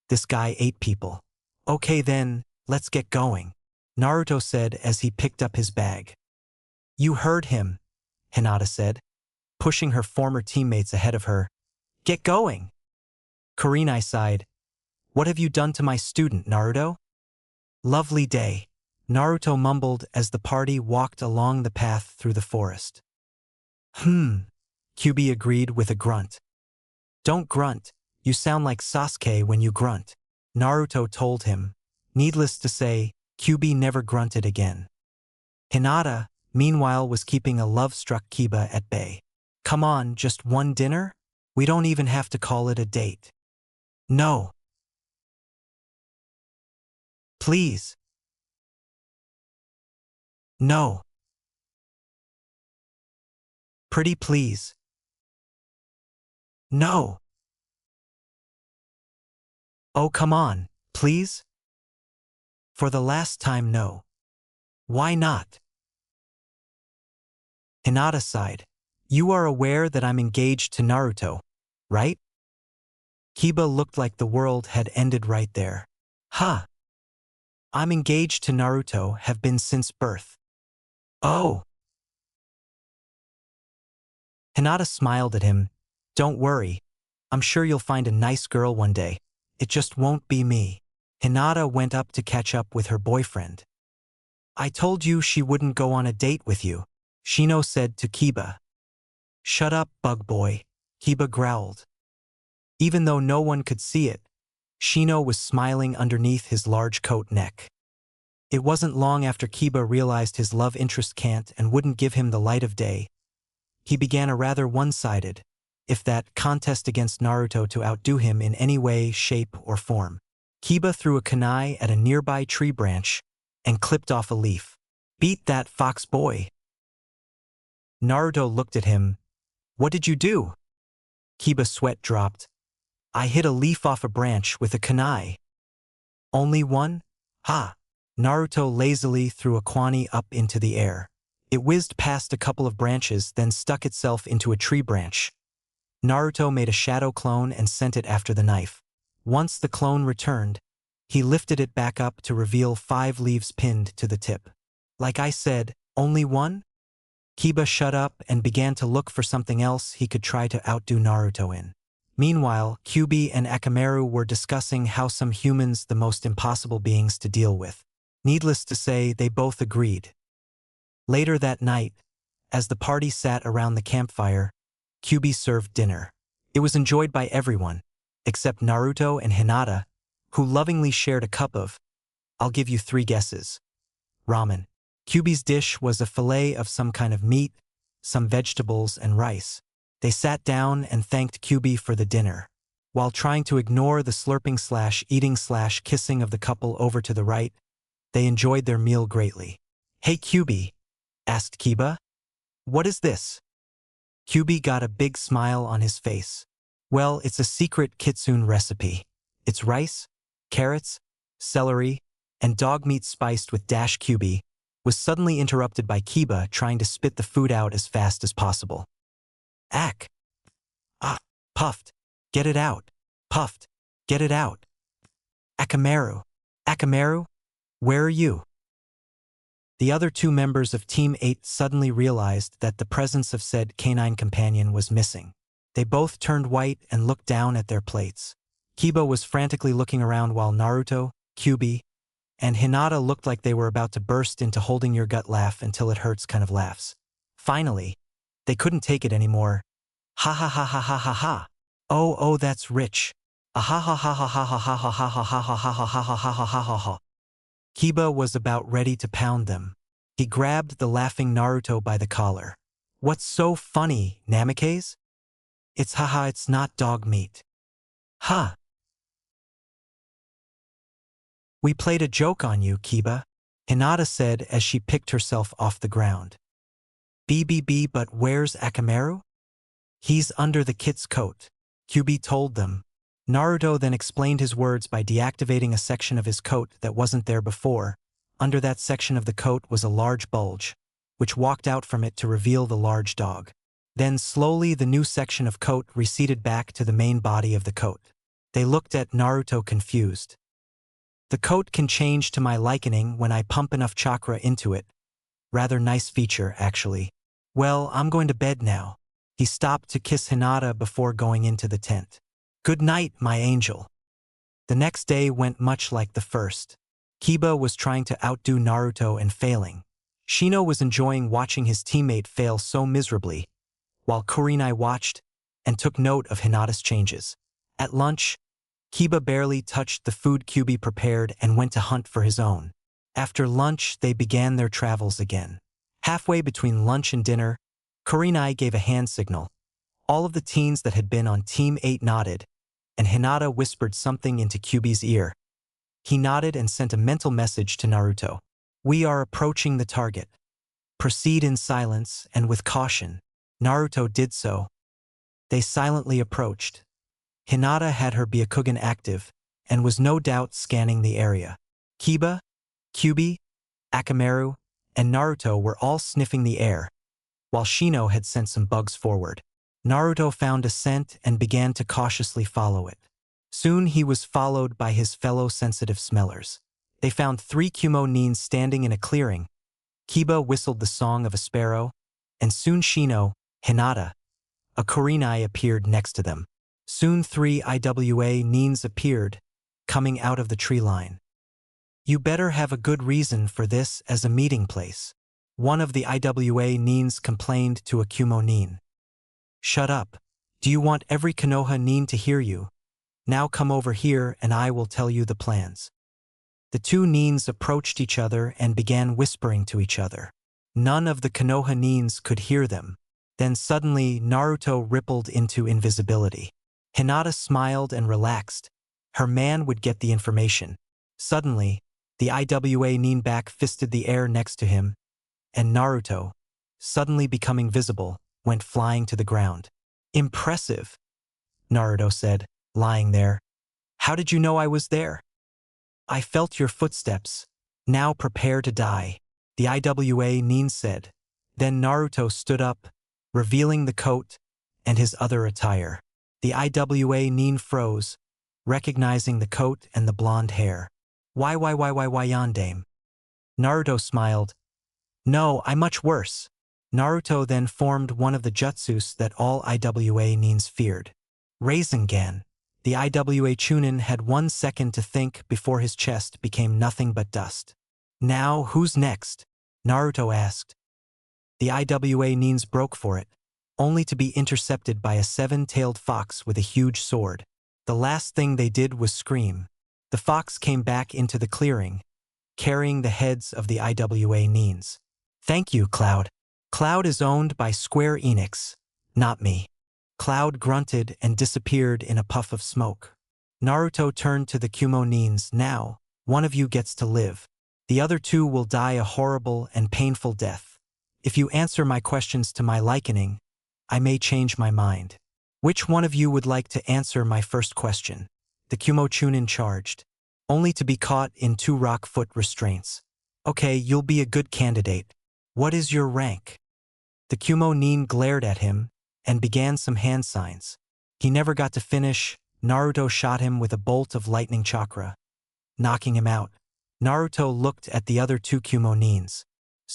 This guy ate people. Okay then, let's get going, Naruto said as he picked up his bag. You heard him, Hinata said, pushing her former teammates ahead of her. Get going. Kurenai sighed. What have you done to my student, Naruto? Lovely day, Naruto mumbled as the party walked along the path through the forest. Kyubi agreed with a grunt. Don't grunt, you sound like Sasuke when you grunt, Naruto told him. Needless to say, Kyubi never grunted again. Hinata, meanwhile, was keeping a love-struck Kiba at bay. Come on, just one dinner? We don't even have to call it a date. No. Please. No. Pretty please. No. Oh, come on, please? For the last time, no. Why not? Hinata sighed. You are aware that I'm engaged to Naruto, right? Kiba looked like the world had ended right there. Huh. I'm engaged to Naruto, have been since birth. Oh. Hinata smiled at him. Don't worry. I'm sure you'll find a nice girl one day. It just won't be me. Hinata went up to catch up with her boyfriend. I told you she wouldn't go on a date with you, Shino said to Kiba. Shut up, bug boy, Kiba growled. Even though no one could see it, Shino was smiling underneath his large coat neck. It wasn't long after Kiba realized his love interest can't and wouldn't give him the light of day. He began a rather one-sided, if that, contest against Naruto to outdo him in any way, shape, or form. Kiba threw a kunai at a nearby tree branch and clipped off a leaf. Beat that, fox boy. Naruto looked at him. What did you do? Kiba's sweat dropped. I hit a leaf off a branch with a kunai. Only one? Ha! Naruto lazily threw a kwani up into the air. It whizzed past a couple of branches, then stuck itself into a tree branch. Naruto made a shadow clone and sent it after the knife. Once the clone returned, he lifted it back up to reveal 5 leaves pinned to the tip. Like I said, only one? Kiba shut up and began to look for something else he could try to outdo Naruto in. Meanwhile, Kyubi and Akamaru were discussing how some humans the most impossible beings to deal with. Needless to say, they both agreed. Later that night, as the party sat around the campfire, Kyubi served dinner. It was enjoyed by everyone, except Naruto and Hinata, who lovingly shared a cup of, I'll give you 3 guesses, ramen. Kyubi's dish was a fillet of some kind of meat, some vegetables, and rice. They sat down and thanked Kyubi for the dinner, while trying to ignore the slurping/eating/kissing of the couple over to the right. They enjoyed their meal greatly. Hey Kyubi, asked Kiba. What is this? Kyubi got a big smile on his face. Well, it's a secret kitsune recipe. It's rice, carrots, celery, and dog meat spiced with dash. Kyubi was suddenly interrupted by Kiba trying to spit the food out as fast as possible. Ack. Ah, puffed. Get it out. Puffed. Get it out. Akamaru. Akamaru? Where are you? The other two members of Team 8 suddenly realized that the presence of said canine companion was missing. They both turned white and looked down at their plates. Kiba was frantically looking around while Naruto, Kyuubi, and Hinata looked like they were about to burst into holding your gut laugh until it hurts kind of laughs. Finally, they couldn't take it anymore. Ha ha ha ha ha ha ha. Oh, that's rich. Ah ha ha ha ha ha ha ha ha ha ha ha ha ha ha ha ha ha ha ha. Kiba was about ready to pound them. He grabbed the laughing Naruto by the collar. What's so funny, Namikaze? It's haha, it's not dog meat. Ha! We played a joke on you, Kiba, Hinata said as she picked herself off the ground. BBB, but where's Akamaru? He's under the kit's coat, Kyuubi told them. Naruto then explained his words by deactivating a section of his coat that wasn't there before. Under that section of the coat was a large bulge, which walked out from it to reveal the large dog. Then slowly the new section of coat receded back to the main body of the coat. They looked at Naruto confused. The coat can change to my likening when I pump enough chakra into it. Rather nice feature, actually. Well, I'm going to bed now. He stopped to kiss Hinata before going into the tent. Good night, my angel. The next day went much like the first. Kiba was trying to outdo Naruto and failing. Shino was enjoying watching his teammate fail so miserably, while Kurenai watched and took note of Hinata's changes. At lunch, Kiba barely touched the food Kyuubi prepared and went to hunt for his own. After lunch, they began their travels again. Halfway between lunch and dinner, Kurenai gave a hand signal. All of the teens that had been on Team 8 nodded, and Hinata whispered something into Kyuubi's ear. He nodded and sent a mental message to Naruto. We are approaching the target. Proceed in silence and with caution. Naruto did so. They silently approached. Hinata had her Byakugan active and was no doubt scanning the area. Kiba, Kyuubi, Akamaru, and Naruto were all sniffing the air, while Shino had sent some bugs forward. Naruto found a scent and began to cautiously follow it. Soon he was followed by his fellow sensitive smellers. They found 3 Kyumonins standing in a clearing. Kiba whistled the song of a sparrow, and soon Shino, Hinata, a Kurenai appeared next to them. Soon 3 IWA Nins appeared, coming out of the tree line. You better have a good reason for this as a meeting place. One of the IWA Nins complained to a Kyumonin. Shut up. Do you want every Konoha Nin to hear you? Now come over here and I will tell you the plans. The 2 Nins approached each other and began whispering to each other. None of the Konoha Nins could hear them. Then suddenly Naruto rippled into invisibility. Hinata smiled and relaxed. Her man would get the information. Suddenly, the IWA Nin back-fisted the air next to him, and Naruto, suddenly becoming visible, went flying to the ground. Impressive, Naruto said, lying there. How did you know I was there? I felt your footsteps. Now prepare to die, the IWA Nin said. Then Naruto stood up, revealing the coat and his other attire. The IWA Nin froze, recognizing the coat and the blonde hair. Why yandame? Naruto smiled. No, I'm much worse. Naruto then formed one of the jutsus that all IWA Nins feared. Rasengan. The IWA Chunin had 1 second to think before his chest became nothing but dust. Now, who's next? Naruto asked. The IWA Nins broke for it, only to be intercepted by a 7-tailed fox with a huge sword. The last thing they did was scream. The fox came back into the clearing, carrying the heads of the IWA Nins. Thank you, Cloud. Cloud is owned by Square Enix, not me. Cloud grunted and disappeared in a puff of smoke. Naruto turned to the Kyumonins. Now, one of you gets to live. The other 2 will die a horrible and painful death. If you answer my questions to my likening, I may change my mind. Which one of you would like to answer my first question? The Kyumo Chunin charged, only to be caught in 2 rock-foot restraints. Okay, you'll be a good candidate. What is your rank? The Kyumo Nin glared at him and began some hand signs. He never got to finish. Naruto shot him with a bolt of lightning chakra, knocking him out. Naruto looked at the other 2 Kyumonins.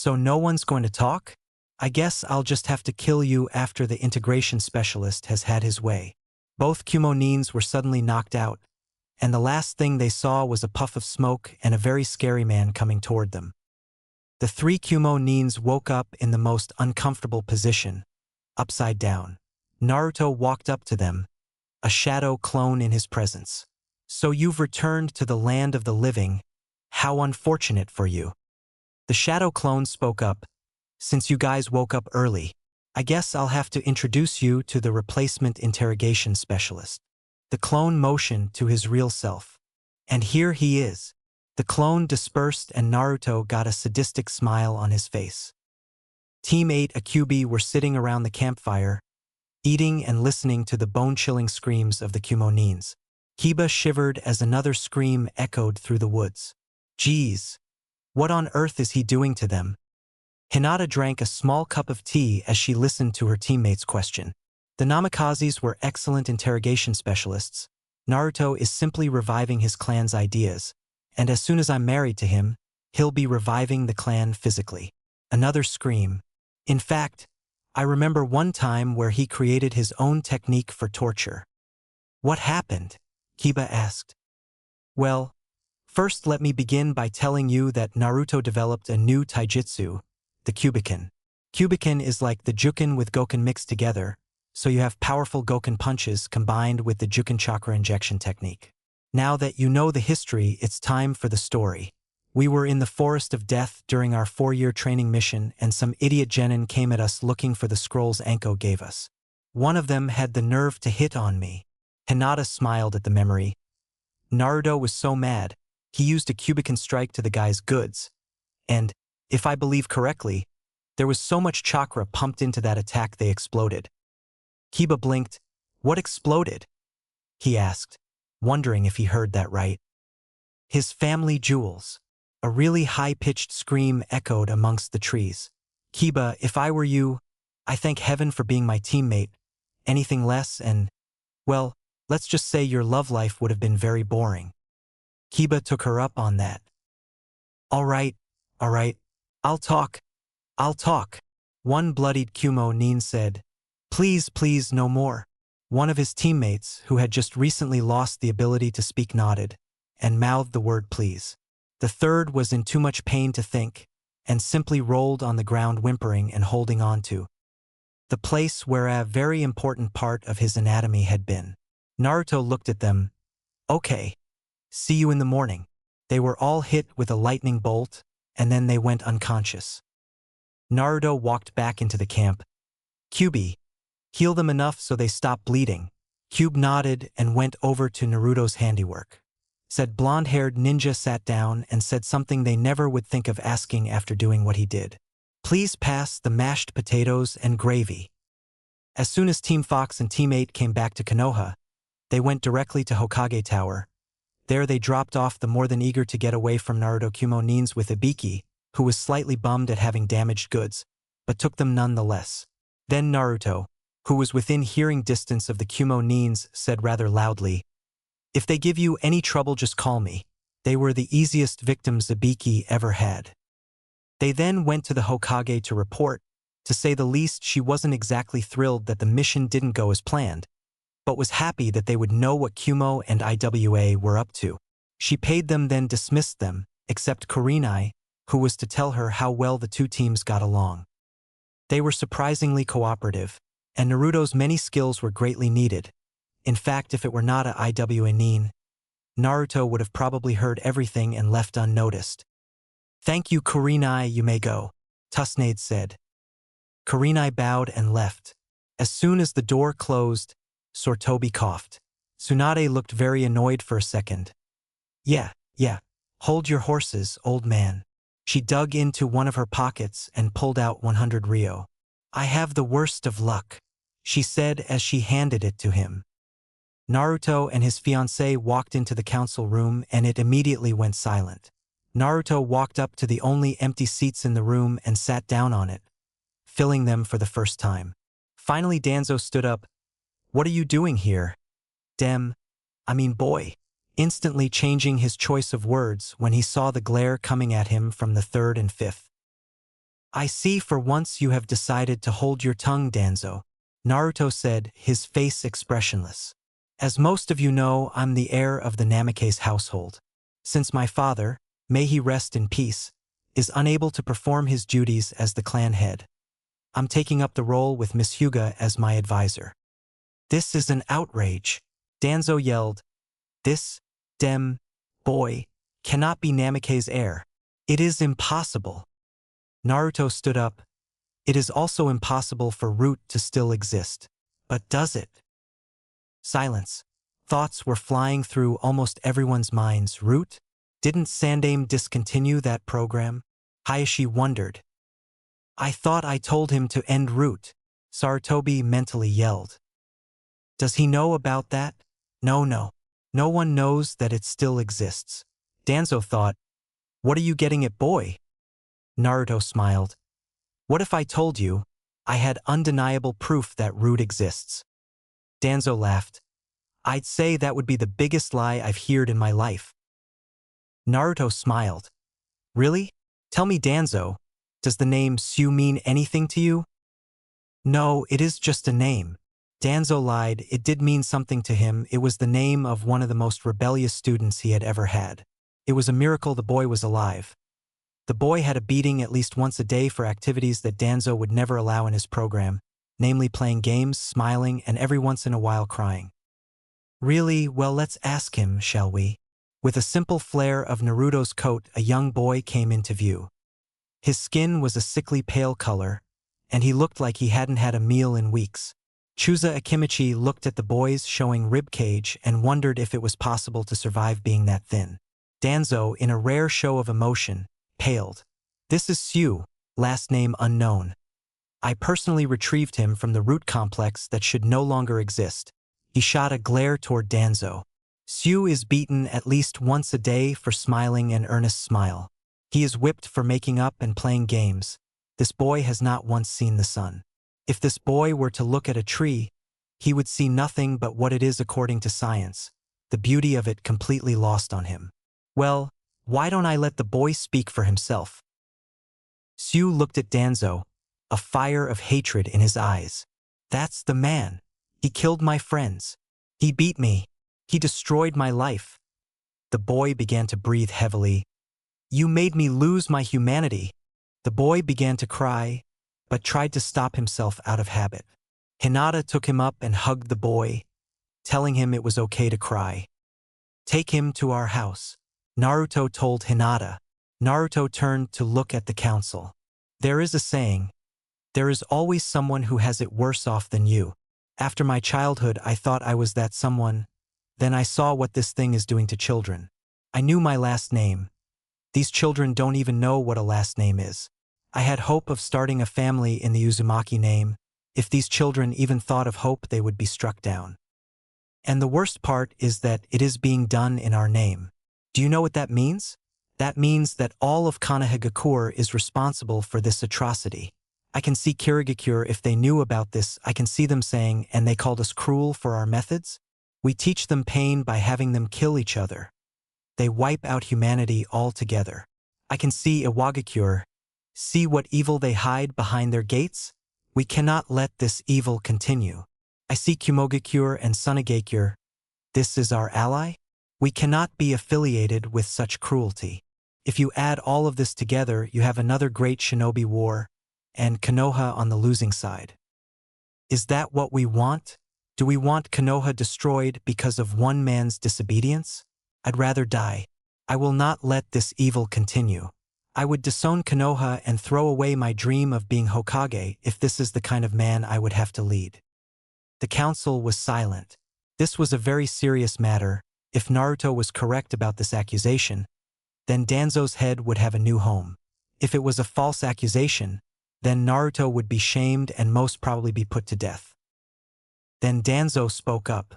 So no one's going to talk? I guess I'll just have to kill you after the integration specialist has had his way. Both Kumonins were suddenly knocked out, and the last thing they saw was a puff of smoke and a very scary man coming toward them. The three Kumonins woke up in the most uncomfortable position, upside down. Naruto walked up to them, a shadow clone in his presence. So you've returned to the land of the living. How unfortunate for you. The shadow clone spoke up. Since you guys woke up early, I guess I'll have to introduce you to the replacement interrogation specialist. The clone motioned to his real self. And here he is. The clone dispersed and Naruto got a sadistic smile on his face. Team 8 Akubi were sitting around the campfire, eating and listening to the bone-chilling screams of the Kumonins. Kiba shivered as another scream echoed through the woods. Geez, what on earth is he doing to them? Hinata drank a small cup of tea as she listened to her teammates' question. The Namikazes were excellent interrogation specialists. Naruto is simply reviving his clan's ideas, and as soon as I'm married to him, he'll be reviving the clan physically. Another scream. In fact, I remember one time where he created his own technique for torture. What happened? Kiba asked. Well, first let me begin by telling you that Naruto developed a new taijutsu, the Kubiken. Kubiken is like the Juken with Goken mixed together, so you have powerful Goken punches combined with the Juken chakra injection technique. Now that you know the history, it's time for the story. We were in the Forest of Death during our 4-year training mission and some idiot genin came at us looking for the scrolls Anko gave us. One of them had the nerve to hit on me. Hinata smiled at the memory. Naruto was so mad, he used a Kubiken strike to the guy's goods. And, if I believe correctly, there was so much chakra pumped into that attack they exploded. Kiba blinked. What exploded? He asked, wondering if he heard that right. His family jewels. A really high-pitched scream echoed amongst the trees. Kiba, if I were you, I thank heaven for being my teammate. Anything less and, well, let's just say your love life would have been very boring. Kiba took her up on that. All right, I'll talk. One bloodied Kumo-nin said, please no more. One of his teammates, who had just recently lost the ability to speak, nodded and mouthed the word please. The third was in too much pain to think and simply rolled on the ground whimpering and holding on to the place where a very important part of his anatomy had been. Naruto looked at them. Okay. See you in the morning. They were all hit with a lightning bolt, and then they went unconscious. Naruto walked back into the camp. Kyubi, heal them enough so they stop bleeding. Cube nodded and went over to Naruto's handiwork. Said blonde-haired ninja sat down and said something they never would think of asking after doing what he did. Please pass the mashed potatoes and gravy. As soon as Team Fox and Team 8 came back to Konoha, they went directly to Hokage Tower. There they dropped off the more than eager to get away from Naruto Kumonins with Ibiki, who was slightly bummed at having damaged goods, but took them nonetheless. Then Naruto, who was within hearing distance of the Kumonins, said rather loudly, if they give you any trouble, just call me. They were the easiest victims Ibiki ever had. They then went to the Hokage to report. To say the least, she wasn't exactly thrilled that the mission didn't go as planned, but was happy that they would know what Kumo and IWA were up to. She paid them, then dismissed them, except Kurenai, who was to tell her how well the two teams got along. They were surprisingly cooperative, and Naruto's many skills were greatly needed. In fact, if it were not a IWA Nin, Naruto would have probably heard everything and left unnoticed. Thank you, Kurenai, you may go, Tsunade said. Kurenai bowed and left. As soon as the door closed, Sortobi coughed. Tsunade looked very annoyed for a second. Yeah, hold your horses, old man. She dug into one of her pockets and pulled out 100 ryo. I have the worst of luck, she said as she handed it to him. Naruto and his fiancée walked into the council room and it immediately went silent. Naruto walked up to the only empty seats in the room and sat down on it, filling them for the first time. Finally Danzo stood up. What are you doing here? Boy. Instantly changing his choice of words when he saw the glare coming at him from the third and fifth. I see for once you have decided to hold your tongue, Danzo, Naruto said, his face expressionless. As most of you know, I'm the heir of the Namikaze household. Since my father, may he rest in peace, is unable to perform his duties as the clan head, I'm taking up the role with Miss Hyuga as my advisor. This is an outrage, Danzo yelled. This, boy, cannot be Namikaze's heir. It is impossible. Naruto stood up. It is also impossible for Root to still exist. But does it? Silence. Thoughts were flying through almost everyone's minds. Root? Didn't Sandaime discontinue that program? Hayashi wondered. I thought I told him to end Root, Sarutobi mentally yelled. Does he know about that? No. No one knows that it still exists. Danzo thought, what are you getting at, boy? Naruto smiled. What if I told you I had undeniable proof that Root exists? Danzo laughed. I'd say that would be the biggest lie I've heard in my life. Naruto smiled. Really? Tell me, Danzo, does the name Sue mean anything to you? No, it is just a name. Danzo lied. It did mean something to him. It was the name of one of the most rebellious students he had ever had. It was a miracle the boy was alive. The boy had a beating at least once a day for activities that Danzo would never allow in his program, namely playing games, smiling, and every once in a while crying. Really? Well, let's ask him, shall we? With a simple flare of Naruto's coat, a young boy came into view. His skin was a sickly pale color, and he looked like he hadn't had a meal in weeks. Chusa Akimichi looked at the boy's showing ribcage and wondered if it was possible to survive being that thin. Danzo, in a rare show of emotion, paled. This is Sue, last name unknown. I personally retrieved him from the Root complex that should no longer exist. He shot a glare toward Danzo. Sue is beaten at least once a day for smiling an earnest smile. He is whipped for making up and playing games. This boy has not once seen the sun. If this boy were to look at a tree, he would see nothing but what it is according to science, the beauty of it completely lost on him. Well, why don't I let the boy speak for himself? Sue looked at Danzo, a fire of hatred in his eyes. That's the man. He killed my friends. He beat me. He destroyed my life. The boy began to breathe heavily. You made me lose my humanity. The boy began to cry, but tried to stop himself out of habit. Hinata took him up and hugged the boy, telling him it was okay to cry. Take him to our house, Naruto told Hinata. Naruto turned to look at the council. There is a saying, there is always someone who has it worse off than you. After my childhood, I thought I was that someone. Then I saw what this thing is doing to children. I knew my last name. These children don't even know what a last name is. I had hope of starting a family in the Uzumaki name. If these children even thought of hope, they would be struck down. And the worst part is that it is being done in our name. Do you know what that means? That means that all of Konoha is responsible for this atrocity. I can see Kirigakure if they knew about this. I can see them saying, and they called us cruel for our methods? We teach them pain by having them kill each other. They wipe out humanity altogether. I can see Iwagakure. See what evil they hide behind their gates? We cannot let this evil continue. I see Kumogakure and Sunagakure. This is our ally? We cannot be affiliated with such cruelty. If you add all of this together, you have another great shinobi war, and Konoha on the losing side. Is that what we want? Do we want Konoha destroyed because of one man's disobedience? I'd rather die. I will not let this evil continue. I would disown Konoha and throw away my dream of being Hokage if this is the kind of man I would have to lead. The council was silent. This was a very serious matter. If Naruto was correct about this accusation, then Danzo's head would have a new home. If it was a false accusation, then Naruto would be shamed and most probably be put to death. Then Danzo spoke up.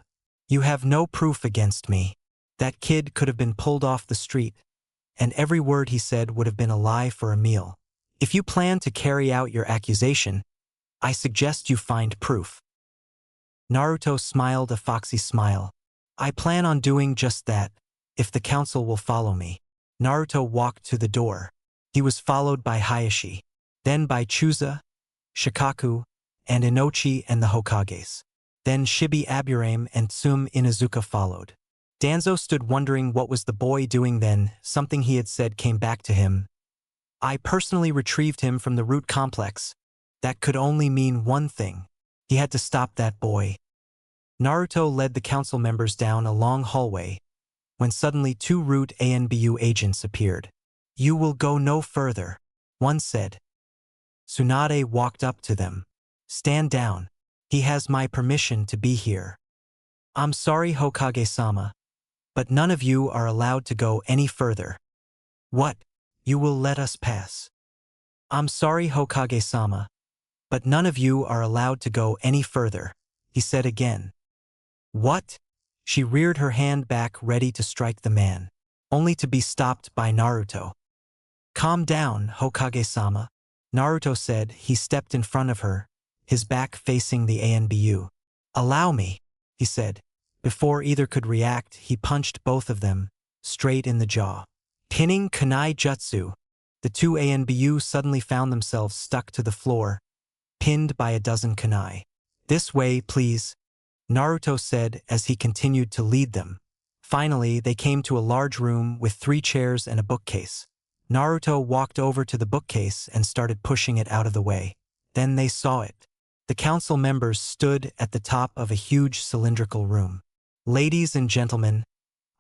You have no proof against me. That kid could have been pulled off the street, and every word he said would have been a lie for a meal. If you plan to carry out your accusation, I suggest you find proof. Naruto smiled a foxy smile. I plan on doing just that, if the council will follow me. Naruto walked to the door. He was followed by Hayashi. then by Chusa, Shikaku, and Inochi and the Hokages. Then Shibi Aburame and Tsum Inuzuka followed. Danzo stood wondering what was the boy doing then. Something he had said came back to him. I personally retrieved him from the root complex. That could only mean one thing. He had to stop that boy. Naruto led the council members down a long hallway, when suddenly 2 root ANBU agents appeared. You will go no further, one said. Tsunade walked up to them. Stand down. He has my permission to be here. I'm sorry, Hokage-sama, but none of you are allowed to go any further. What? You will let us pass? I'm sorry, Hokage-sama, but none of you are allowed to go any further, he said again. What? She reared her hand back ready to strike the man, only to be stopped by Naruto. Calm down, Hokage-sama, Naruto said. He stepped in front of her, his back facing the ANBU. Allow me, he said. Before either could react, he punched both of them, straight in the jaw. Pinning kunai jutsu, the 2 ANBU suddenly found themselves stuck to the floor, pinned by a dozen kunai. This way, please, Naruto said as he continued to lead them. Finally, they came to a large room with 3 chairs and a bookcase. Naruto walked over to the bookcase and started pushing it out of the way. Then they saw it. The council members stood at the top of a huge cylindrical room. Ladies and gentlemen,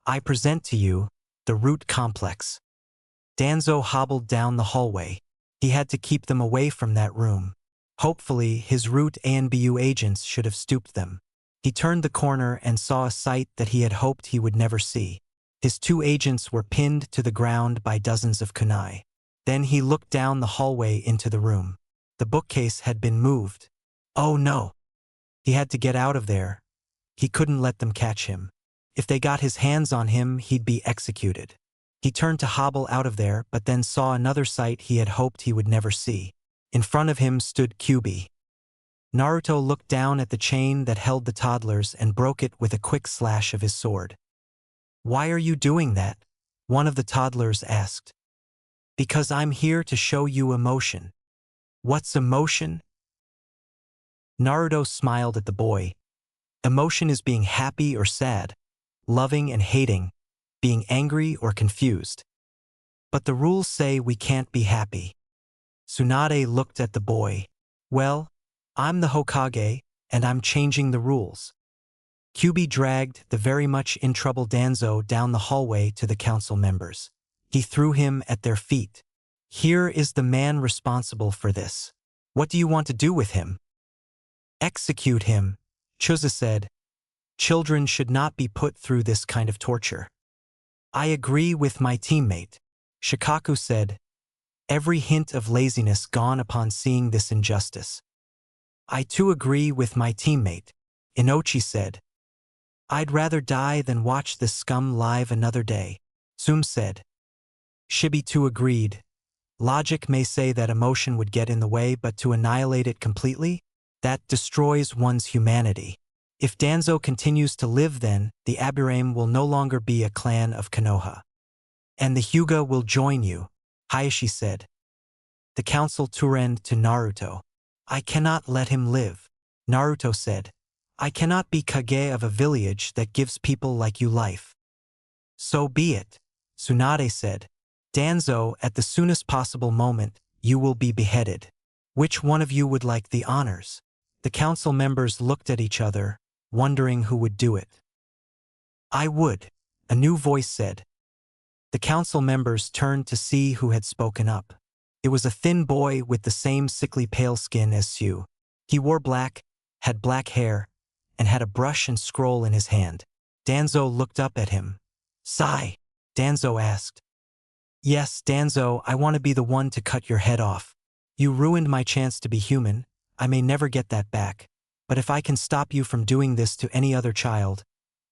I present to you the root complex. Danzo hobbled down the hallway. He had to keep them away from that room. Hopefully, his root ANBU agents should have stooped them. He turned the corner and saw a sight that he had hoped he would never see. His 2 agents were pinned to the ground by dozens of kunai. Then he looked down the hallway into the room. The bookcase had been moved. Oh no! He had to get out of there. He couldn't let them catch him. If they got his hands on him, he'd be executed. He turned to hobble out of there, but then saw another sight he had hoped he would never see. In front of him stood Kyubi. Naruto looked down at the chain that held the toddlers and broke it with a quick slash of his sword. Why are you doing that? One of the toddlers asked. Because I'm here to show you emotion. What's emotion? Naruto smiled at the boy. Emotion is being happy or sad, loving and hating, being angry or confused. But the rules say we can't be happy. Tsunade looked at the boy. Well, I'm the Hokage, and I'm changing the rules. Kyubi dragged the very much in trouble Danzo down the hallway to the council members. He threw him at their feet. Here is the man responsible for this. What do you want to do with him? Execute him, Chusa said. Children should not be put through this kind of torture. I agree with my teammate, Shikaku said. Every hint of laziness gone upon seeing this injustice. I too agree with my teammate, Inochi said. I'd rather die than watch this scum live another day, Tsum said. Shibi too agreed. Logic may say that emotion would get in the way, but to annihilate it completely? That destroys one's humanity. If Danzo continues to live, then the Aburame will no longer be a clan of Konoha. And the Hyuga will join you, Hayashi said. The council turned to Naruto. I cannot let him live, Naruto said. I cannot be Kage of a village that gives people like you life. So be it, Tsunade said. Danzo, at the soonest possible moment, you will be beheaded. Which one of you would like the honors? The council members looked at each other, wondering who would do it. I would, a new voice said. The council members turned to see who had spoken up. It was a thin boy with the same sickly pale skin as Sue. He wore black, had black hair, and had a brush and scroll in his hand. Danzo looked up at him. Sai, Danzo asked. Yes, Danzo, I want to be the one to cut your head off. You ruined my chance to be human. I may never get that back. But if I can stop you from doing this to any other child,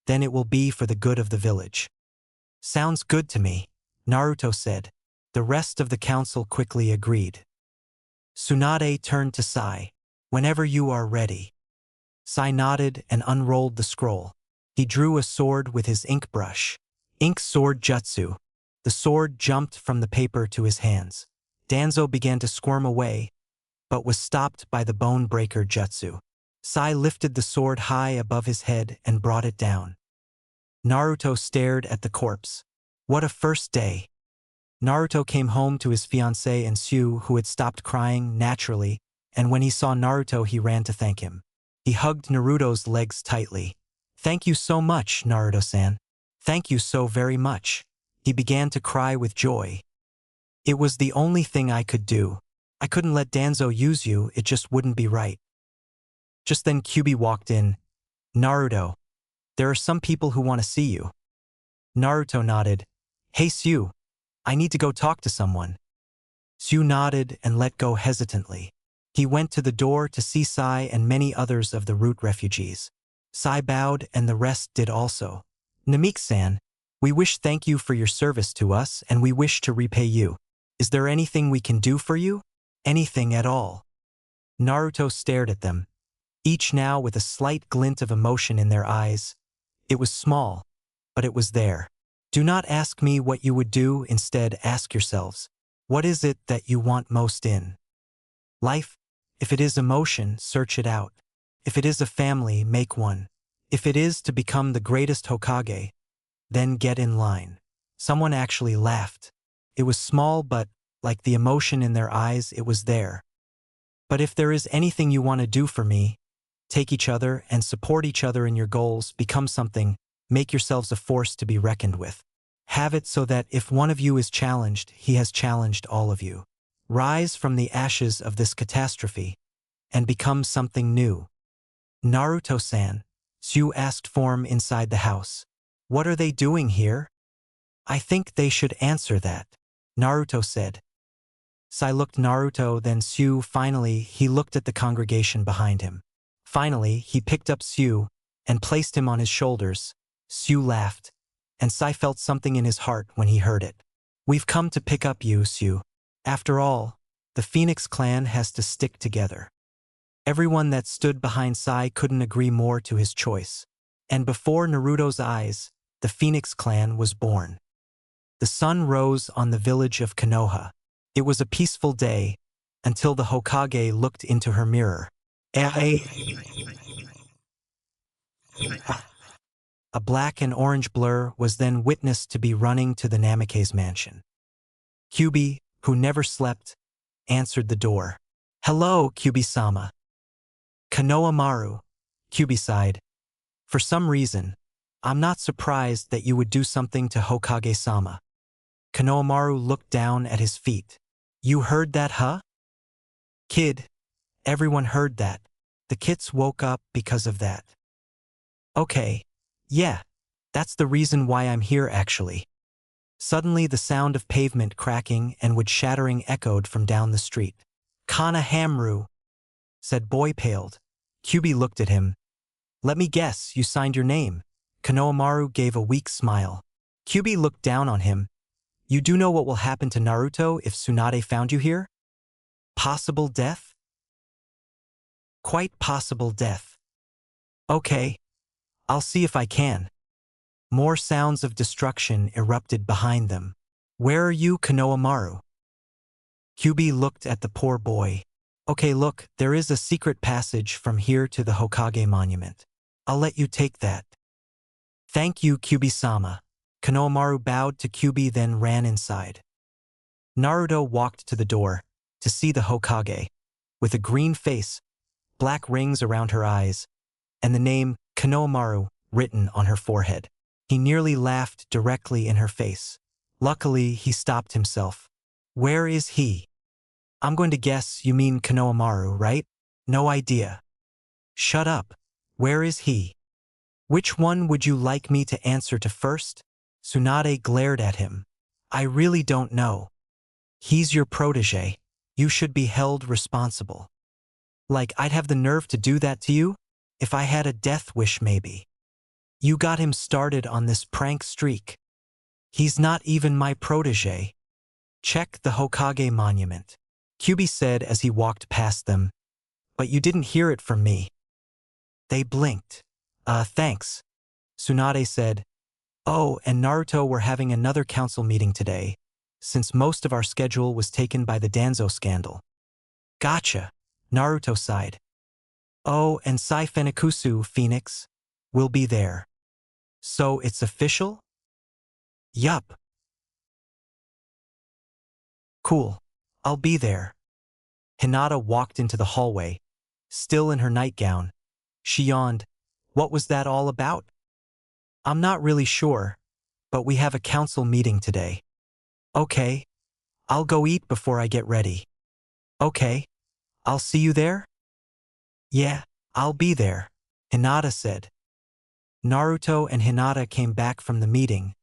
then it will be for the good of the village. Sounds good to me, Naruto said. The rest of the council quickly agreed. Tsunade turned to Sai. Whenever you are ready. Sai nodded and unrolled the scroll. He drew a sword with his ink brush. Ink sword jutsu. The sword jumped from the paper to his hands. Danzo began to squirm away, but was stopped by the bone breaker jutsu. Sai lifted the sword high above his head and brought it down. Naruto stared at the corpse. What a first day. Naruto came home to his fiancée and Sue, who had stopped crying naturally, and when he saw Naruto he ran to thank him. He hugged Naruto's legs tightly. "Thank you so much, Naruto-san. Thank you so very much." He began to cry with joy. "It was the only thing I could do. I couldn't let Danzo use you, it just wouldn't be right." Just then Kyubi walked in. "Naruto, there are some people who want to see you." Naruto nodded. "Hey Sue, I need to go talk to someone." Sue nodded and let go hesitantly. He went to the door to see Sai and many others of the root refugees. Sai bowed and the rest did also. "Namik-san, we wish thank you for your service to us and we wish to repay you. Is there anything we can do for you? Anything at all?" Naruto stared at them, each now with a slight glint of emotion in their eyes. It was small, but it was there. "Do not ask me what you would do, instead ask yourselves, what is it that you want most in life? If it is emotion, search it out. If it is a family, make one. If it is to become the greatest Hokage, then get in line." Someone actually laughed. It was small, but, like the emotion in their eyes, it was there. "But if there is anything you want to do for me, take each other and support each other in your goals, become something, make yourselves a force to be reckoned with. Have it so that if one of you is challenged, he has challenged all of you. Rise from the ashes of this catastrophe and become something new." "Naruto-san," Sue asked Form inside the house. "What are they doing here?" "I think they should answer that," Naruto said. Sai looked Naruto, then Sue. Finally, he looked at the congregation behind him. Finally, he picked up Sue and placed him on his shoulders. Sue laughed, and Sai felt something in his heart when he heard it. "We've come to pick up you, Sue. After all, the Phoenix clan has to stick together." Everyone that stood behind Sai couldn't agree more to his choice. And before Naruto's eyes, the Phoenix clan was born. The sun rose on the village of Konoha. It was a peaceful day, until the Hokage looked into her mirror. A black and orange blur was then witnessed to be running to the Namikaze mansion. Kyubi, who never slept, answered the door. "Hello, Kyubi-sama." "Konoha Maru," Kyubi sighed. "For some reason, I'm not surprised that you would do something to Hokage-sama." Konoha Maru looked down at his feet. "You heard that, huh? Kid, everyone heard that. The kids woke up because of that." "Okay, yeah, that's the reason why I'm here actually." Suddenly the sound of pavement cracking and wood shattering echoed from down the street. "Kana Hamru," said Boy paled. Kyubi looked at him. "Let me guess, you signed your name." Konoha Maru gave a weak smile. Kyubi looked down on him. "You do know what will happen to Naruto if Tsunade found you here? Possible death?" "Quite possible death." "Okay, I'll see if I can." More sounds of destruction erupted behind them. "Where are you, Konoha Maru?" Kyubi looked at the poor boy. "Okay, look, there is a secret passage from here to the Hokage monument. I'll let you take that." "Thank you, Kyubi-sama." Konoha Maru bowed to Kyubi, then ran inside. Naruto walked to the door to see the Hokage, with a green face, black rings around her eyes, and the name Konoha Maru written on her forehead. He nearly laughed directly in her face. Luckily, he stopped himself. "Where is he?" "I'm going to guess you mean Konoha Maru, right?" "No idea." "Shut up. Where is he?" "Which one would you like me to answer to first?" Tsunade glared at him. "I really don't know. He's your protege. You should be held responsible." "Like I'd have the nerve to do that to you? If I had a death wish, maybe." "You got him started on this prank streak. He's not even my protege." "Check the Hokage monument," Kyubi said as he walked past them. "But you didn't hear it from me." They blinked. Thanks," Tsunade said. "Oh, and Naruto, we're having another council meeting today. since most of our schedule was taken by the Danzo scandal. Gotcha, Naruto sighed. Oh, and Sai Fenikusu, Phoenix, will be there. So it's official? Yup. Cool. I'll be there. Hinata walked into the hallway, still in her nightgown. She yawned. What was that all about? I'm not really sure, but we have a council meeting today. Okay, I'll go eat before I get ready. Okay, I'll see you there? Yeah, I'll be there, Hinata said. Naruto and Hinata came back from the meeting,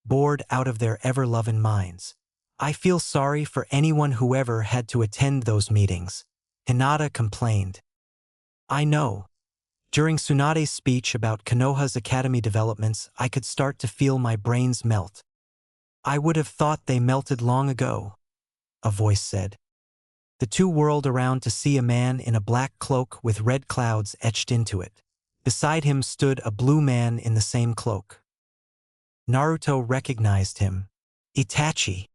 bored out of their ever-loving minds. I feel sorry for anyone who ever had to attend those meetings, Hinata complained. I know. During Tsunade's speech about Konoha's academy developments, I could start to feel my brains melt. I would have thought they melted long ago, a voice said. The two whirled around to see a man in a black cloak with red clouds etched into it. Beside him stood a blue man in the same cloak. Naruto recognized him. Itachi.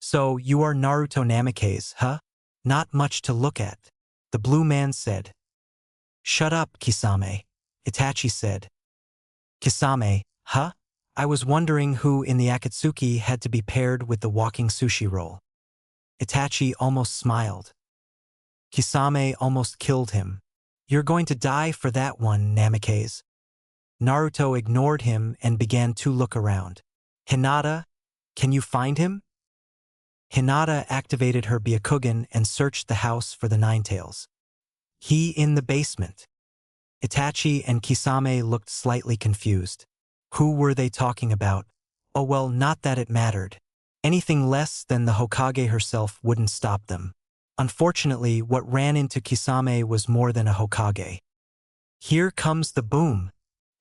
So you are Naruto Namikaze, huh? Not much to look at, the blue man said. Shut up, Kisame, Itachi said. Kisame, huh? I was wondering who in the Akatsuki had to be paired with the walking sushi roll. Itachi almost smiled. Kisame almost killed him. You're going to die for that one, Namikaze. Naruto ignored him and began to look around. Hinata, can you find him? Hinata activated her Byakugan and searched the house for the Ninetales. He in the basement. Itachi and Kisame looked slightly confused. Who were they talking about? Oh well, not that it mattered. Anything less than the Hokage herself wouldn't stop them. Unfortunately, what ran into Kisame was more than a Hokage. Here comes the boom,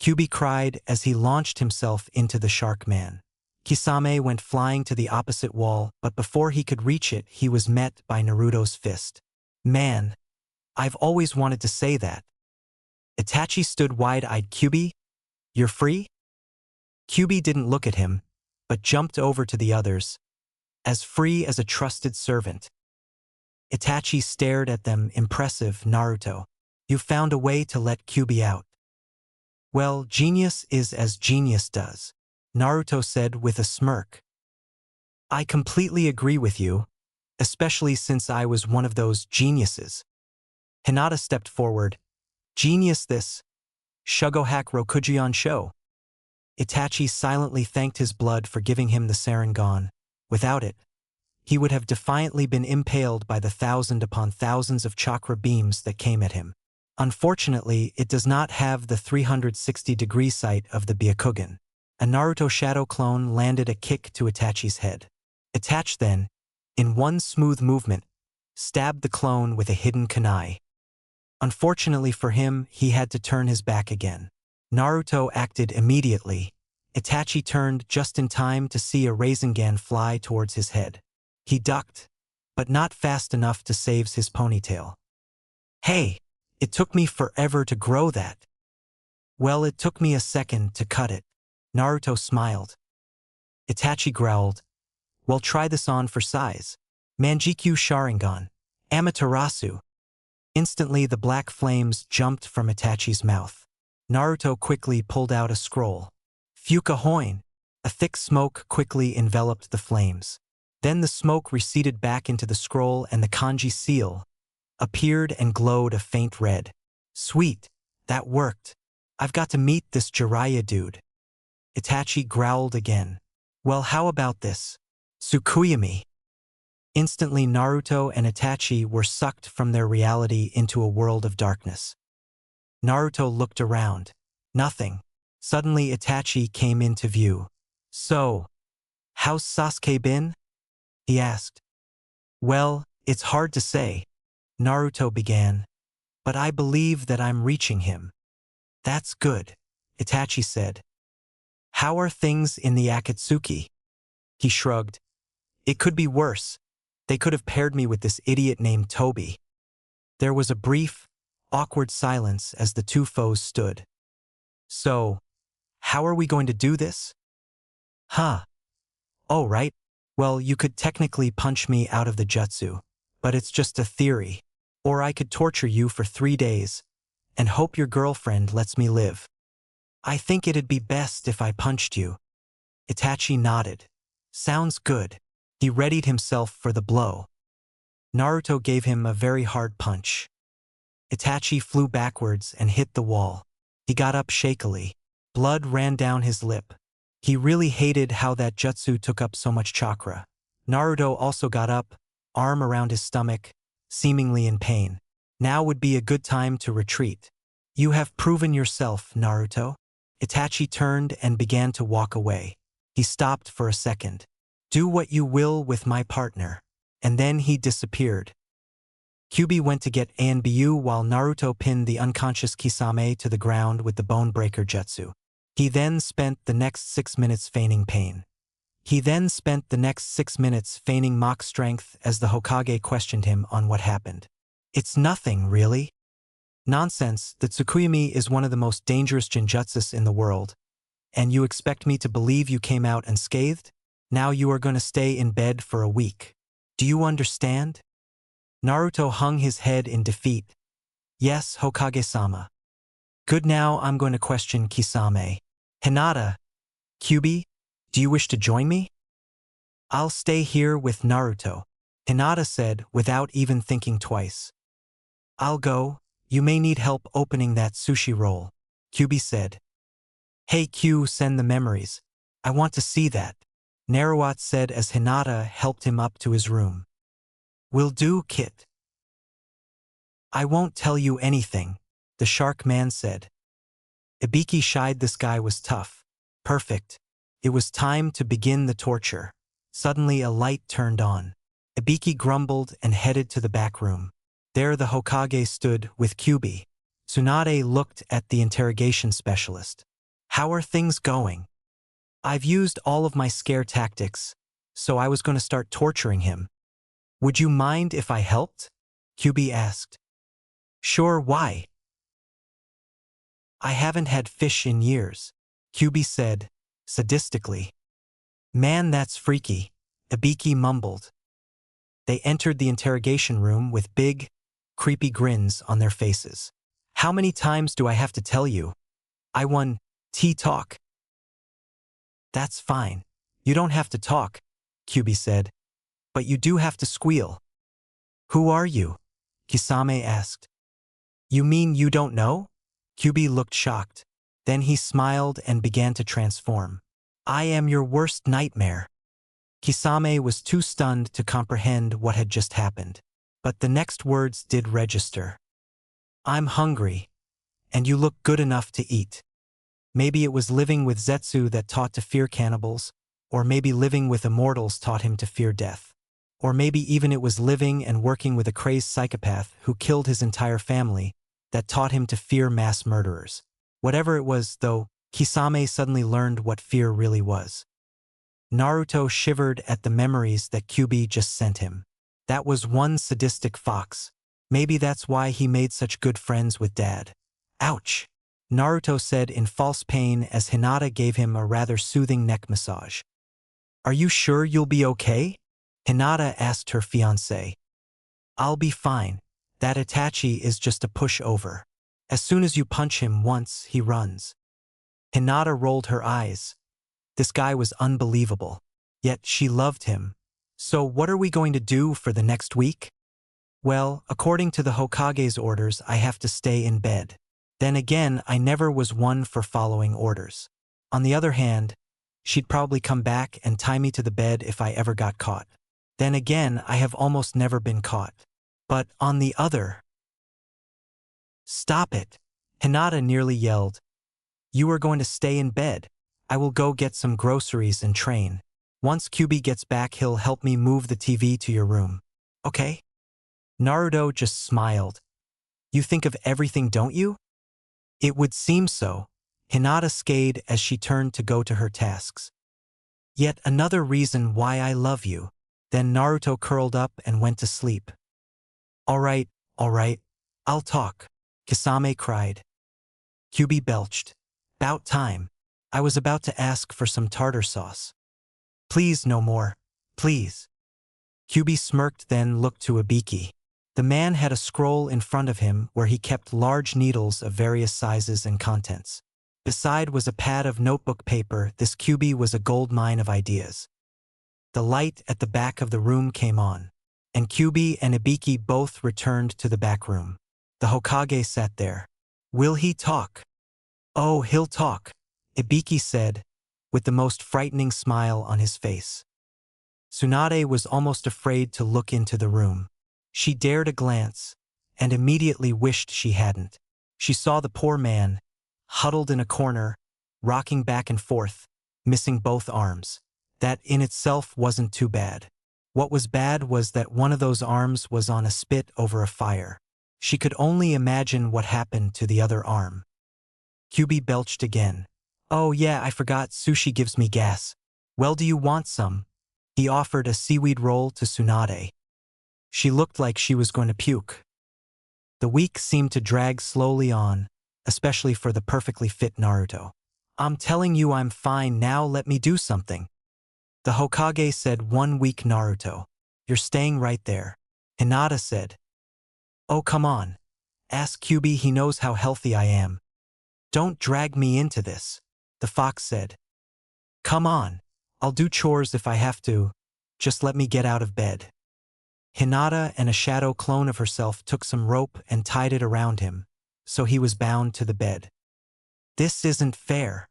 Kyuubi cried as he launched himself into the Shark Man. Kisame went flying to the opposite wall, but before he could reach it, he was met by Naruto's fist. Man, I've always wanted to say that. Itachi stood wide-eyed. Kyuubi, you're free? Kyuubi didn't look at him, but jumped over to the others, as free as a trusted servant. Itachi stared at them, impressive. Naruto, you found a way to let Kyuubi out. Well, genius is as genius does, Naruto said with a smirk. I completely agree with you, especially since I was one of those geniuses. Hinata stepped forward. Genius this. Shugohack Rokujion show. Itachi silently thanked his blood for giving him the Sharingan. Without it, he would have defiantly been impaled by the thousand upon thousands of chakra beams that came at him. Unfortunately, it does not have the 360-degree sight of the Byakugan. A Naruto shadow clone landed a kick to Itachi's head. Itachi then, in one smooth movement, stabbed the clone with a hidden kunai. Unfortunately for him, he had to turn his back again. Naruto acted immediately. Itachi turned just in time to see a Rasengan fly towards his head. He ducked, but not fast enough to save his ponytail. Hey, it took me forever to grow that. Well, it took me a second to cut it. Naruto smiled. Itachi growled. Well, try this on for size. Manjikyu Sharingan. Amaterasu. Instantly the black flames jumped from Itachi's mouth. Naruto quickly pulled out a scroll. Fuka Hoin. A thick smoke quickly enveloped the flames. Then the smoke receded back into the scroll and the kanji seal appeared and glowed a faint red. Sweet, that worked. I've got to meet this Jiraiya dude. Itachi growled again. Well, how about this? Tsukuyami. Instantly Naruto and Itachi were sucked from their reality into a world of darkness. Naruto looked around. Nothing. Suddenly Itachi came into view. So, how's Sasuke been? He asked. Well, it's hard to say, Naruto began, but I believe that I'm reaching him. That's good, Itachi said. How are things in the Akatsuki? He shrugged. It could be worse. They could have paired me with this idiot named Toby. There was a brief, awkward silence as the two foes stood. So, how are we going to do this? Huh. Oh, right. Well, you could technically punch me out of the jutsu, but it's just a theory. Or I could torture you for 3 days and hope your girlfriend lets me live. I think it'd be best if I punched you. Itachi nodded. Sounds good. He readied himself for the blow. Naruto gave him a very hard punch. Itachi flew backwards and hit the wall. He got up shakily. Blood ran down his lip. He really hated how that jutsu took up so much chakra. Naruto also got up, arm around his stomach, seemingly in pain. Now would be a good time to retreat. You have proven yourself, Naruto. Itachi turned and began to walk away. He stopped for a second. Do what you will with my partner. And then he disappeared. Kyuubi went to get Anbu while Naruto pinned the unconscious Kisame to the ground with the bone breaker jutsu. He then spent the next 6 minutes feigning pain. He then spent the next 6 minutes feigning mock strength as the Hokage questioned him on what happened. It's nothing, really. Nonsense, the Tsukuyomi is one of the most dangerous genjutsus in the world. And you expect me to believe you came out unscathed? Now you are going to stay in bed for a week. Do you understand? Naruto hung his head in defeat. Yes, Hokage-sama. Good, now I'm going to question Kisame. Hinata, Kyuubi, do you wish to join me? I'll stay here with Naruto, Hinata said without even thinking twice. I'll go. You may need help opening that sushi roll, Kyuubi said. Hey Q, send the memories. I want to see that, Naruto said as Hinata helped him up to his room. Will do, Kit. I won't tell you anything, the shark man said. Ibiki shied. This guy was tough. Perfect. It was time to begin the torture. Suddenly a light turned on. Ibiki grumbled and headed to the back room. There the Hokage stood with Kyuubi. Tsunade looked at the interrogation specialist. How are things going? I've used all of my scare tactics, so I was going to start torturing him. Would you mind if I helped? Kyuubi asked. Sure, why? I haven't had fish in years, Kyuubi said, sadistically. Man, that's freaky, Ibiki mumbled. They entered the interrogation room with big, creepy grins on their faces. How many times do I have to tell you? I won T-talk. That's fine. You don't have to talk, Kyuubi said. But you do have to squeal. Who are you? Kisame asked. You mean you don't know? Kyuubi looked shocked. Then he smiled and began to transform. I am your worst nightmare. Kisame was too stunned to comprehend what had just happened. But the next words did register. I'm hungry, and you look good enough to eat. Maybe it was living with Zetsu that taught to fear cannibals, or maybe living with immortals taught him to fear death. Or maybe even it was living and working with a crazed psychopath who killed his entire family that taught him to fear mass murderers. Whatever it was, though, Kisame suddenly learned what fear really was. Naruto shivered at the memories that Kyuubi just sent him. That was one sadistic fox. Maybe that's why he made such good friends with Dad. Ouch! Naruto said in false pain as Hinata gave him a rather soothing neck massage. Are you sure you'll be okay? Hinata asked her fiancé. I'll be fine. That Itachi is just a pushover. As soon as you punch him once, he runs. Hinata rolled her eyes. This guy was unbelievable. Yet she loved him. So what are we going to do for the next week? Well, according to the Hokage's orders, I have to stay in bed. Then again, I never was one for following orders. On the other hand, she'd probably come back and tie me to the bed if I ever got caught. Then again, I have almost never been caught. But on the other... Stop it! Hinata nearly yelled. You are going to stay in bed. I will go get some groceries and train. Once Kyuubi gets back, he'll help me move the TV to your room. Okay? Naruto just smiled. You think of everything, don't you? It would seem so. Hinata skayed as she turned to go to her tasks. Yet another reason why I love you. Then Naruto curled up and went to sleep. All right, I'll talk, Kisame cried. Kyuubi belched. About time. I was about to ask for some tartar sauce. Please, no more. Please. Kyubi smirked, then looked to Ibiki. The man had a scroll in front of him where he kept large needles of various sizes and contents. Beside was a pad of notebook paper. This Kyubi was a gold mine of ideas. The light at the back of the room came on, and Kyubi and Ibiki both returned to the back room. The Hokage sat there. Will he talk? Oh, he'll talk, Ibiki said, with the most frightening smile on his face. Tsunade was almost afraid to look into the room. She dared a glance, and immediately wished she hadn't. She saw the poor man, huddled in a corner, rocking back and forth, missing both arms. That in itself wasn't too bad. What was bad was that one of those arms was on a spit over a fire. She could only imagine what happened to the other arm. Kyubi belched again. Oh yeah, I forgot, sushi gives me gas. Well, do you want some? He offered a seaweed roll to Tsunade. She looked like she was going to puke. The week seemed to drag slowly on, especially for the perfectly fit Naruto. I'm telling you I'm fine now, let me do something. The Hokage said, 1 week Naruto. You're staying right there. Hinata said. Oh come on. Ask Kyubi, he knows how healthy I am. Don't drag me into this, the fox said. Come on. I'll do chores if I have to. Just let me get out of bed. Hinata and a shadow clone of herself took some rope and tied it around him, so he was bound to the bed. This isn't fair.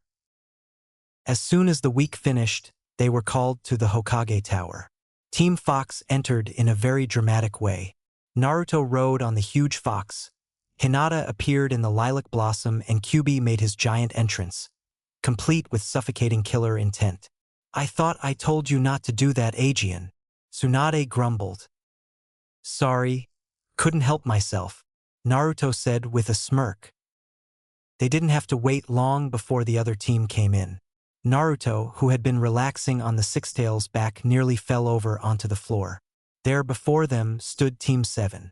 As soon as the week finished, they were called to the Hokage Tower. Team Fox entered in a very dramatic way. Naruto rode on the huge fox. Hinata appeared in the lilac blossom, and Kyubi made his giant entrance, complete with suffocating killer intent. I thought I told you not to do that, Aegean. Tsunade grumbled. Sorry, couldn't help myself, Naruto said with a smirk. They didn't have to wait long before the other team came in. Naruto, who had been relaxing on the Six-Tails' back, nearly fell over onto the floor. There before them stood Team 7.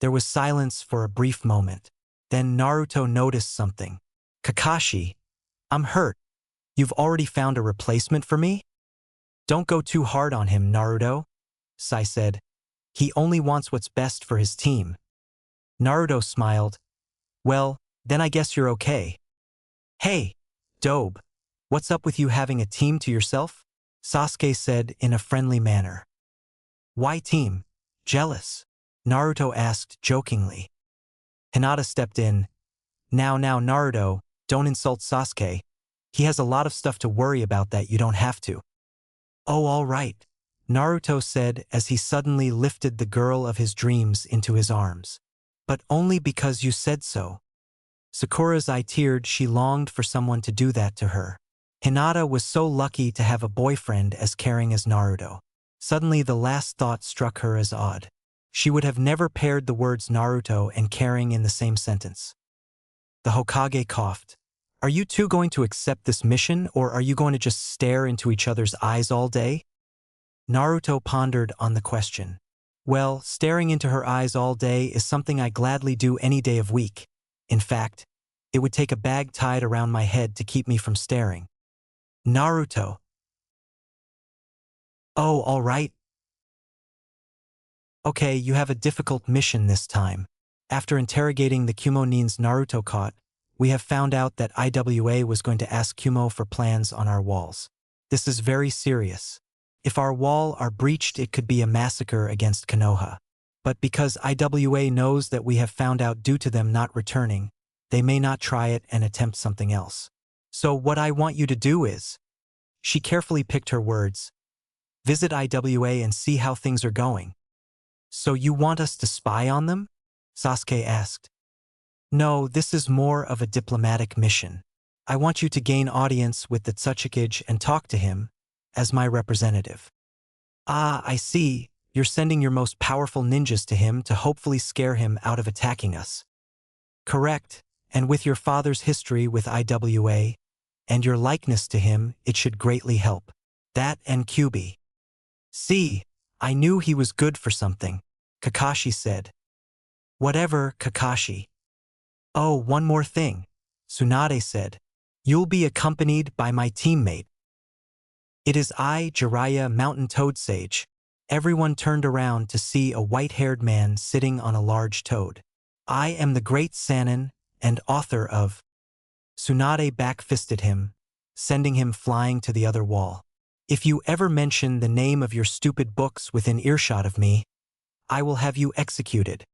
There was silence for a brief moment. Then Naruto noticed something. Kakashi, I'm hurt. You've already found a replacement for me? Don't go too hard on him, Naruto, Sai said. He only wants what's best for his team. Naruto smiled. Well, then I guess you're okay. Hey, Dobe, what's up with you having a team to yourself? Sasuke said in a friendly manner. Why team? Jealous? Naruto asked jokingly. Hinata stepped in. Now Naruto, don't insult Sasuke. He has a lot of stuff to worry about that you don't have to. Oh, all right, Naruto said as he suddenly lifted the girl of his dreams into his arms. But only because you said so. Sakura's eye teared. She longed for someone to do that to her. Hinata was so lucky to have a boyfriend as caring as Naruto. Suddenly the last thought struck her as odd. She would have never paired the words Naruto and caring in the same sentence. The Hokage coughed. Are you two going to accept this mission, or are you going to just stare into each other's eyes all day? Naruto pondered on the question. Well, staring into her eyes all day is something I gladly do any day of week. In fact, it would take a bag tied around my head to keep me from staring. Naruto. Oh, all right. Okay, you have a difficult mission this time. After interrogating the Kumonins Naruto caught, we have found out that IWA was going to ask Kumo for plans on our walls. This is very serious. If our wall are breached, it could be a massacre against Konoha. But because IWA knows that we have found out due to them not returning, they may not try it and attempt something else. So what I want you to do is... She carefully picked her words. Visit IWA and see how things are going. So you want us to spy on them? Sasuke asked. No, this is more of a diplomatic mission. I want you to gain audience with the Tsuchikage and talk to him, as my representative. Ah, I see. You're sending your most powerful ninjas to him to hopefully scare him out of attacking us. Correct, and with your father's history with IWA, and your likeness to him, it should greatly help. That and Kyubi. See, I knew he was good for something, Kakashi said. Whatever, Kakashi. Oh, one more thing, Tsunade said. You'll be accompanied by my teammate. It is I, Jiraiya, Mountain Toad Sage. Everyone turned around to see a white-haired man sitting on a large toad. I am the great Sannin and author of. Tsunade back-fisted him, sending him flying to the other wall. If you ever mention the name of your stupid books within earshot of me, I will have you executed.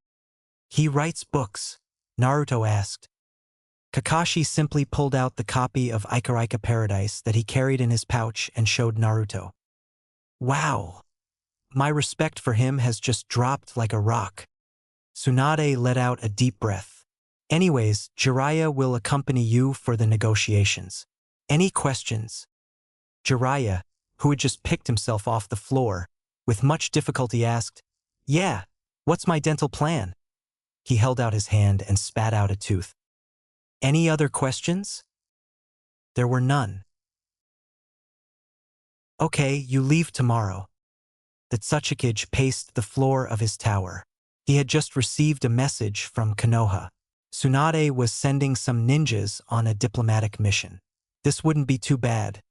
He writes books? Naruto asked. Kakashi simply pulled out the copy of Ikarika Paradise that he carried in his pouch and showed Naruto. Wow! My respect for him has just dropped like a rock. Tsunade let out a deep breath. Anyways, Jiraiya will accompany you for the negotiations. Any questions? Jiraiya, who had just picked himself off the floor, with much difficulty asked, Yeah, what's my dental plan? He held out his hand and spat out a tooth. Any other questions? There were none. Okay, you leave tomorrow. The Tsuchikage paced the floor of his tower. He had just received a message from Konoha. Tsunade was sending some ninjas on a diplomatic mission. This wouldn't be too bad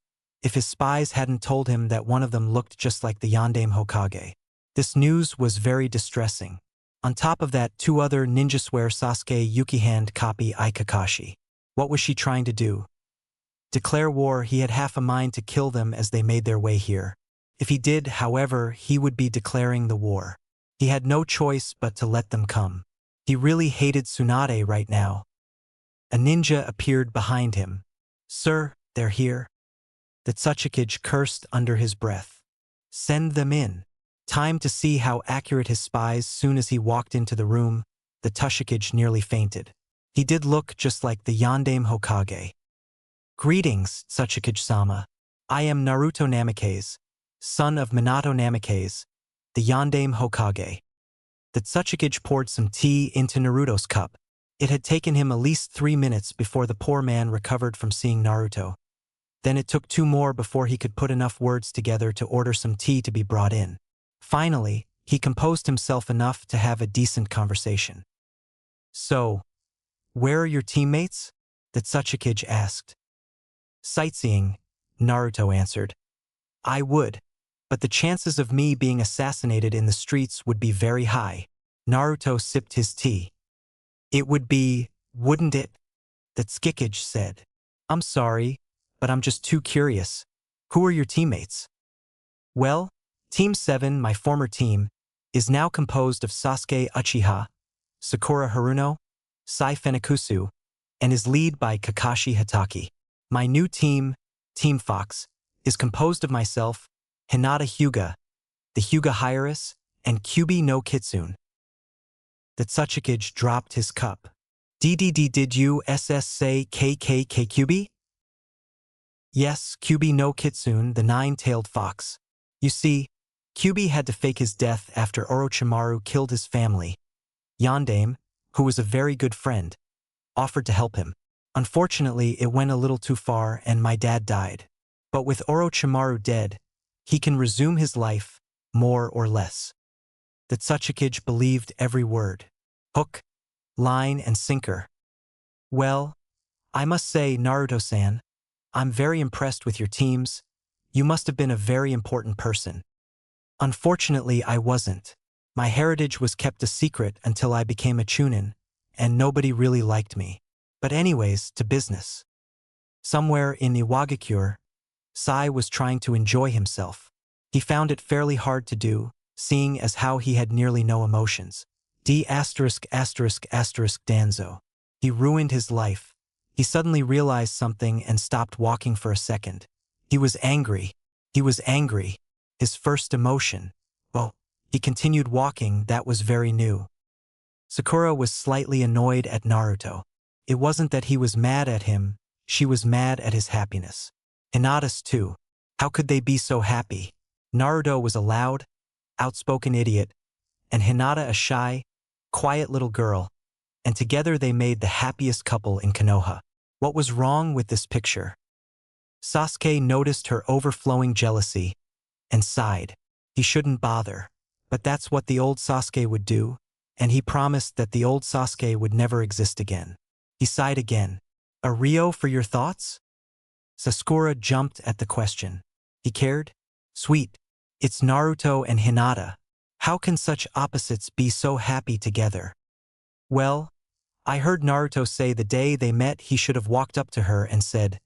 if his spies hadn't told him that one of them looked just like the Yondaime Hokage. This news was very distressing. On top of that, 2 other ninja swear Sasuke Yukihand copy I Kakashi. What was she trying to do? Declare war? He had half a mind to kill them as they made their way here. If he did, however, he would be declaring the war. He had no choice but to let them come. He really hated Tsunade right now. A ninja appeared behind him. Sir, they're here. The Tsuchikage cursed under his breath. Send them in. Time to see how accurate his spies. Soon as he walked into the room, the Tsuchikage nearly fainted. He did look just like the Yondaime Hokage. Greetings, Tsuchikage-sama. I am Naruto Namikaze, son of Minato Namikaze, the Yondaime Hokage. The Tsuchikage poured some tea into Naruto's cup. It had taken him at least 3 minutes before the poor man recovered from seeing Naruto. Then it took 2 more before he could put enough words together to order some tea to be brought in. Finally, he composed himself enough to have a decent conversation. So, where are your teammates? The Tsuchikage asked. Sightseeing, Naruto answered. I would, but the chances of me being assassinated in the streets would be very high. Naruto sipped his tea. It would be, wouldn't it? The Tsuchikage said. I'm sorry, but I'm just too curious. Who are your teammates? Well, Team 7, my former team, is now composed of Sasuke Uchiha, Sakura Haruno, Sai Fenikusu, and is led by Kakashi Hatake. My new team, Team Fox, is composed of myself, Hinata Hyuga, the Hyuga Hierus, and Kyubi no Kitsune. The Tsuchikage dropped his cup. Did you say KKK Kyubi? Yes, Kyubi no Kitsune, the 9-tailed fox. You see, Kyubi had to fake his death after Orochimaru killed his family. Yondaime, who was a very good friend, offered to help him. Unfortunately, it went a little too far and my dad died. But with Orochimaru dead, he can resume his life, more or less. The Tsuchikage believed every word. Hook, line, and sinker. Well, I must say, Naruto-san, I'm very impressed with your teams. You must have been a very important person. Unfortunately, I wasn't. My heritage was kept a secret until I became a Chunin, and nobody really liked me. But anyways, to business. Somewhere in Iwagakure, Sai was trying to enjoy himself. He found it fairly hard to do, seeing as how he had nearly no emotions. Danzo. He ruined his life. He suddenly realized something and stopped walking for a second. He was angry. He was angry. His first emotion. Well, he continued walking. That was very new. Sakura was slightly annoyed at Naruto. It wasn't that he was mad at him, she was mad at his happiness. Hinata's too. How could they be so happy? Naruto was a loud, outspoken idiot, and Hinata a shy, quiet little girl, and together they made the happiest couple in Konoha. What was wrong with this picture? Sasuke noticed her overflowing jealousy and sighed. He shouldn't bother, but that's what the old Sasuke would do, and he promised that the old Sasuke would never exist again. He sighed again. A Rio for your thoughts? Sakura jumped at the question. He cared? Sweet. It's Naruto and Hinata. How can such opposites be so happy together? Well, I heard Naruto say the day they met he should have walked up to her and said,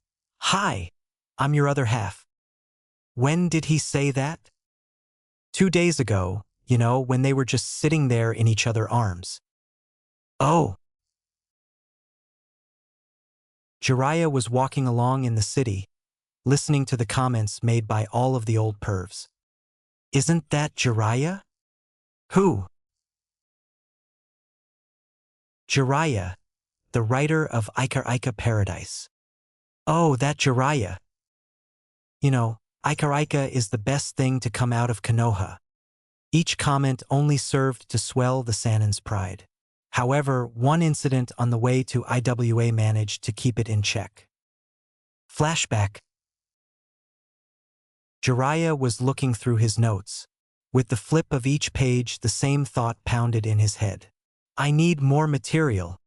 "Hi, I'm your other half." When did he say that? 2 days ago, when they were just sitting there in each other's arms. Oh. Jiraiya was walking along in the city, listening to the comments made by all of the old pervs. Isn't that Jiraiya? Who? Jiraiya, the writer of Ika Ika Paradise. Oh, that Jiraiya. Ika Ika is the best thing to come out of Konoha. Each comment only served to swell the Sanin's pride. However, one incident on the way to IWA managed to keep it in check. Flashback. Jiraiya was looking through his notes. With the flip of each page, the same thought pounded in his head. I need more material.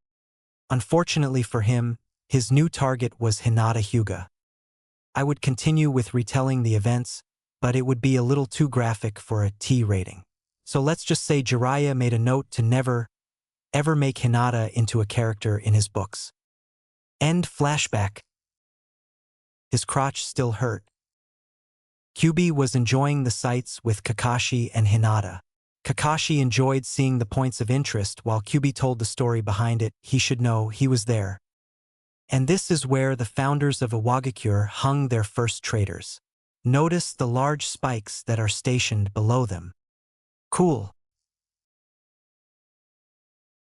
Unfortunately for him, his new target was Hinata Hyuga. I would continue with retelling the events, but it would be a little too graphic for a T rating. So let's just say Jiraiya made a note to never, ever make Hinata into a character in his books. End flashback. His crotch still hurt. Kyuubi was enjoying the sights with Kakashi and Hinata. Kakashi enjoyed seeing the points of interest while Kyuubi told the story behind it. He should know he was there. And this is where the founders of Iwagakure hung their first traders. Notice the large spikes that are stationed below them. Cool.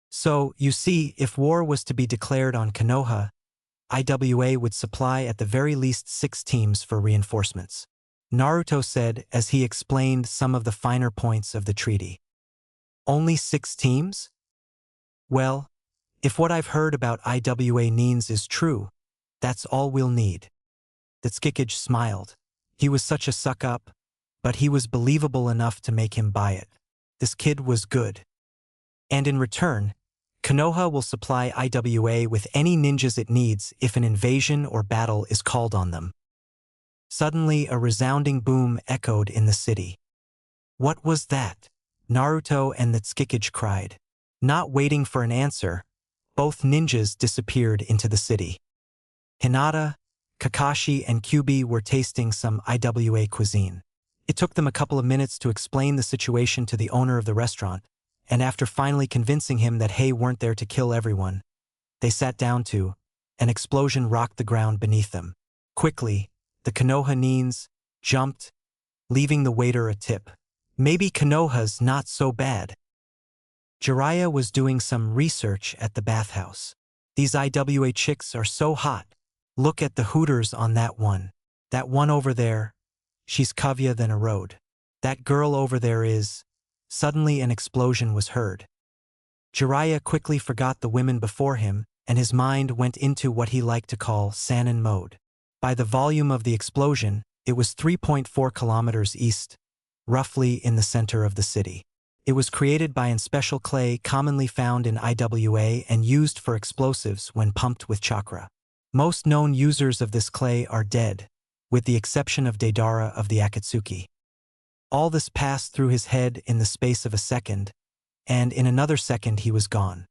So, you see, if war was to be declared on Konoha, IWA would supply at the very least 6 teams for reinforcements. Naruto said as he explained some of the finer points of the treaty. Only 6 teams? Well, if what I've heard about IWA Nines is true, that's all we'll need. Tsuchikage smiled. He was such a suck-up, but he was believable enough to make him buy it. This kid was good. And in return, Konoha will supply IWA with any ninjas it needs if an invasion or battle is called on them. Suddenly, a resounding boom echoed in the city. What was that? Naruto and the Tsuchikage cried. Not waiting for an answer, both ninjas disappeared into the city. Hinata, Kakashi, and Kyuubi were tasting some IWA cuisine. It took them a couple of minutes to explain the situation to the owner of the restaurant, and after finally convincing him that they weren't there to kill everyone, they sat down to. An explosion rocked the ground beneath them. Quickly, the Konoha Nines jumped, leaving the waiter a tip. Maybe Konoha's not so bad. Jiraiya was doing some research at the bathhouse. These IWA chicks are so hot. Look at the hooters on that one. That one over there, she's Kavya than a road. That girl over there is... Suddenly an explosion was heard. Jiraiya quickly forgot the women before him, and his mind went into what he liked to call Sanin mode. By the volume of the explosion, it was 3.4 kilometers east, roughly in the center of the city. It was created by an special clay commonly found in IWA and used for explosives when pumped with chakra. Most known users of this clay are dead, with the exception of Deidara of the Akatsuki. All this passed through his head in the space of a second, and in another second he was gone.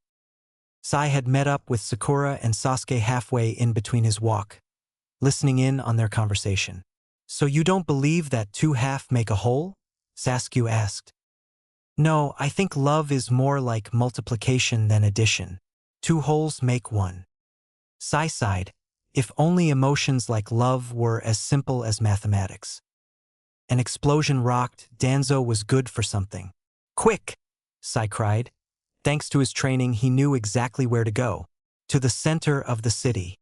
Sai had met up with Sakura and Sasuke halfway in between his walk, listening in on their conversation. So you don't believe that 2 halves make a whole? Sasuke asked. No, I think love is more like multiplication than addition. 2 wholes make 1. Sai sighed. If only emotions like love were as simple as mathematics. An explosion rocked. Danzo was good for something. Quick! Sai cried. Thanks to his training, he knew exactly where to go. To the center of the city.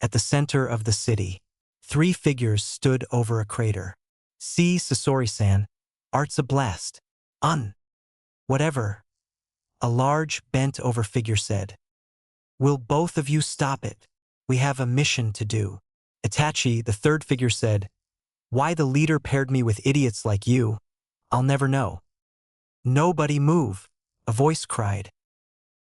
At the center of the city, 3 figures stood over a crater. See, Sasori-san, art's a blast. Whatever. A large, bent-over figure said. Will both of you stop it? We have a mission to do. Itachi, the 3rd figure said. Why the leader paired me with idiots like you, I'll never know. Nobody move, a voice cried.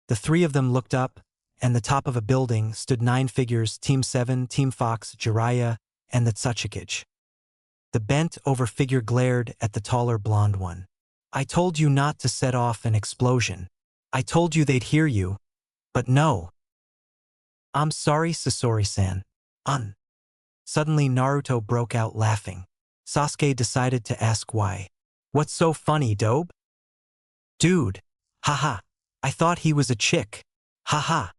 The 3 of them looked up, and the top of a building stood 9 figures, Team 7, Team Fox, Jiraiya, and the Tsuchikage. The bent-over figure glared at the taller blonde one. I told you not to set off an explosion. I told you they'd hear you. But no. I'm sorry, Sasori-san. Suddenly Naruto broke out laughing. Sasuke decided to ask why. What's so funny, dope? Dude. Haha. I thought he was a chick. Haha.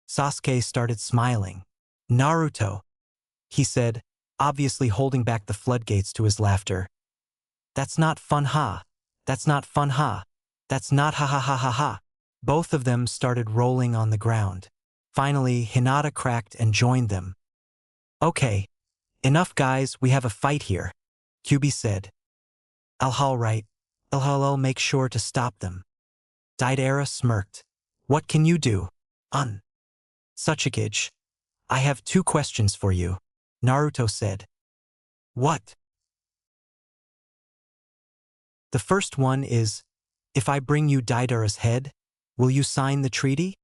Sasuke started smiling. Naruto, he said, obviously holding back the floodgates to his laughter. That's not fun, ha. That's not fun, ha. That's not ha ha ha ha ha. Both of them started rolling on the ground. Finally, Hinata cracked and joined them. Okay. Enough, guys, we have a fight here, Kyubi said. All right. I'll make sure to stop them. Deidara smirked. What can you do? Tsuchikage. I have 2 questions for you, Naruto said. What? The first one is, if I bring you Deidara's head, will you sign the treaty?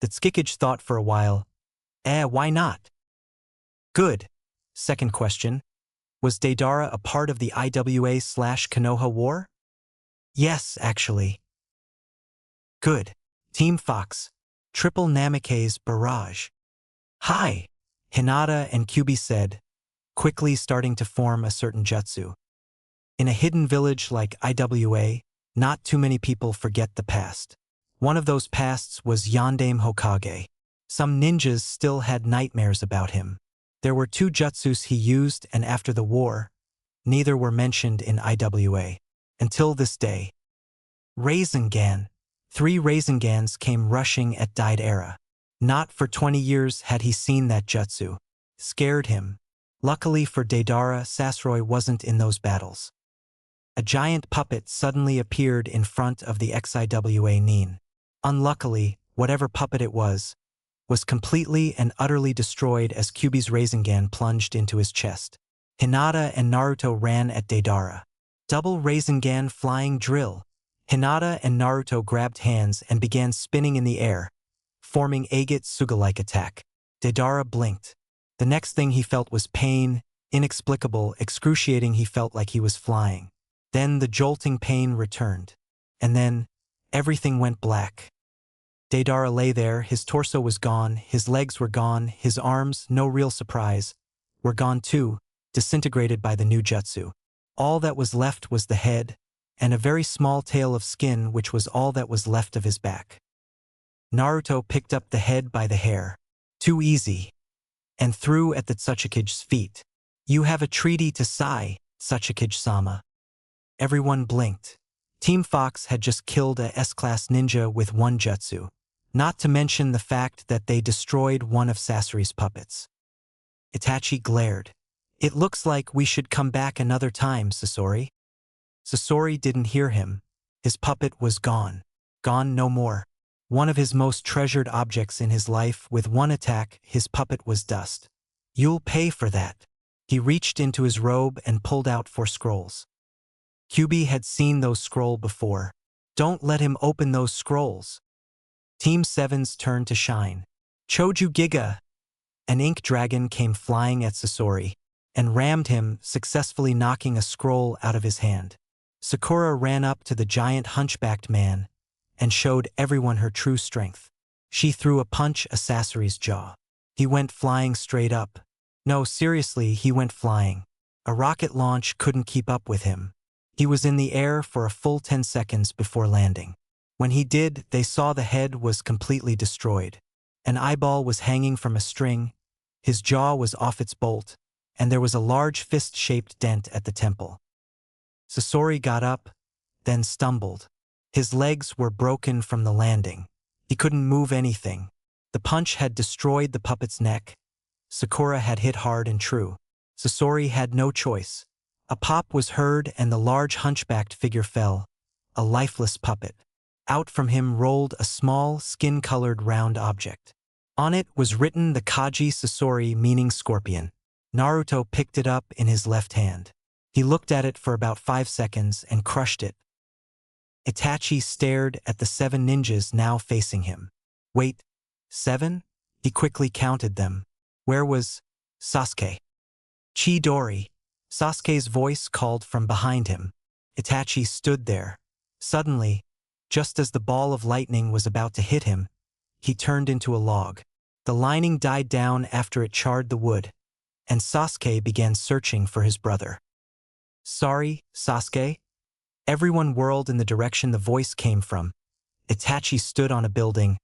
The Tsuchikage thought for a while. Why not? Good. Second question. Was Deidara a part of the IWA/Konoha war? Yes, actually. Good. Team Fox. Triple Namikaze barrage. Hi, Hinata and Kyubi said, quickly starting to form a certain jutsu. In a hidden village like IWA, not too many people forget the past. One of those pasts was Yondaime Hokage. Some ninjas still had nightmares about him. There were 2 jutsus he used, and after the war, neither were mentioned in IWA. Until this day. Rasengan. 3 Rasengans came rushing at Deidara. Not for 20 years had he seen that jutsu. Scared him. Luckily for Deidara, Sasori wasn't in those battles. A giant puppet suddenly appeared in front of the XIWA Nin. Unluckily, whatever puppet it was completely and utterly destroyed as Kyubi's Rasengan plunged into his chest. Hinata and Naruto ran at Deidara. Double Rasengan flying drill. Hinata and Naruto grabbed hands and began spinning in the air, forming Agate-Suga-like attack. Deidara blinked. The next thing he felt was pain, inexplicable, excruciating. He felt like he was flying. Then the jolting pain returned. And then, everything went black. Deidara lay there, his torso was gone, his legs were gone, his arms, no real surprise, were gone too, disintegrated by the new jutsu. All that was left was the head, and a very small tail of skin, which was all that was left of his back. Naruto picked up the head by the hair. Too easy. And threw at the Tsuchikage's feet. You have a treaty to sign, Tsuchikage-sama. Everyone blinked. Team Fox had just killed a S-class ninja with 1 jutsu. Not to mention the fact that they destroyed one of Sasori's puppets. Itachi glared. It looks like we should come back another time, Sasori. Sasori didn't hear him. His puppet was gone. Gone no more. One of his most treasured objects in his life, with 1 attack, his puppet was dust. You'll pay for that. He reached into his robe and pulled out 4 scrolls. Kyubi had seen those scrolls before. Don't let him open those scrolls. Team 7's turn to shine. Choju Giga! An ink dragon came flying at Sasori and rammed him, successfully knocking a scroll out of his hand. Sakura ran up to the giant hunchbacked man and showed everyone her true strength. She threw a punch at Sasori's jaw. He went flying straight up. No, seriously, he went flying. A rocket launch couldn't keep up with him. He was in the air for a full 10 seconds before landing. When he did, they saw the head was completely destroyed. An eyeball was hanging from a string, his jaw was off its bolt, and there was a large fist-shaped dent at the temple. Sasori got up, then stumbled. His legs were broken from the landing. He couldn't move anything. The punch had destroyed the puppet's neck. Sakura had hit hard and true. Sasori had no choice. A pop was heard and the large hunchbacked figure fell, a lifeless puppet. Out from him rolled a small, skin-colored round object. On it was written the kanji Sasori, meaning scorpion. Naruto picked it up in his left hand. He looked at it for about 5 seconds and crushed it. Itachi stared at the 7 ninjas now facing him. Wait, 7? He quickly counted them. Where was Sasuke? Chidori. Sasuke's voice called from behind him. Itachi stood there. Suddenly, just as the ball of lightning was about to hit him, he turned into a log. The lightning died down after it charred the wood, and Sasuke began searching for his brother. "Sorry, Sasuke?" Everyone whirled in the direction the voice came from. Itachi stood on a building.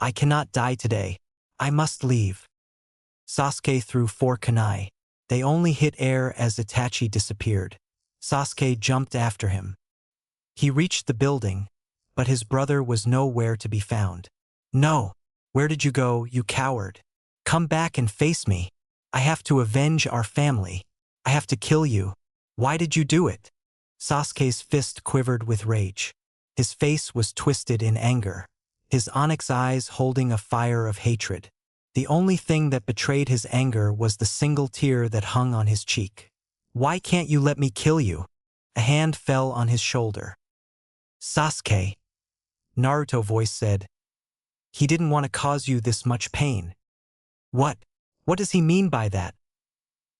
"I cannot die today. I must leave." Sasuke threw 4 kunai. They only hit air as Itachi disappeared. Sasuke jumped after him. He reached the building, but his brother was nowhere to be found. "No! Where did you go, you coward? Come back and face me. I have to avenge our family. I have to kill you. Why did you do it?" Sasuke's fist quivered with rage. His face was twisted in anger, his onyx eyes holding a fire of hatred. The only thing that betrayed his anger was the single tear that hung on his cheek. "Why can't you let me kill you?" A hand fell on his shoulder. "Sasuke," Naruto voice said. "He didn't want to cause you this much pain." "What? What does he mean by that?"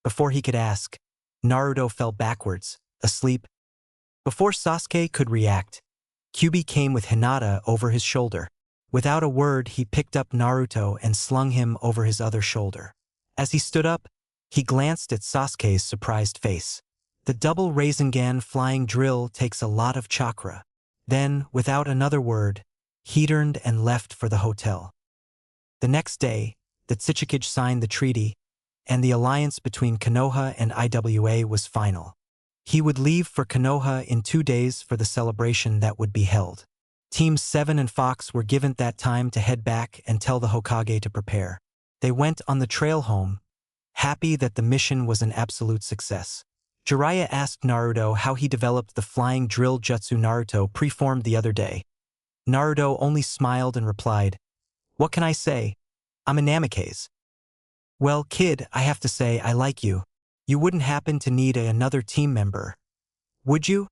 Before he could ask, Naruto fell backwards, asleep. Before Sasuke could react, Kyuubi came with Hinata over his shoulder. Without a word, he picked up Naruto and slung him over his other shoulder. As he stood up, he glanced at Sasuke's surprised face. The double Rasengan flying drill takes a lot of chakra. Then, without another word, he turned and left for the hotel. The next day, the Tsuchikage signed the treaty, and the alliance between Konoha and IWA was final. He would leave for Konoha in 2 days for the celebration that would be held. Teams 7 and Fox were given that time to head back and tell the Hokage to prepare. They went on the trail home, happy that the mission was an absolute success. Jiraiya asked Naruto how he developed the flying drill jutsu Naruto preformed the other day. Naruto only smiled and replied, "What can I say? I'm a Namikaze." "Well, kid, I have to say I like you. You wouldn't happen to need another team member, would you?"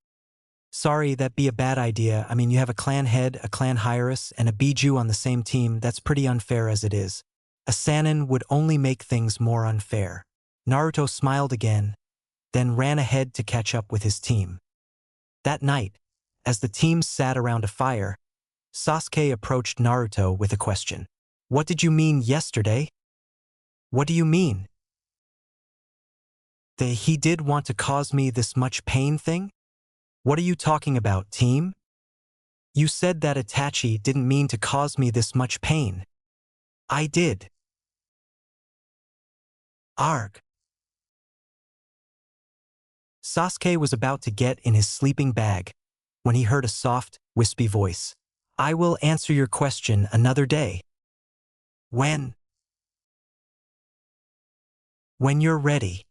"Sorry, that'd be a bad idea. I mean, you have a clan head, a clan hierarch, and a Biju on the same team. That's pretty unfair as it is. A Sannin would only make things more unfair." Naruto smiled again, then ran ahead to catch up with his team. That night, as the teams sat around a fire, Sasuke approached Naruto with a question. "What did you mean yesterday?" "What do you mean?" He did want to cause me this much pain thing?" "What are you talking about, team?" "You said that Itachi didn't mean to cause me this much pain." "I did." "Arg." Sasuke was about to get in his sleeping bag when he heard a soft, wispy voice. "I will answer your question another day." "When?" "When you're ready."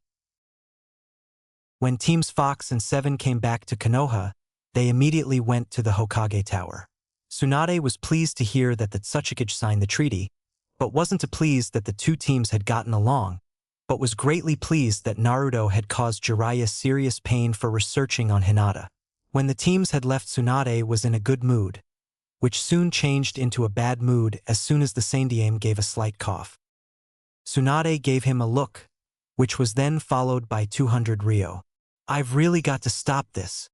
When Teams Fox and 7 came back to Konoha, they immediately went to the Hokage Tower. Tsunade was pleased to hear that the Tsuchikage signed the treaty, but wasn't pleased that the two teams had gotten along, but was greatly pleased that Naruto had caused Jiraiya serious pain for researching on Hinata. When the teams had left, Tsunade was in a good mood, which soon changed into a bad mood as soon as the Sandiame gave a slight cough. Tsunade gave him a look, which was then followed by 200 Ryo. "I've really got to stop this."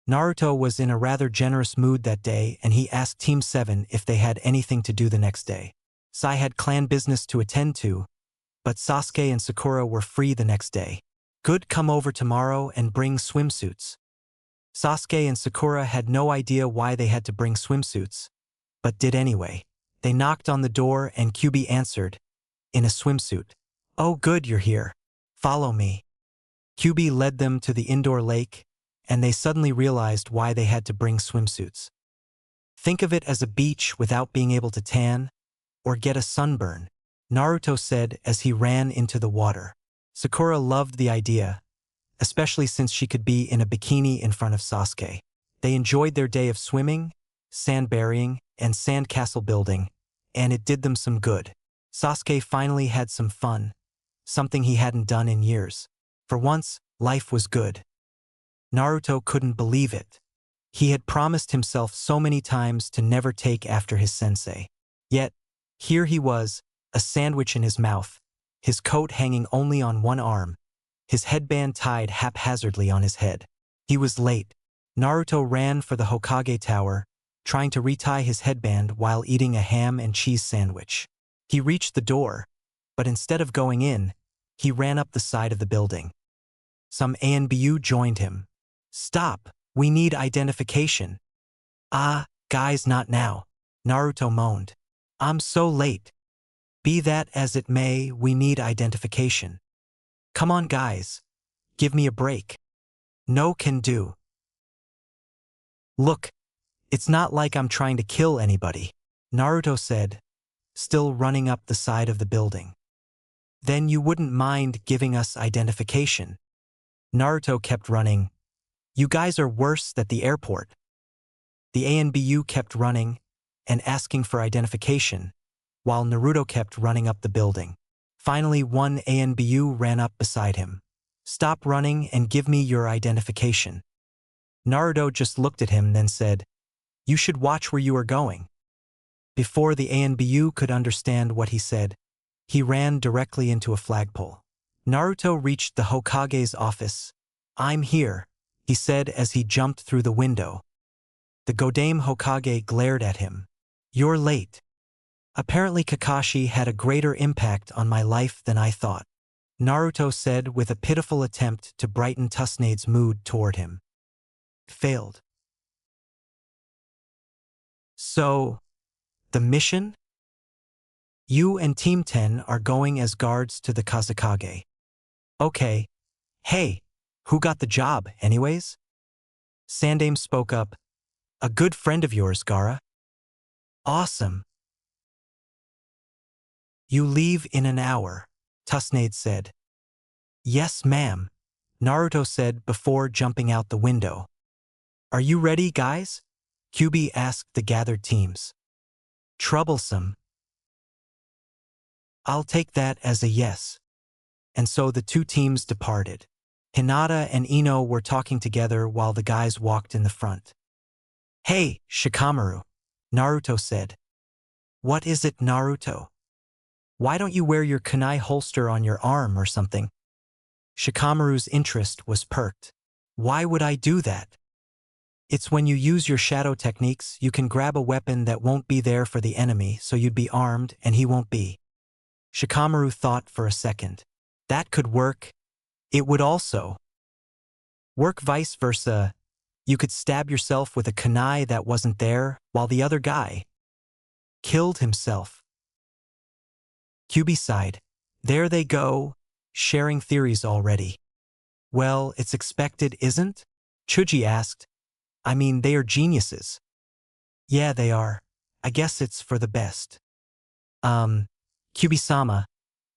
Naruto was in a rather generous mood that day, and he asked Team 7 if they had anything to do the next day. Sai had clan business to attend to, but Sasuke and Sakura were free the next day. "Good, come over tomorrow and bring swimsuits." Sasuke and Sakura had no idea why they had to bring swimsuits, but did anyway. They knocked on the door and Kyuubi answered, in a swimsuit. "Oh good, you're here. Follow me." Kyuubi led them to the indoor lake, and they suddenly realized why they had to bring swimsuits. Think of it as a beach without being able to tan or get a sunburn, Naruto said as he ran into the water. Sakura loved the idea, especially since she could be in a bikini in front of Sasuke. They enjoyed their day of swimming, sand burying, and sandcastle building, and it did them some good. Sasuke finally had some fun, something he hadn't done in years. For once, life was good. Naruto couldn't believe it. He had promised himself so many times to never take after his sensei. Yet, here he was, a sandwich in his mouth, his coat hanging only on one arm, his headband tied haphazardly on his head. He was late. Naruto ran for the Hokage tower, trying to retie his headband while eating a ham and cheese sandwich. He reached the door, but instead of going in, he ran up the side of the building. Some ANBU joined him. "Stop, we need identification." "Ah, guys, not now," Naruto moaned. "I'm so late." "Be that as it may, we need identification." "Come on guys, give me a break." "No can do." "Look, it's not like I'm trying to kill anybody," Naruto said, still running up the side of the building. "Then you wouldn't mind giving us identification." Naruto kept running. "You guys are worse at the airport." The ANBU kept running and asking for identification, while Naruto kept running up the building. Finally, one ANBU ran up beside him. "Stop running and give me your identification." Naruto just looked at him, then said, "You should watch where you are going." Before the ANBU could understand what he said, he ran directly into a flagpole. Naruto reached the Hokage's office. "I'm here," he said as he jumped through the window. The Godame Hokage glared at him. "You're late." "Apparently Kakashi had a greater impact on my life than I thought," Naruto said with a pitiful attempt to brighten Tsunade's mood toward him. Failed. "So, the mission? You and Team 10 are going as guards to the Kazekage." "Okay. Hey, who got the job, anyways?" Sandame spoke up. "A good friend of yours, Gaara." "Awesome." "You leave in an hour," Tsunade said. "Yes, ma'am," Naruto said before jumping out the window. "Are you ready, guys?" Kyuubi asked the gathered teams. "Troublesome." "I'll take that as a yes." And so the two teams departed. Hinata and Ino were talking together while the guys walked in the front. "Hey, Shikamaru," Naruto said. "What is it, Naruto? Why don't you wear your kunai holster on your arm or something?" Shikamaru's interest was perked. "Why would I do that?" "It's when you use your shadow techniques, you can grab a weapon that won't be there for the enemy, so you'd be armed and he won't be." Shikamaru thought for a second. That could work. It would also work vice versa. You could stab yourself with a kunai that wasn't there, while the other guy killed himself. Kyuubi sighed. There they go, sharing theories already. "Well, it's expected, isn't?" Chuji asked. "I mean, they are geniuses." "Yeah, they are. I guess it's for the best." Kyuubi-sama,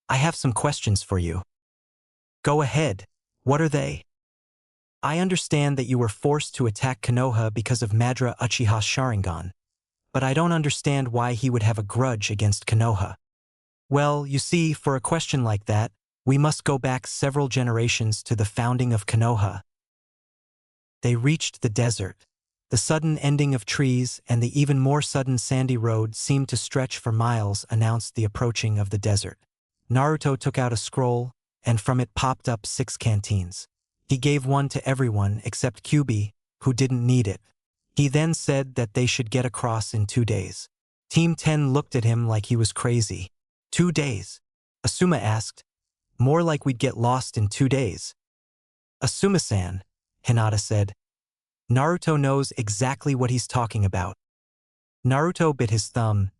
I have some questions for you." "Go ahead. What are they?" "I understand that you were forced to attack Konoha because of Madara Uchiha's Sharingan, but I don't understand why he would have a grudge against Konoha." "Well, you see, for a question like that, we must go back several generations to the founding of Konoha." They reached the desert. The sudden ending of trees and the even more sudden sandy road seemed to stretch for miles announced the approaching of the desert. Naruto took out a scroll, and from it popped up 6 canteens. He gave one to everyone except Kyuubi, who didn't need it. He then said that they should get across in 2 days. Team 10 looked at him like he was crazy. 2 days? Asuma asked. "More like we'd get lost in 2 days." "Asuma-san," Hinata said. "Naruto knows exactly what he's talking about." Naruto bit his thumb.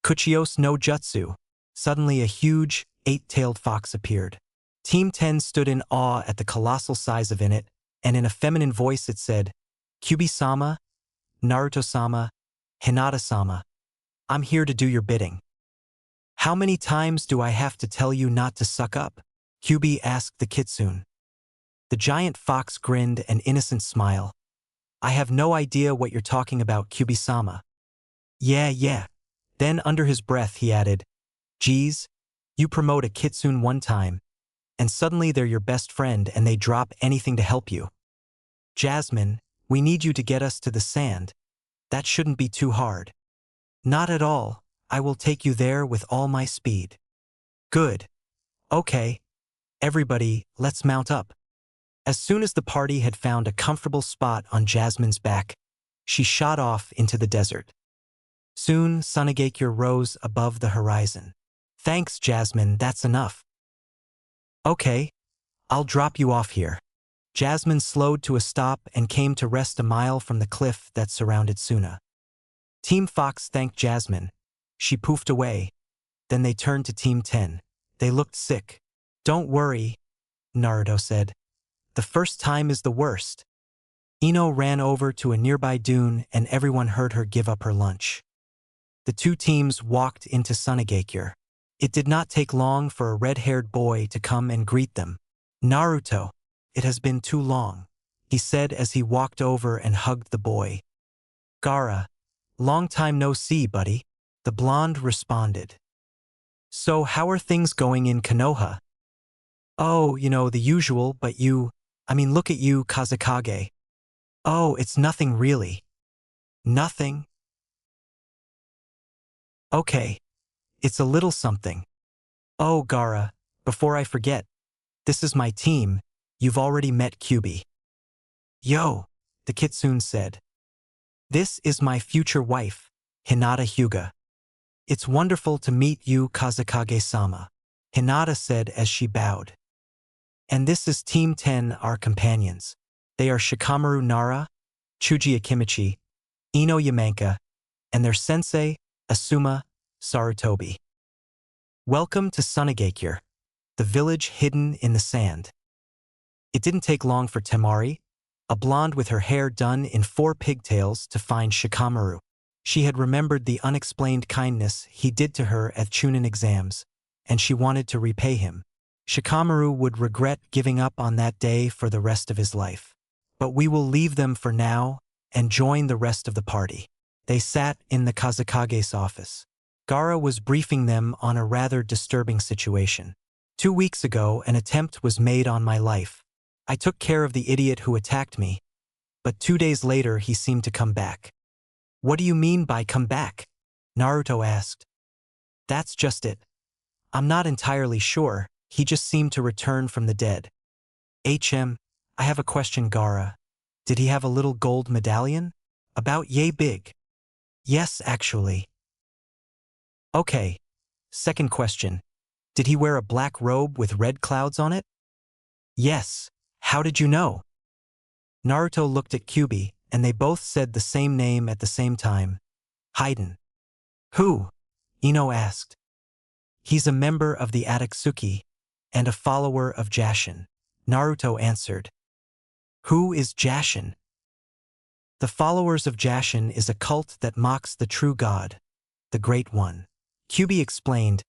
"Kuchios no Jutsu." Suddenly a huge, 8-tailed fox appeared. Team 10 stood in awe at the colossal size of it, and in a feminine voice it said, "Kyuubi-sama, Naruto-sama, Hinata-sama, I'm here to do your bidding." "How many times do I have to tell you not to suck up?" Kyuubi asked the kitsune. The giant fox grinned an innocent smile. "I have no idea what you're talking about, Kyuubi-sama." Yeah. Then under his breath he added, "Geez, you promote a kitsune one time, and suddenly they're your best friend and they drop anything to help you. Jasmine, we need you to get us to the sand. That shouldn't be too hard." "Not at all. I will take you there with all my speed." "Good. Okay. Everybody, let's mount up. As soon as the party had found a comfortable spot on Jasmine's back, she shot off into the desert. Soon, Sunagakure rose above the horizon. Thanks, Jasmine, that's enough. Okay, I'll drop you off here. Jasmine slowed to a stop and came to rest a mile from the cliff that surrounded Suna. Team Fox thanked Jasmine. She poofed away. Then they turned to Team 10. They looked sick. Don't worry, Naruto said. The first time is the worst. Ino ran over to a nearby dune and everyone heard her give up her lunch. The two teams walked into Sunagakure. It did not take long for a red-haired boy to come and greet them. Naruto, it has been too long, he said as he walked over and hugged the boy. Gaara, long time no see, buddy, the blonde responded. So how are things going in Konoha? Oh, the usual, but look at you, Kazekage. Oh, it's nothing really. Nothing? Okay. It's a little something. Oh, Gaara, before I forget, this is my team. You've already met Kyubi. Yo, the kitsune said. This is my future wife, Hinata Hyuga. It's wonderful to meet you, Kazekage-sama, Hinata said as she bowed. And this is Team 10, our companions. They are Shikamaru Nara, Chuji Akimichi, Ino Yamanka, and their sensei, Asuma Sarutobi. Welcome to Sunagakure, the village hidden in the sand. It didn't take long for Temari, a blonde with her hair done in 4 pigtails, to find Shikamaru. She had remembered the unexplained kindness he did to her at Chunin exams, and she wanted to repay him. Shikamaru would regret giving up on that day for the rest of his life. But we will leave them for now and join the rest of the party. They sat in the Kazekage's office. Gaara was briefing them on a rather disturbing situation. 2 weeks ago, an attempt was made on my life. I took care of the idiot who attacked me, but 2 days later he seemed to come back. What do you mean by come back? Naruto asked. That's just it. I'm not entirely sure, he just seemed to return from the dead. I have a question, Gaara. Did he have a little gold medallion? About yay big? Yes, actually. Okay. Second question. Did he wear a black robe with red clouds on it? Yes. How did you know? Naruto looked at Kyubi, and they both said the same name at the same time. Haiden. Who? Ino asked. He's a member of the Akatsuki and a follower of Jashin. Naruto answered. Who is Jashin? The followers of Jashin is a cult that mocks the true God, the Great One. Kyubi explained.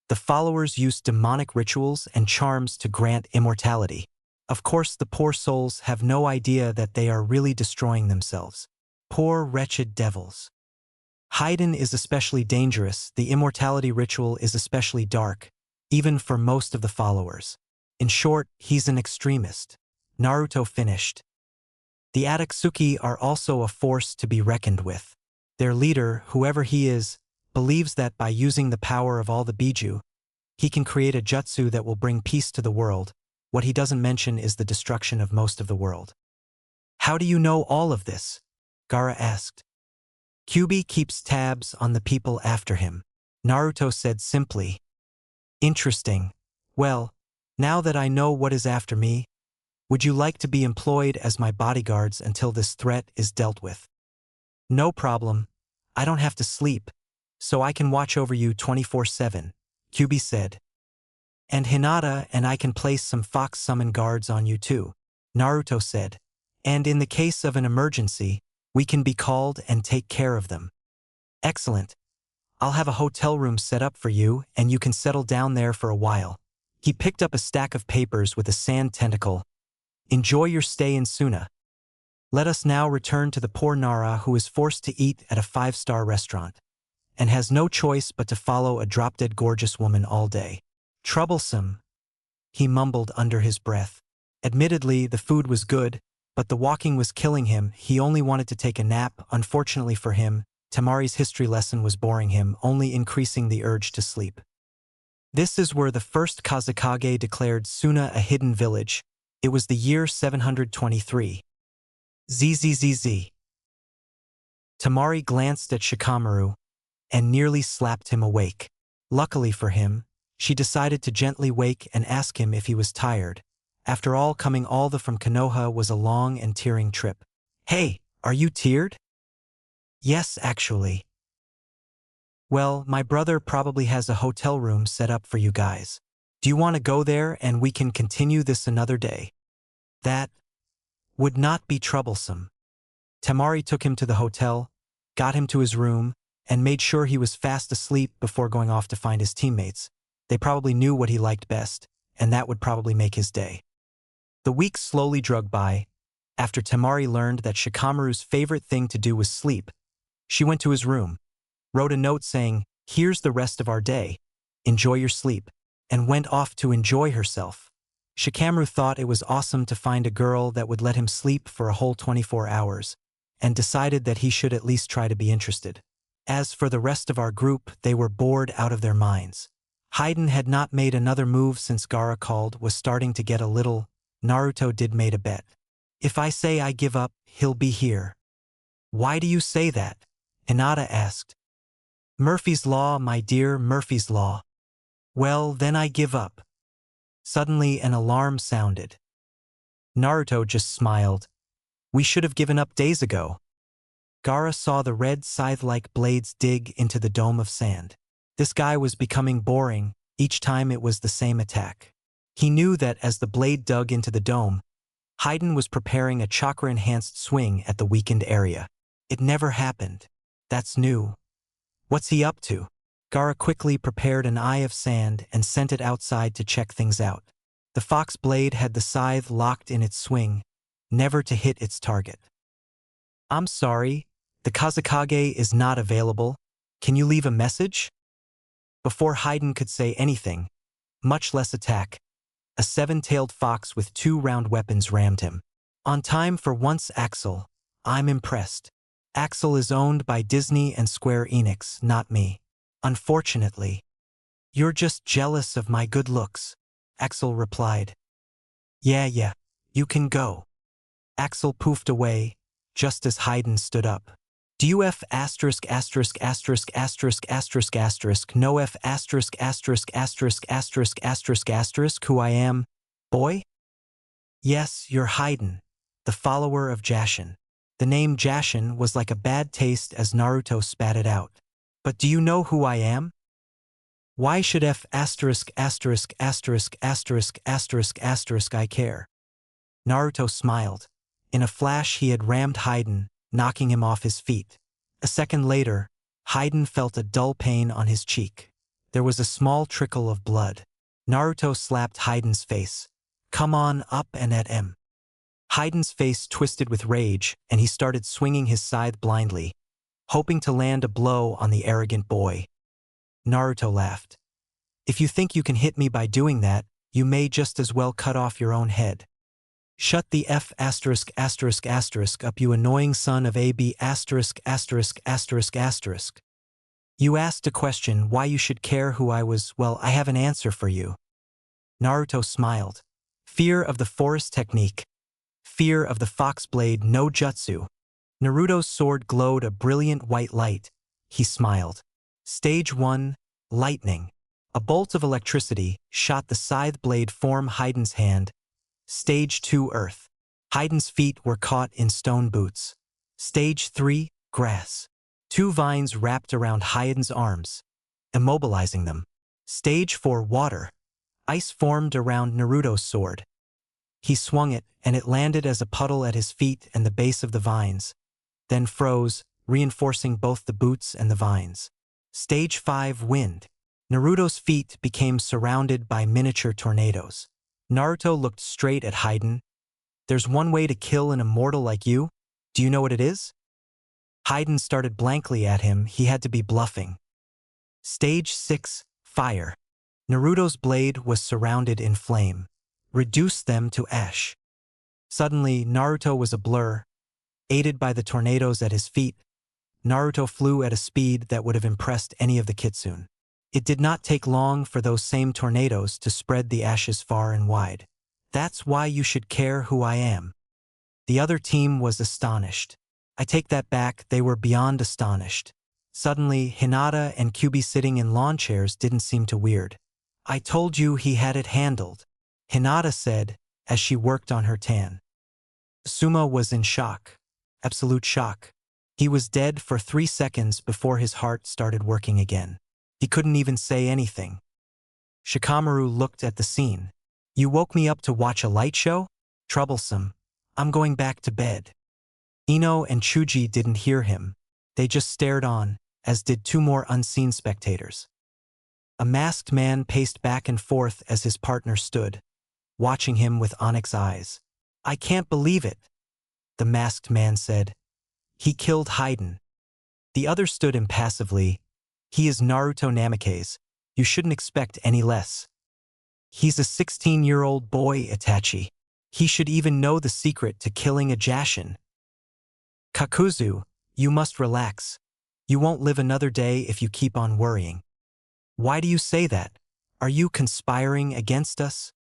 The followers use demonic rituals and charms to grant immortality. Of course, the poor souls have no idea that they are really destroying themselves. Poor, wretched devils. Haiden is especially dangerous. The immortality ritual is especially dark, even for most of the followers. In short, he's an extremist. Naruto finished. The Akatsuki are also a force to be reckoned with. Their leader, whoever he is, believes that by using the power of all the Biju, he can create a jutsu that will bring peace to the world. What he doesn't mention is the destruction of most of the world. How do you know all of this? Gaara asked. Kyubi keeps tabs on the people after him. Naruto said simply. Interesting. Well, now that I know what is after me, would you like to be employed as my bodyguards until this threat is dealt with? No problem. I don't have to sleep, so I can watch over you 24/7, Kyubi said. And Hinata and I can place some fox summon guards on you too, Naruto said. And in the case of an emergency, we can be called and take care of them. Excellent. I'll have a hotel room set up for you and you can settle down there for a while. He picked up a stack of papers with a sand tentacle. Enjoy your stay in Suna. Let us now return to the poor Nara who is forced to eat at a 5-star restaurant and has no choice but to follow a drop-dead gorgeous woman all day. Troublesome, he mumbled under his breath. Admittedly, the food was good, but the walking was killing him. He only wanted to take a nap. Unfortunately for him, Temari's history lesson was boring him, only increasing the urge to sleep. This is where the first Kazekage declared Suna a hidden village. It was the year 723. ZZZZ. Tamari glanced at Shikamaru and nearly slapped him awake. Luckily for him, she decided to gently wake and ask him if he was tired. After all, coming all the from Konoha was a long and tearing trip. Hey, are you teared? Yes, actually. Well, my brother probably has a hotel room set up for you guys. Do you want to go there and we can continue this another day? That would not be troublesome. Tamari took him to the hotel, got him to his room, and made sure he was fast asleep before going off to find his teammates. They probably knew what he liked best, and that would probably make his day. The weeks slowly dragged by. After Tamari learned that Shikamaru's favorite thing to do was sleep, she went to his room, wrote a note saying, "Here's the rest of our day. Enjoy your sleep," and went off to enjoy herself. Shikamaru thought it was awesome to find a girl that would let him sleep for a whole 24 hours, and decided that he should at least try to be interested. As for the rest of our group, they were bored out of their minds. Haydn had not made another move since Gaara called, was starting to get a little. Naruto did made a bet. If I say I give up, he'll be here. Why do you say that? Hinata asked. Murphy's Law, my dear, Murphy's Law. Well, then I give up. Suddenly an alarm sounded. Naruto just smiled. We should have given up days ago. Gaara saw the red scythe-like blades dig into the dome of sand. This guy was becoming boring, each time it was the same attack. He knew that as the blade dug into the dome, Haydn was preparing a chakra-enhanced swing at the weakened area. It never happened. That's new. What's he up to? Gaara quickly prepared an eye of sand and sent it outside to check things out. The fox blade had the scythe locked in its swing, never to hit its target. I'm sorry, the Kazekage is not available. Can you leave a message? Before Haydn could say anything, much less attack, a seven-tailed fox with two round weapons rammed him. On time for once, Axel. I'm impressed. Axel is owned by Disney and Square Enix, not me. Unfortunately. You're just jealous of my good looks, Axel replied. Yeah, you can go. Axel poofed away, just as Haydn stood up. Do you F asterisk asterisk asterisk asterisk asterisk asterisk no F asterisk asterisk asterisk asterisk asterisk asterisk who I am, boy? Yes, you're Haydn, the follower of Jashin. The name Jashin was like a bad taste as Naruto spat it out. But do you know who I am? Why should F asterisk asterisk asterisk asterisk asterisk asterisk I care? Naruto smiled. In a flash he had rammed Haydn, knocking him off his feet. A second later, Haydn felt a dull pain on his cheek. There was a small trickle of blood. Naruto slapped Haydn's face. Come on up and at him. Haydn's face twisted with rage, and he started swinging his scythe blindly, hoping to land a blow on the arrogant boy. Naruto laughed. If you think you can hit me by doing that, you may just as well cut off your own head. Shut the F asterisk asterisk asterisk up, you annoying son of AB asterisk asterisk asterisk asterisk. You asked a question why you should care who I was. Well, I have an answer for you. Naruto smiled. Fear of the forest technique. Fear of the fox blade no jutsu. Naruto's sword glowed a brilliant white light. He smiled. Stage 1, Lightning. A bolt of electricity shot the scythe blade from Haydn's hand. Stage 2, Earth. Haydn's feet were caught in stone boots. Stage 3, Grass. Two vines wrapped around Haydn's arms, immobilizing them. Stage 4, Water. Ice formed around Naruto's sword. He swung it, and it landed as a puddle at his feet and the base of the vines, then froze, reinforcing both the boots and the vines. Stage 5, Wind. Naruto's feet became surrounded by miniature tornadoes. Naruto looked straight at Haydn. There's one way to kill an immortal like you. Do you know what it is? Haydn started blankly at him. He had to be bluffing. Stage 6, Fire. Naruto's blade was surrounded in flame. Reduce them to ash. Suddenly, Naruto was a blur. Aided by the tornadoes at his feet, Naruto flew at a speed that would have impressed any of the kitsune. It did not take long for those same tornadoes to spread the ashes far and wide. That's why you should care who I am. The other team was astonished. I take that back, they were beyond astonished. Suddenly, Hinata and Kyubi sitting in lawn chairs didn't seem too weird. I told you he had it handled, Hinata said, as she worked on her tan. Suma was in shock. Absolute shock. He was dead for 3 seconds before his heart started working again. He couldn't even say anything. Shikamaru looked at the scene. You woke me up to watch a light show? Troublesome. I'm going back to bed. Ino and Chuji didn't hear him. They just stared on, as did 2 more unseen spectators. A masked man paced back and forth as his partner stood, watching him with onyx eyes. I can't believe it, the masked man said. He killed Haiden. The other stood impassively. He is Naruto Namikaze. You shouldn't expect any less. He's a 16-year-old boy, Itachi. He should even know the secret to killing a Jashin. Kakuzu, you must relax. You won't live another day if you keep on worrying. Why do you say that? Are you conspiring against us?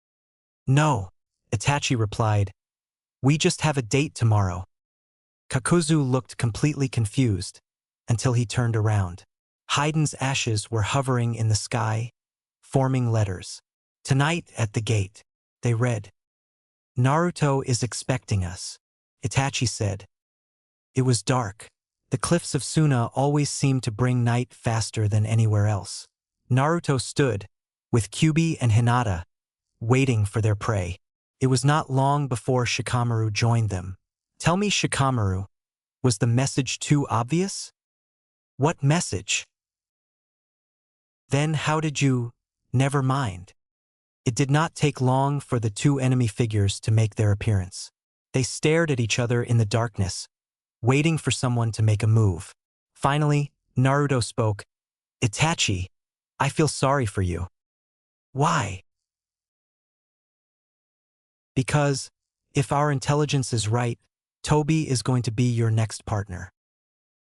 No, Itachi replied. We just have a date tomorrow. Kakuzu looked completely confused, until he turned around. Haiden's ashes were hovering in the sky, forming letters. Tonight at the gate, they read. Naruto is expecting us, Itachi said. It was dark. The cliffs of Suna always seemed to bring night faster than anywhere else. Naruto stood, with Kyubi and Hinata, waiting for their prey. It was not long before Shikamaru joined them. Tell me, Shikamaru, was the message too obvious? What message? Then how did you... Never mind. It did not take long for the 2 enemy figures to make their appearance. They stared at each other in the darkness, waiting for someone to make a move. Finally, Naruto spoke. Itachi, I feel sorry for you. Why? Because, if our intelligence is right, Tobi is going to be your next partner.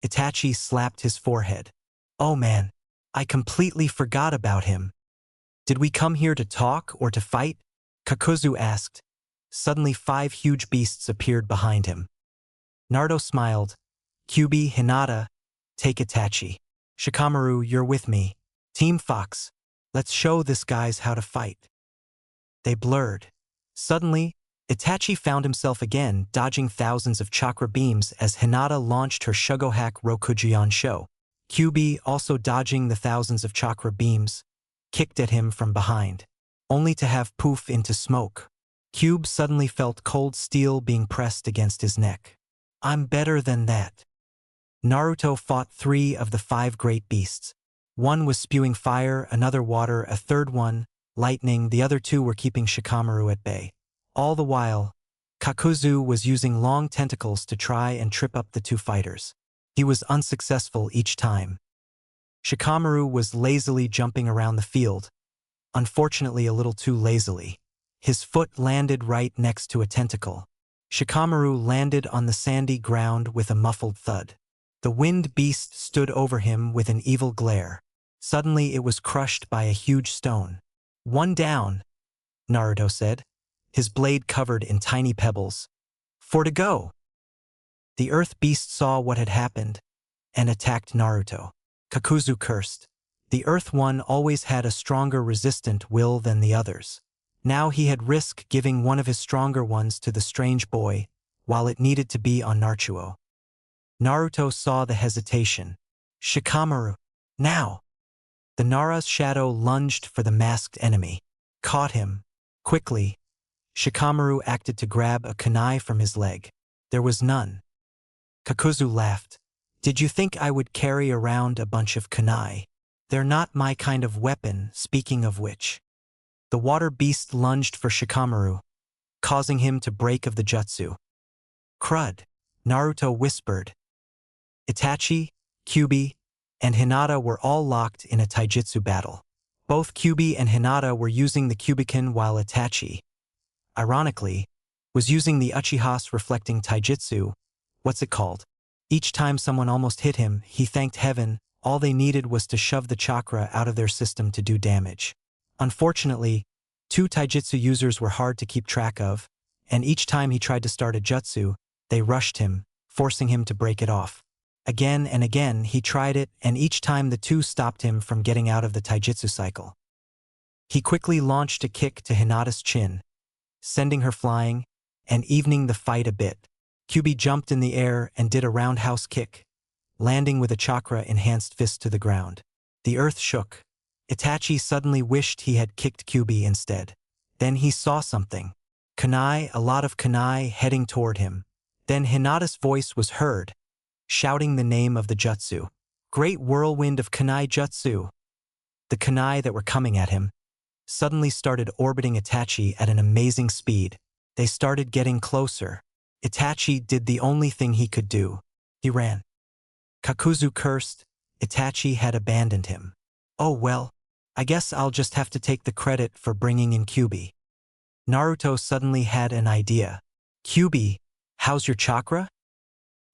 Itachi slapped his forehead. Oh man, I completely forgot about him. Did we come here to talk or to fight? Kakuzu asked. Suddenly 5 huge beasts appeared behind him. Naruto smiled. Kyubi, Hinata, take Itachi. Shikamaru, you're with me. Team Fox, let's show this guys how to fight. They blurred. Suddenly, Itachi found himself again dodging thousands of chakra beams as Hinata launched her Shugohack Rokujion Sho. Kyubi, also dodging the thousands of chakra beams, kicked at him from behind, only to have poof into smoke. Cube suddenly felt cold steel being pressed against his neck. I'm better than that. Naruto fought 3 of the 5 great beasts. One was spewing fire, another water, a third one, lightning. The other 2 were keeping Shikamaru at bay. All the while, Kakuzu was using long tentacles to try and trip up the 2 fighters. He was unsuccessful each time. Shikamaru was lazily jumping around the field, unfortunately a little too lazily. His foot landed right next to a tentacle. Shikamaru landed on the sandy ground with a muffled thud. The wind beast stood over him with an evil glare. Suddenly it was crushed by a huge stone. One down, Naruto said, his blade covered in tiny pebbles. 4 to go. The earth beast saw what had happened and attacked Naruto. Kakuzu cursed. The earth one always had a stronger resistant will than the others. Now he had risked giving one of his stronger ones to the strange boy, while it needed to be on Naruto. Naruto saw the hesitation. Shikamaru, now! The Nara's shadow lunged for the masked enemy. Caught him. Quickly, Shikamaru acted to grab a kunai from his leg. There was none. Kakuzu laughed. Did you think I would carry around a bunch of kunai? They're not my kind of weapon, speaking of which. The water beast lunged for Shikamaru, causing him to break of the jutsu. Crud, Naruto whispered. Itachi, Kyubi, and Hinata were all locked in a taijutsu battle. Both Kyubi and Hinata were using the Kyubiken while Itachi, ironically, was using the Uchihas reflecting taijutsu. What's it called? Each time someone almost hit him, he thanked heaven All they needed was to shove the chakra out of their system to do damage. Unfortunately, two taijutsu users were hard to keep track of, and each time he tried to start a jutsu, they rushed him, forcing him to break it off. Again and again he tried it, and each time the two stopped him from getting out of the taijutsu cycle. He quickly launched a kick to Hinata's chin, sending her flying and evening the fight a bit. Kyubi jumped in the air and did a roundhouse kick, landing with a chakra-enhanced fist to the ground. The earth shook. Itachi suddenly wished he had kicked Kyubi instead. Then he saw something. Kunai, a lot of kunai heading toward him. Then Hinata's voice was heard, shouting the name of the jutsu. Great whirlwind of kunai jutsu. The kunai that were coming at him suddenly started orbiting Itachi at an amazing speed. They started getting closer. Itachi did the only thing he could do. He ran. Kakuzu cursed. Itachi had abandoned him. Oh well, I guess I'll just have to take the credit for bringing in Kyubi. Naruto suddenly had an idea. Kyubi, how's your chakra?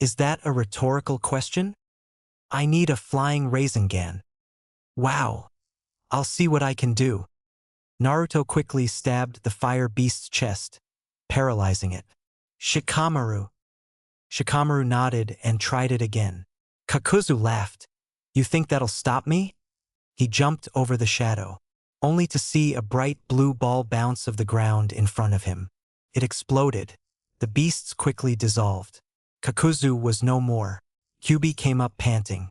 Is that a rhetorical question? I need a flying Rasengan. Wow. I'll see what I can do. Naruto quickly stabbed the fire beast's chest, paralyzing it. Shikamaru. Shikamaru nodded and tried it again. Kakuzu laughed. You think that'll stop me? He jumped over the shadow, only to see a bright blue ball bounce off the ground in front of him. It exploded. The beasts quickly dissolved. Kakuzu was no more. Kyubi came up panting.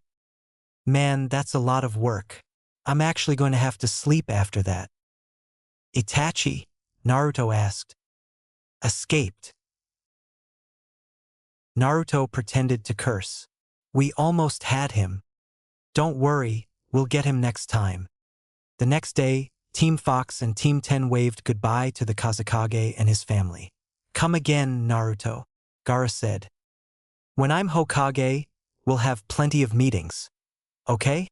Man, that's a lot of work. I'm actually going to have to sleep after that. Itachi? Naruto asked. Escaped. Naruto pretended to curse. We almost had him. Don't worry, we'll get him next time. The next day, Team Fox and Team 10 waved goodbye to the Kazekage and his family. Come again, Naruto, Gaara said. When I'm Hokage, we'll have plenty of meetings. Okay?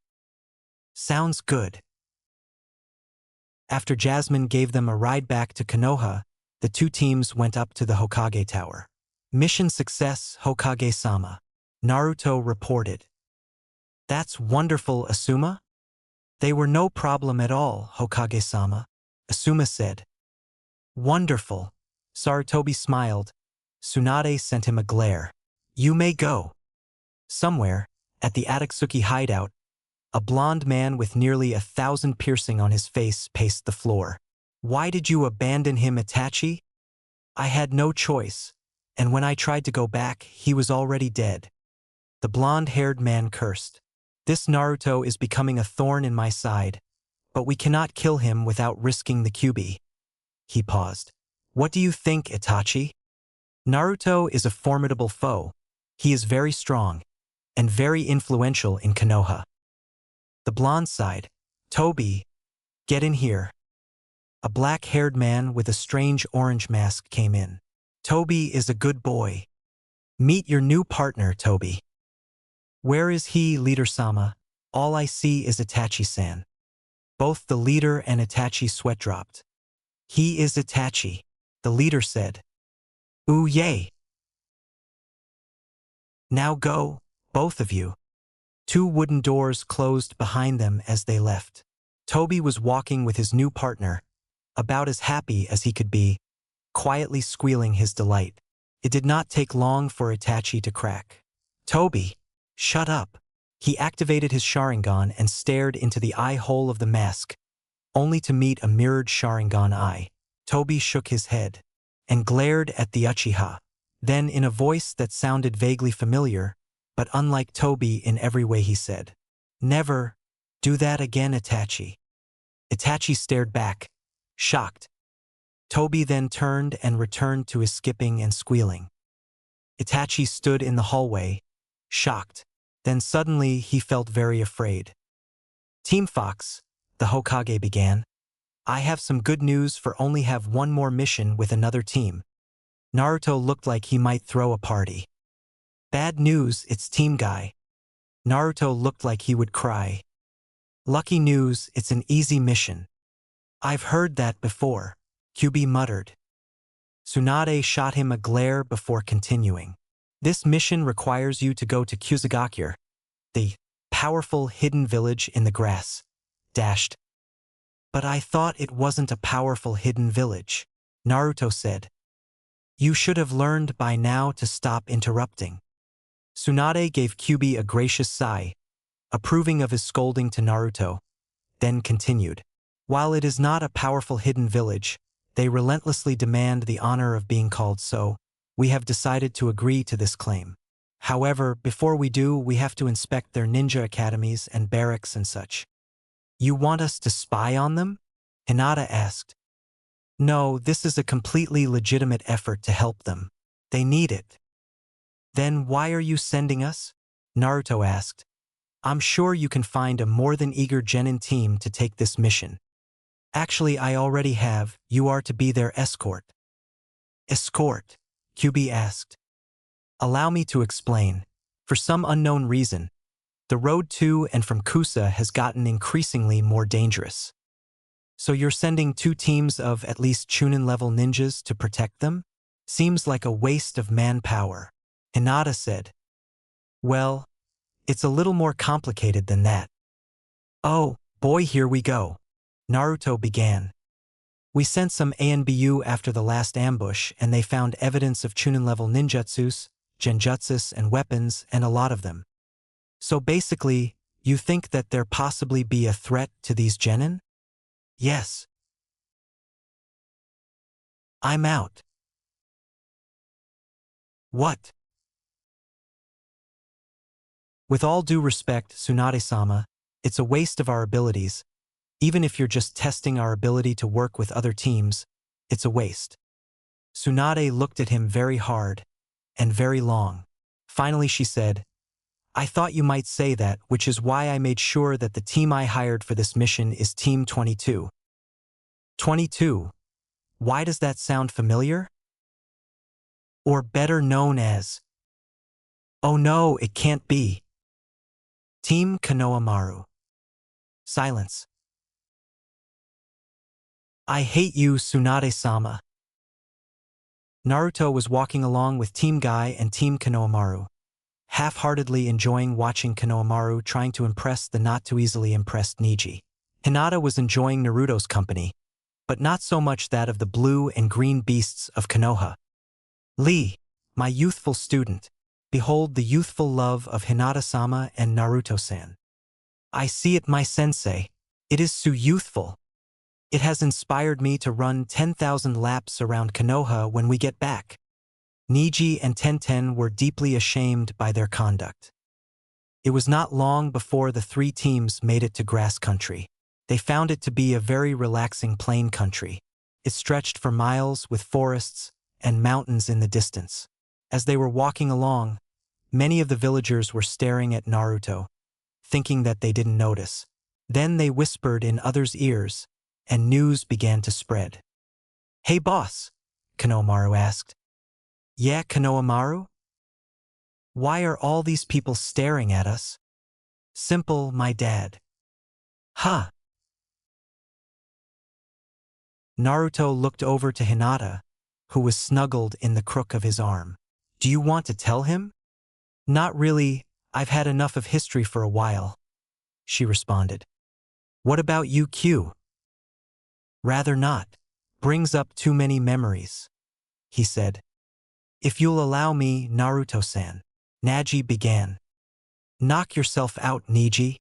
Sounds good. After Jasmine gave them a ride back to Konoha, the two teams went up to the Hokage Tower. Mission success, Hokage-sama. Naruto reported. That's wonderful, Asuma. They were no problem at all, Hokage-sama, Asuma said. Wonderful. Sarutobi smiled. Tsunade sent him a glare. You may go. Somewhere, at the Atsuki hideout, a blond man with nearly 1,000 piercing on his face paced the floor. Why did you abandon him, Itachi? I had no choice, and when I tried to go back, he was already dead. The blonde-haired man cursed. This Naruto is becoming a thorn in my side, but we cannot kill him without risking the Kyubi. He paused. What do you think, Itachi? Naruto is a formidable foe. He is very strong, and very influential in Konoha. The blonde sighed. Toby, get in here. A black-haired man with a strange orange mask came in. Toby is a good boy. Meet your new partner, Toby. Where is he, Leader-sama? All I see is Itachi-san. Both the leader and Itachi sweat dropped. He is Itachi, the leader said. Ooh yay. Now go, both of you. Two wooden doors closed behind them as they left. Toby was walking with his new partner, about as happy as he could be, quietly squealing his delight. It did not take long for Itachi to crack. Toby, shut up. He activated his Sharingan and stared into the eye hole of the mask, only to meet a mirrored Sharingan eye. Toby shook his head and glared at the Uchiha. Then, in a voice that sounded vaguely familiar, but unlike Toby in every way, he said, Never do that again, Itachi. Itachi stared back, shocked. Toby then turned and returned to his skipping and squealing. Itachi stood in the hallway, shocked. Then suddenly he felt very afraid. Team Fox, the Hokage began. I have some good news for only have one more mission with another team. Naruto looked like he might throw a party. Bad news, it's Team Guy. Naruto looked like he would cry. Lucky news, it's an easy mission. I've heard that before, Kyubi muttered. Tsunade shot him a glare before continuing. This mission requires you to go to Kusagakyur, the powerful hidden village in the grass. Dashed. But I thought it wasn't a powerful hidden village, Naruto said. You should have learned by now to stop interrupting. Tsunade gave Kyubi a gracious sigh, approving of his scolding to Naruto, then continued. While it is not a powerful hidden village, they relentlessly demand the honor of being called so. We have decided to agree to this claim. However, before we do, we have to inspect their ninja academies and barracks and such. You want us to spy on them? Hinata asked. No, this is a completely legitimate effort to help them. They need it. Then why are you sending us? Naruto asked. I'm sure you can find a more than eager genin team to take this mission. Actually, I already have. You are to be their escort. Escort? Kyubi asked. Allow me to explain. For some unknown reason, the road to and from Kusa has gotten increasingly more dangerous. So you're sending 2 teams of at least Chunin-level ninjas to protect them? Seems like a waste of manpower, Hinata said. Well, it's a little more complicated than that. Oh, boy, here we go. Naruto began. We sent some ANBU after the last ambush and they found evidence of Chunin-level ninjutsus, genjutsus and weapons and a lot of them. So basically, you think that there possibly be a threat to these genin? Yes. I'm out. What? With all due respect, Tsunade-sama, it's a waste of our abilities. Even if you're just testing our ability to work with other teams, it's a waste. Tsunade looked at him very hard and very long. Finally she said, I thought you might say that, which is why I made sure that the team I hired for this mission is Team 22. 22? Why does that sound familiar? Or better known as... Oh no, it can't be. Team Konoha. Silence. I hate you, Tsunade-sama. Naruto was walking along with Team Guy and Team Konoha, half-heartedly enjoying watching Konoha trying to impress the not-too-easily impressed Neji. Hinata was enjoying Naruto's company, but not so much that of the blue and green beasts of Konoha. Lee, my youthful student, behold the youthful love of Hinata-sama and Naruto-san. I see it, my sensei. It is so youthful. It has inspired me to run 10,000 laps around Konoha when we get back. Neji and Tenten were deeply ashamed by their conduct. It was not long before the 3 teams made it to grass country. They found it to be a very relaxing plain country. It stretched for miles with forests and mountains in the distance. As they were walking along, many of the villagers were staring at Naruto, thinking that they didn't notice. Then they whispered in others' ears, and news began to spread. Hey boss, Konoha asked. Yeah, Konoha? Why are all these people staring at us? Simple, my dad. Huh. Naruto looked over to Hinata, who was snuggled in the crook of his arm. Do you want to tell him? Not really, I've had enough of history for a while, she responded. What about you, Q? Rather not. Brings up too many memories, he said. If you'll allow me, Naruto-san. Naji began. Knock yourself out, Neji.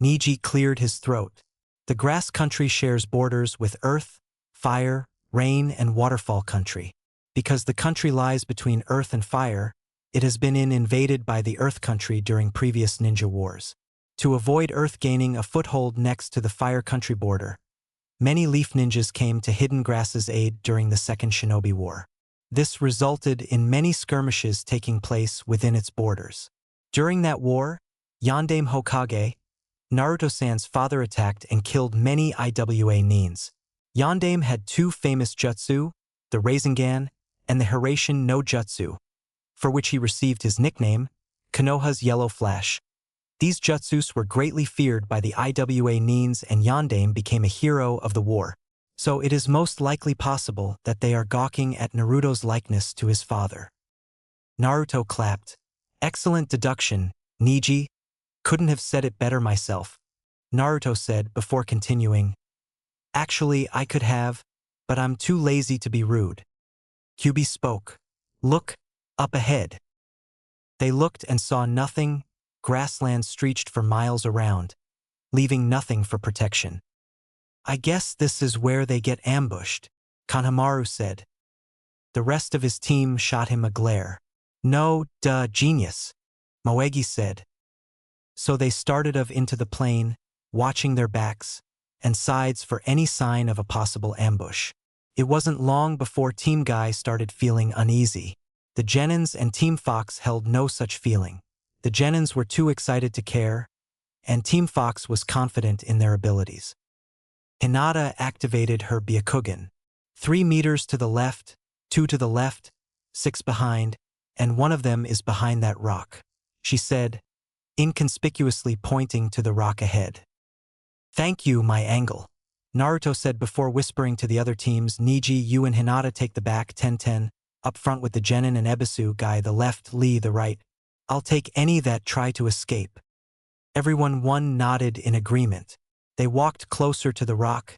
Neji cleared his throat. The grass country shares borders with earth, fire, rain, and waterfall country. Because the country lies between earth and fire, it has been invaded by the earth country during previous ninja wars. To avoid earth gaining a foothold next to the fire country border, many leaf ninjas came to Hidden Grass's aid during the Second Shinobi War. This resulted in many skirmishes taking place within its borders. During that war, Yondaime Hokage, Naruto-san's father, attacked and killed many IWA nins. Yondaime had 2 famous jutsu, the Rasengan and the Hiraishin no Jutsu, for which he received his nickname, Konoha's Yellow Flash. These jutsus were greatly feared by the IWA nins and Yondaime became a hero of the war. So it is most likely possible that they are gawking at Naruto's likeness to his father. Naruto clapped. Excellent deduction, Neji. Couldn't have said it better myself, Naruto said before continuing. Actually, I could have, but I'm too lazy to be rude. Kyubi spoke. Look, up ahead. They looked and saw nothing, grassland stretched for miles around, leaving nothing for protection. I guess this is where they get ambushed, Kanemaru said. The rest of his team shot him a glare. No, duh, genius, Moegi said. So they started off into the plain, watching their backs and sides for any sign of a possible ambush. It wasn't long before Team Guy started feeling uneasy. The Genins and Team Fox held no such feeling. The Genins were too excited to care, and Team Fox was confident in their abilities. Hinata activated her Byakugan. 3 meters to the left, 2 to the left, 6 behind, and one of them is behind that rock, she said, inconspicuously pointing to the rock ahead. Thank you, my angle, Naruto said before whispering to the other teams. Niji, you and Hinata take the back, 10-10, up front with the Genin and Ebisu Guy the left, Lee the right. I'll take any that try to escape. Everyone nodded in agreement. They walked closer to the rock,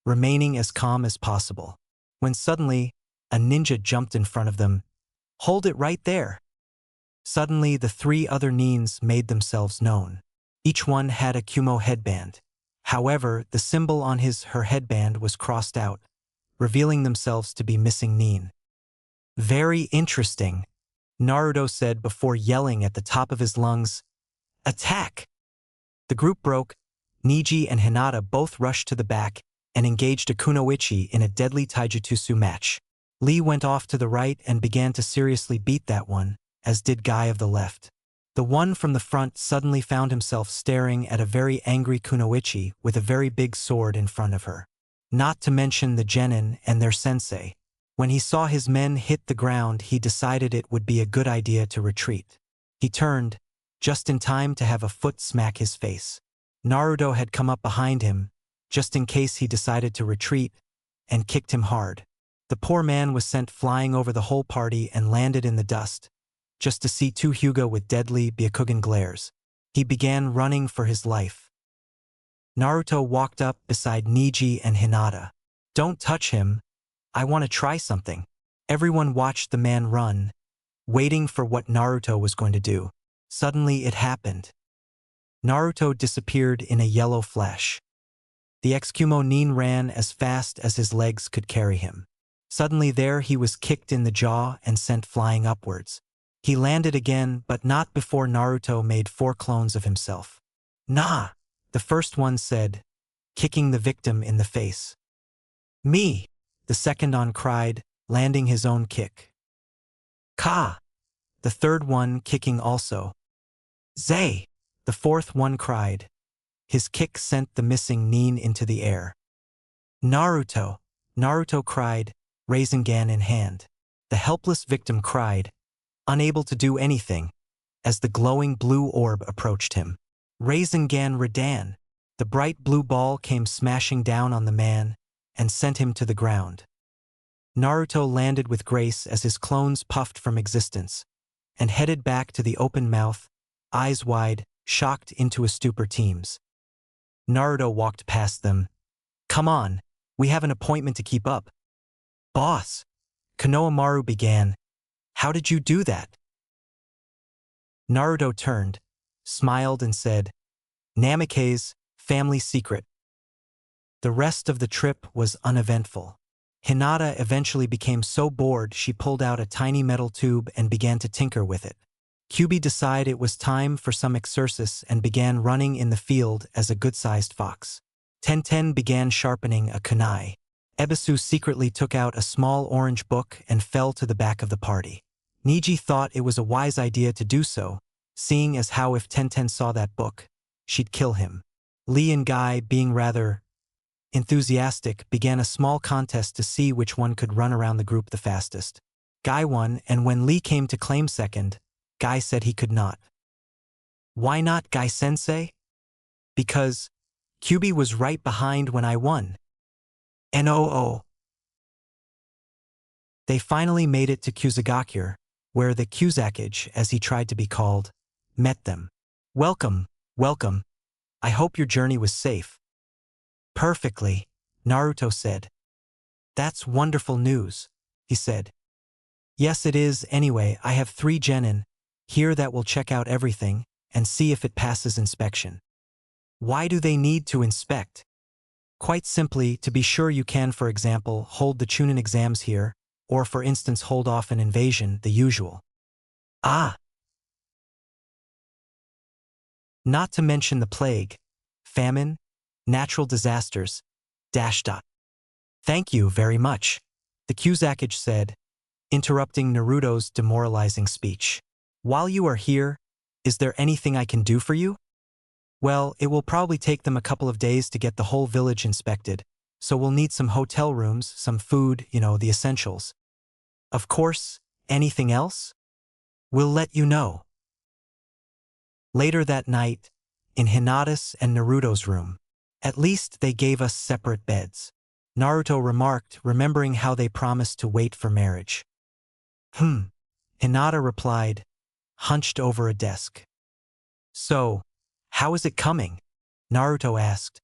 remaining as calm as possible, when suddenly, a ninja jumped in front of them. Hold it right there. Suddenly, the 3 other nins made themselves known. Each one had a Kumo headband. However, the symbol on her headband was crossed out, revealing themselves to be missing nin. Very interesting, Naruto said before yelling at the top of his lungs, Attack! The group broke. Niji and Hinata both rushed to the back and engaged a kunoichi in a deadly taijutsu match. Lee went off to the right and began to seriously beat that one, as did Guy of the left. The one from the front suddenly found himself staring at a very angry kunoichi with a very big sword in front of her. Not to mention the Genin and their sensei. When he saw his men hit the ground, he decided it would be a good idea to retreat. He turned, just in time to have a foot smack his face. Naruto had come up behind him, just in case he decided to retreat, and kicked him hard. The poor man was sent flying over the whole party and landed in the dust, just to see 2 Hyuga with deadly Byakugan glares. He began running for his life. Naruto walked up beside Niji and Hinata. Don't touch him. I want to try something. Everyone watched the man run, waiting for what Naruto was going to do. Suddenly it happened. Naruto disappeared in a yellow flash. The ex-Kumo nin ran as fast as his legs could carry him. Suddenly there he was kicked in the jaw and sent flying upwards. He landed again, but not before Naruto made 4 clones of himself. Nah, the first one said, kicking the victim in the face. Me, the second on cried, landing his own kick. Ka, the third one kicking also. Zay, the fourth one cried. His kick sent the missing nin into the air. Naruto, Naruto cried, Rasengan in hand. The helpless victim cried, unable to do anything, as the glowing blue orb approached him. Rasengan Radan. The bright blue ball came smashing down on the man and sent him to the ground. Naruto landed with grace as his clones puffed from existence and headed back to the open mouth, eyes wide, shocked into a stupor teams. Naruto walked past them. Come on, we have an appointment to keep up. Boss, Konohamaru began. How did you do that? Naruto turned, smiled and said, Namikaze, family secret. The rest of the trip was uneventful. Hinata eventually became so bored she pulled out a tiny metal tube and began to tinker with it. Kyubi decided it was time for some exercise and began running in the field as a good-sized fox. Tenten began sharpening a kunai. Ebisu secretly took out a small orange book and fell to the back of the party. Niji thought it was a wise idea to do so, seeing as how if Tenten saw that book, she'd kill him. Lee and Guy, being rather enthusiastic, began a small contest to see which one could run around the group the fastest. Guy won, and when Lee came to claim second, Guy said he could not. Why not, Guy-sensei? Because Kyubi was right behind when I won. NOO. They finally made it to Kusagakure, where the Kusakage, as he tried to be called, met them. Welcome, Welcome. I hope your journey was safe. Perfectly, Naruto said. That's wonderful news, he said. Yes, it is. Anyway, I have 3 genin here that will check out everything and see if it passes inspection. Why do they need to inspect? Quite simply, to be sure you can, for example, hold the Chunin exams here, or for instance hold off an invasion, the usual. Ah! Not to mention the plague, famine, natural disasters, dash dot. Thank you very much, the Kuzakage said, interrupting Naruto's demoralizing speech. While you are here, is there anything I can do for you? Well, it will probably take them a couple of days to get the whole village inspected, so we'll need some hotel rooms, some food, the essentials. Of course, anything else? We'll let you know. Later that night, in Hinata's and Naruto's room, at least they gave us separate beds, Naruto remarked, remembering how they promised to wait for marriage. Hinata replied, hunched over a desk. So, how is it coming? Naruto asked.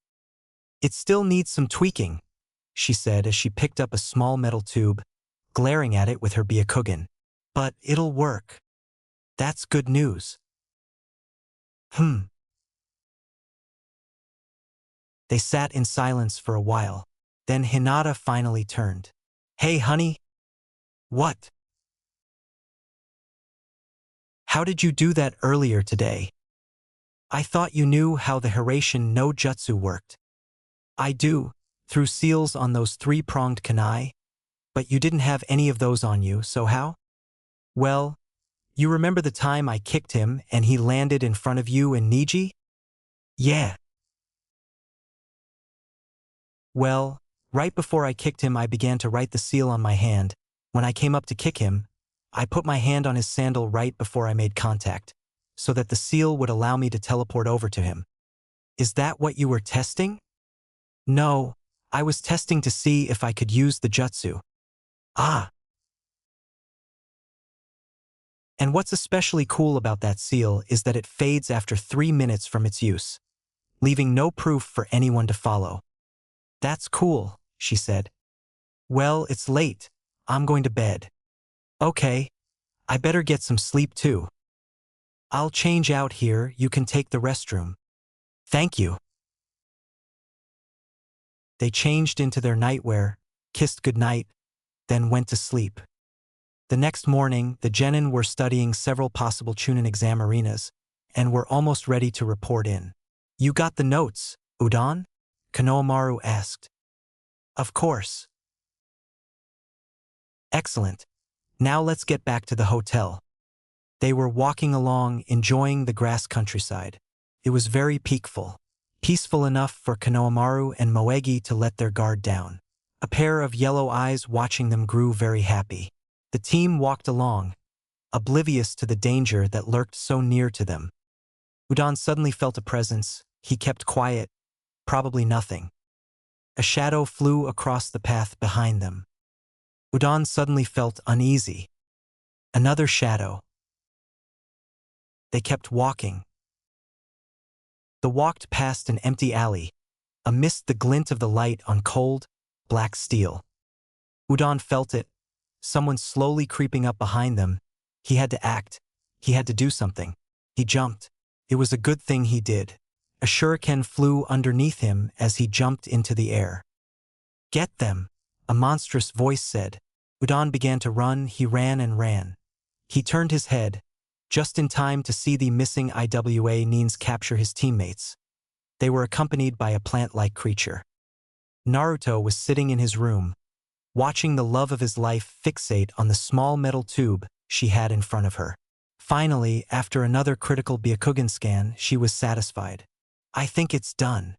It still needs some tweaking, she said as she picked up a small metal tube, glaring at it with her Byakugan. But it'll work. That's good news. They sat in silence for a while. Then Hinata finally turned. Hey, honey. What? How did you do that earlier today? I thought you knew how the Hiraishin no Jutsu worked. I do, threw seals on those 3-pronged kunai. But you didn't have any of those on you, so how? Well, you remember the time I kicked him and he landed in front of you and Niji? Yeah. Well, right before I kicked him I began to write the seal on my hand. When I came up to kick him, I put my hand on his sandal right before I made contact, so that the seal would allow me to teleport over to him. Is that what you were testing? No, I was testing to see if I could use the jutsu. Ah. And what's especially cool about that seal is that it fades after 3 minutes from its use, leaving no proof for anyone to follow. That's cool, she said. Well, it's late. I'm going to bed. Okay. I better get some sleep too. I'll change out here, you can take the restroom. Thank you. They changed into their nightwear, kissed goodnight, then went to sleep. The next morning, the genin were studying several possible Chunin exam arenas, and were almost ready to report in. You got the notes, Udon? Konohamaru asked. Of course. Excellent. Now let's get back to the hotel. They were walking along, enjoying the grass countryside. It was very peaceful enough for Konohamaru and Moegi to let their guard down. A pair of yellow eyes watching them grew very happy. The team walked along, oblivious to the danger that lurked so near to them. Udon suddenly felt a presence. He kept quiet, probably nothing. A shadow flew across the path behind them. Udon suddenly felt uneasy. Another shadow. They kept walking. They walked past an empty alley, amidst the glint of the light on cold, black steel. Udon felt it, someone slowly creeping up behind them. He had to act. He had to do something. He jumped. It was a good thing he did. A shuriken flew underneath him as he jumped into the air. Get them, a monstrous voice said. Udon began to run. He ran and ran. He turned his head, just in time to see the missing IWA Nines capture his teammates. They were accompanied by a plant-like creature. Naruto was sitting in his room, watching the love of his life fixate on the small metal tube she had in front of her. Finally, after another critical Byakugan scan, she was satisfied. I think it's done.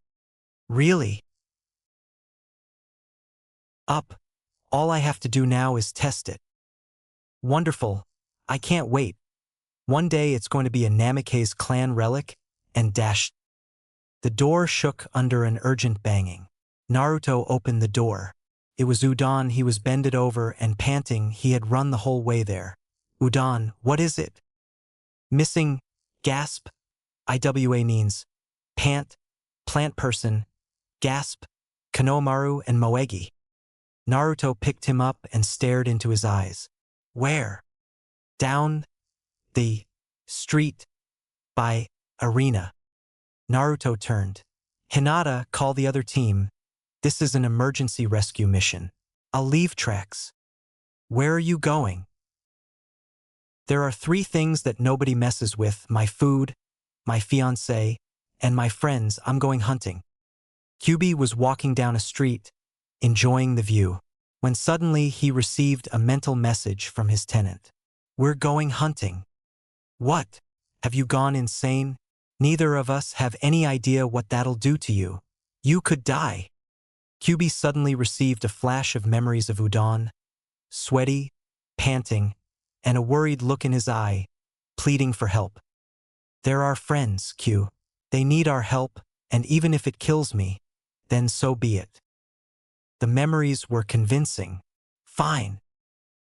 Really? Up. All I have to do now is test it. Wonderful. I can't wait. One day it's going to be a Namikaze clan relic, and dash. The door shook under an urgent banging. Naruto opened the door. It was Udon. He was bended over and panting. He had run the whole way there. Udon, what is it? Missing, gasp. IWA means pant, plant person, gasp, Kanomaru and Moegi. Naruto picked him up and stared into his eyes. Where? Down the street by arena. Naruto turned. Hinata, call the other team. This is an emergency rescue mission. I'll leave tracks. Where are you going? There are 3 things that nobody messes with: my food, my fiancé, and my friends. I'm going hunting. Kyubi was walking down a street, enjoying the view, when suddenly he received a mental message from his tenant. We're going hunting. What? Have you gone insane? Neither of us have any idea what that'll do to you. You could die. Kyubi suddenly received a flash of memories of udon, sweaty, panting, and a worried look in his eye, pleading for help. They're our friends, Q. They need our help, and even if it kills me, then so be it. The memories were convincing. Fine.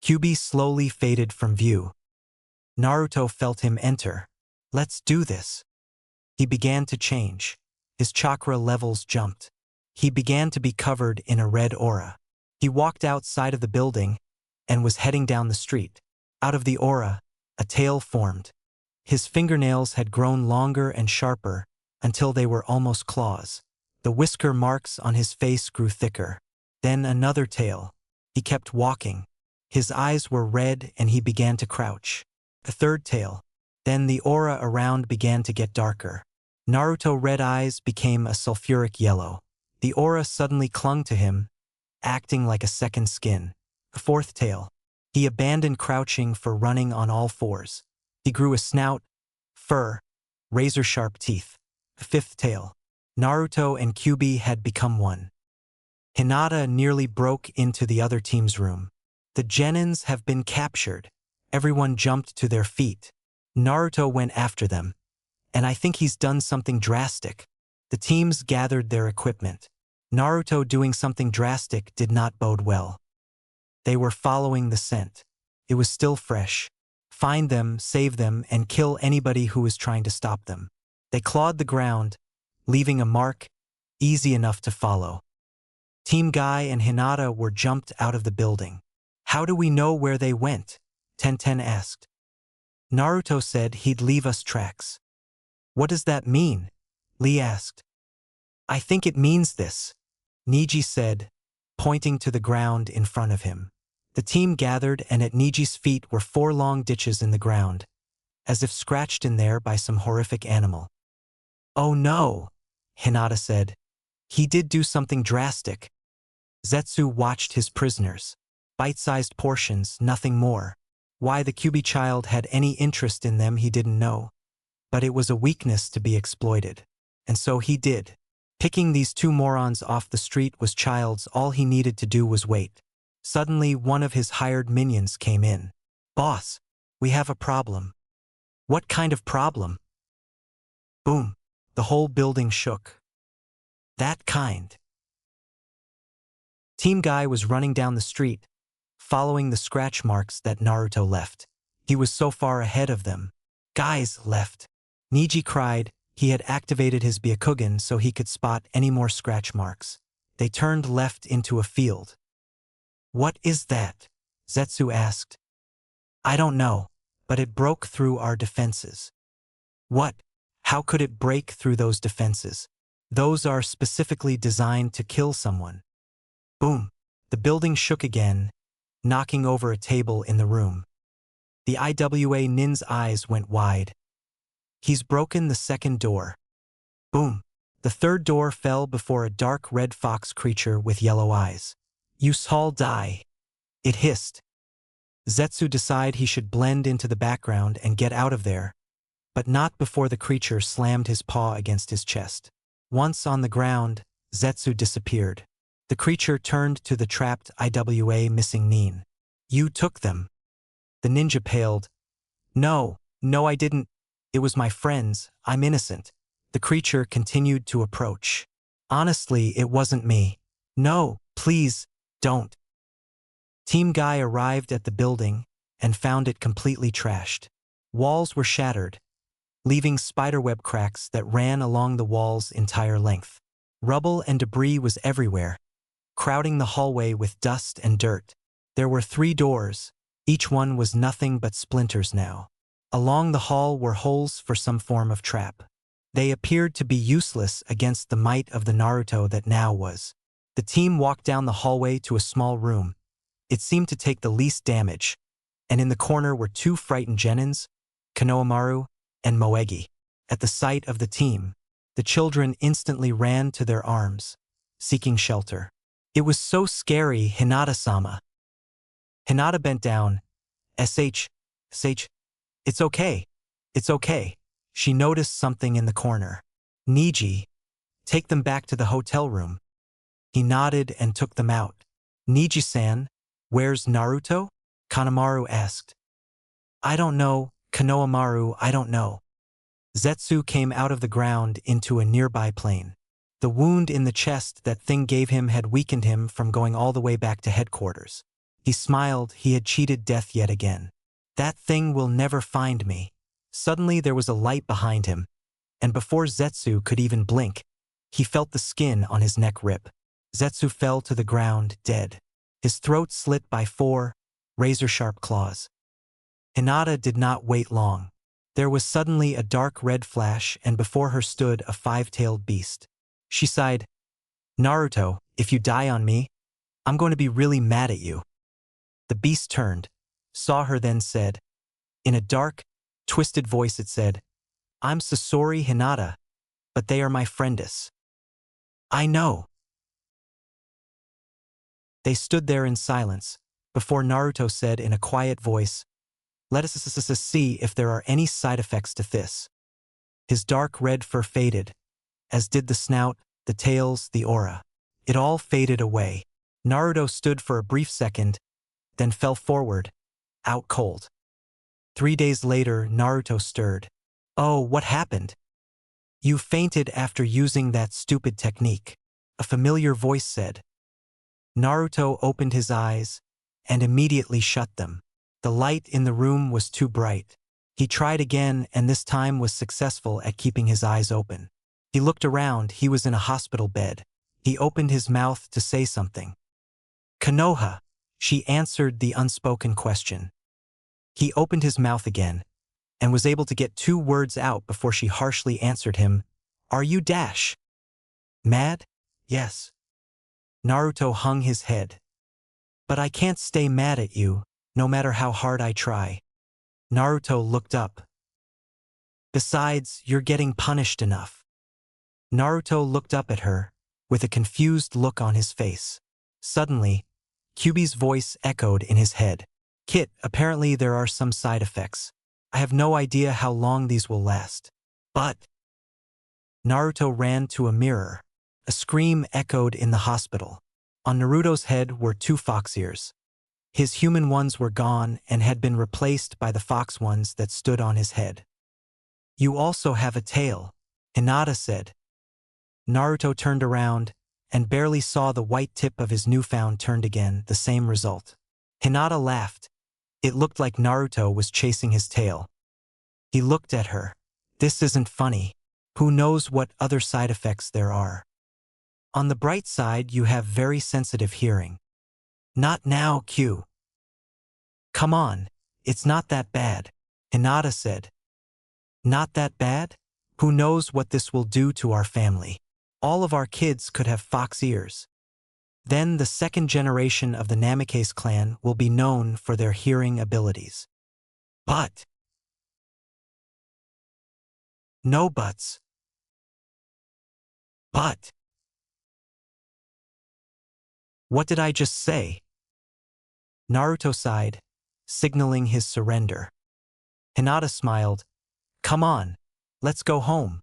Kyubi slowly faded from view. Naruto felt him enter. Let's do this. He began to change. His chakra levels jumped. He began to be covered in a red aura. He walked outside of the building and was heading down the street. Out of the aura, a tail formed. His fingernails had grown longer and sharper until they were almost claws. The whisker marks on his face grew thicker. Then another tail. He kept walking. His eyes were red and he began to crouch. A third tail. Then the aura around began to get darker. Naruto's red eyes became a sulfuric yellow. The aura suddenly clung to him, acting like a second skin. A fourth tail. He abandoned crouching for running on all fours. He grew a snout, fur, razor-sharp teeth. A fifth tail. Naruto and Kyubi had become one. Hinata nearly broke into the other team's room. The Genins have been captured. Everyone jumped to their feet. Naruto went after them. And I think he's done something drastic. The teams gathered their equipment. Naruto doing something drastic did not bode well. They were following the scent. It was still fresh. Find them, save them, and kill anybody who was trying to stop them. They clawed the ground, leaving a mark, easy enough to follow. Team Guy and Hinata were jumped out of the building. How do we know where they went? Tenten asked. Naruto said he'd leave us tracks. What does that mean? Lee asked. I think it means this, Niji said, pointing to the ground in front of him. The team gathered, and at Niji's feet were 4 long ditches in the ground, as if scratched in there by some horrific animal. Oh no, Hinata said. He did do something drastic. Zetsu watched his prisoners. Bite-sized portions, nothing more. Why the Kyubi child had any interest in them he didn't know. But it was a weakness to be exploited. And so he did. Picking these 2 morons off the street was child's. All he needed to do was wait. Suddenly one of his hired minions came in. Boss, we have a problem. What kind of problem? Boom. The whole building shook. That kind. Team Guy was running down the street, following the scratch marks that Naruto left. He was so far ahead of them. Guys left. Niji cried. He had activated his Byakugan so he could spot any more scratch marks. They turned left into a field. What is that? Zetsu asked. I don't know, but it broke through our defenses. What? How could it break through those defenses? Those are specifically designed to kill someone. Boom. The building shook again, knocking over a table in the room. The IWA nin's eyes went wide. He's broken the second door. Boom. The third door fell before a dark red fox creature with yellow eyes. You shall die. It hissed. Zetsu decided he should blend into the background and get out of there, but not before the creature slammed his paw against his chest. Once on the ground, Zetsu disappeared. The creature turned to the trapped IWA missing nin. You took them. The ninja paled. No, I didn't. It was my friends. I'm innocent. The creature continued to approach. Honestly, it wasn't me. No, please, don't. Team Guy arrived at the building and found it completely trashed. Walls were shattered. leaving spiderweb cracks that ran along the wall's entire length. Rubble and debris was everywhere, crowding the hallway with dust and dirt. There were 3 doors, each one was nothing but splinters now. Along the hall were holes for some form of trap. They appeared to be useless against the might of the Naruto that now was. The team walked down the hallway to a small room. It seemed to take the least damage, and in the corner were 2 frightened genins, Konohamaru and Moegi. At the sight of the team, the children instantly ran to their arms, seeking shelter. It was so scary, Hinata-sama. Hinata bent down. Sh, it's okay. It's okay. She noticed something in the corner. Niji, take them back to the hotel room. He nodded and took them out. Niji-san, where's Naruto? Kanemaru asked. I don't know, Konohamaru, I don't know. Zetsu came out of the ground into a nearby plane. The wound in the chest that thing gave him had weakened him from going all the way back to headquarters. He smiled, he had cheated death yet again. That thing will never find me. Suddenly there was a light behind him, and before Zetsu could even blink, he felt the skin on his neck rip. Zetsu fell to the ground, dead. His throat slit by 4 razor-sharp claws. Hinata did not wait long. There was suddenly a dark red flash, and before her stood a 5-tailed beast. She sighed, Naruto, if you die on me, I'm going to be really mad at you. The beast turned, saw her, then said, in a dark, twisted voice it said, I'm so sorry, Hinata, but they are my friendes. I know. They stood there in silence, before Naruto said in a quiet voice, let us see if there are any side effects to this. His dark red fur faded, as did the snout, the tails, the aura. It all faded away. Naruto stood for a brief second, then fell forward, out cold. 3 days later, Naruto stirred. Oh, what happened? You fainted after using that stupid technique, a familiar voice said. Naruto opened his eyes and immediately shut them. The light in the room was too bright. He tried again and this time was successful at keeping his eyes open. He looked around, he was in a hospital bed. He opened his mouth to say something. Konoha, she answered the unspoken question. He opened his mouth again and was able to get 2 words out before she harshly answered him, Are you dash? Mad? Yes. Naruto hung his head. But I can't stay mad at you, no matter how hard I try. Naruto looked up. Besides, you're getting punished enough. Naruto looked up at her, with a confused look on his face. Suddenly, Kyubi's voice echoed in his head. Kit, apparently there are some side effects. I have no idea how long these will last. But... Naruto ran to a mirror. A scream echoed in the hospital. On Naruto's head were 2 fox ears. His human ones were gone and had been replaced by the fox ones that stood on his head. You also have a tail, Hinata said. Naruto turned around and barely saw the white tip of his newfound turned again, the same result. Hinata laughed. It looked like Naruto was chasing his tail. He looked at her. This isn't funny. Who knows what other side effects there are? On the bright side, you have very sensitive hearing. Not now, Q. Come on, it's not that bad, Hinata said. Not that bad? Who knows what this will do to our family? All of our kids could have fox ears. Then the 2nd generation of the Namikaze clan will be known for their hearing abilities. But... No buts. But... What did I just say? Naruto sighed, signaling his surrender. Hinata smiled. Come on, let's go home.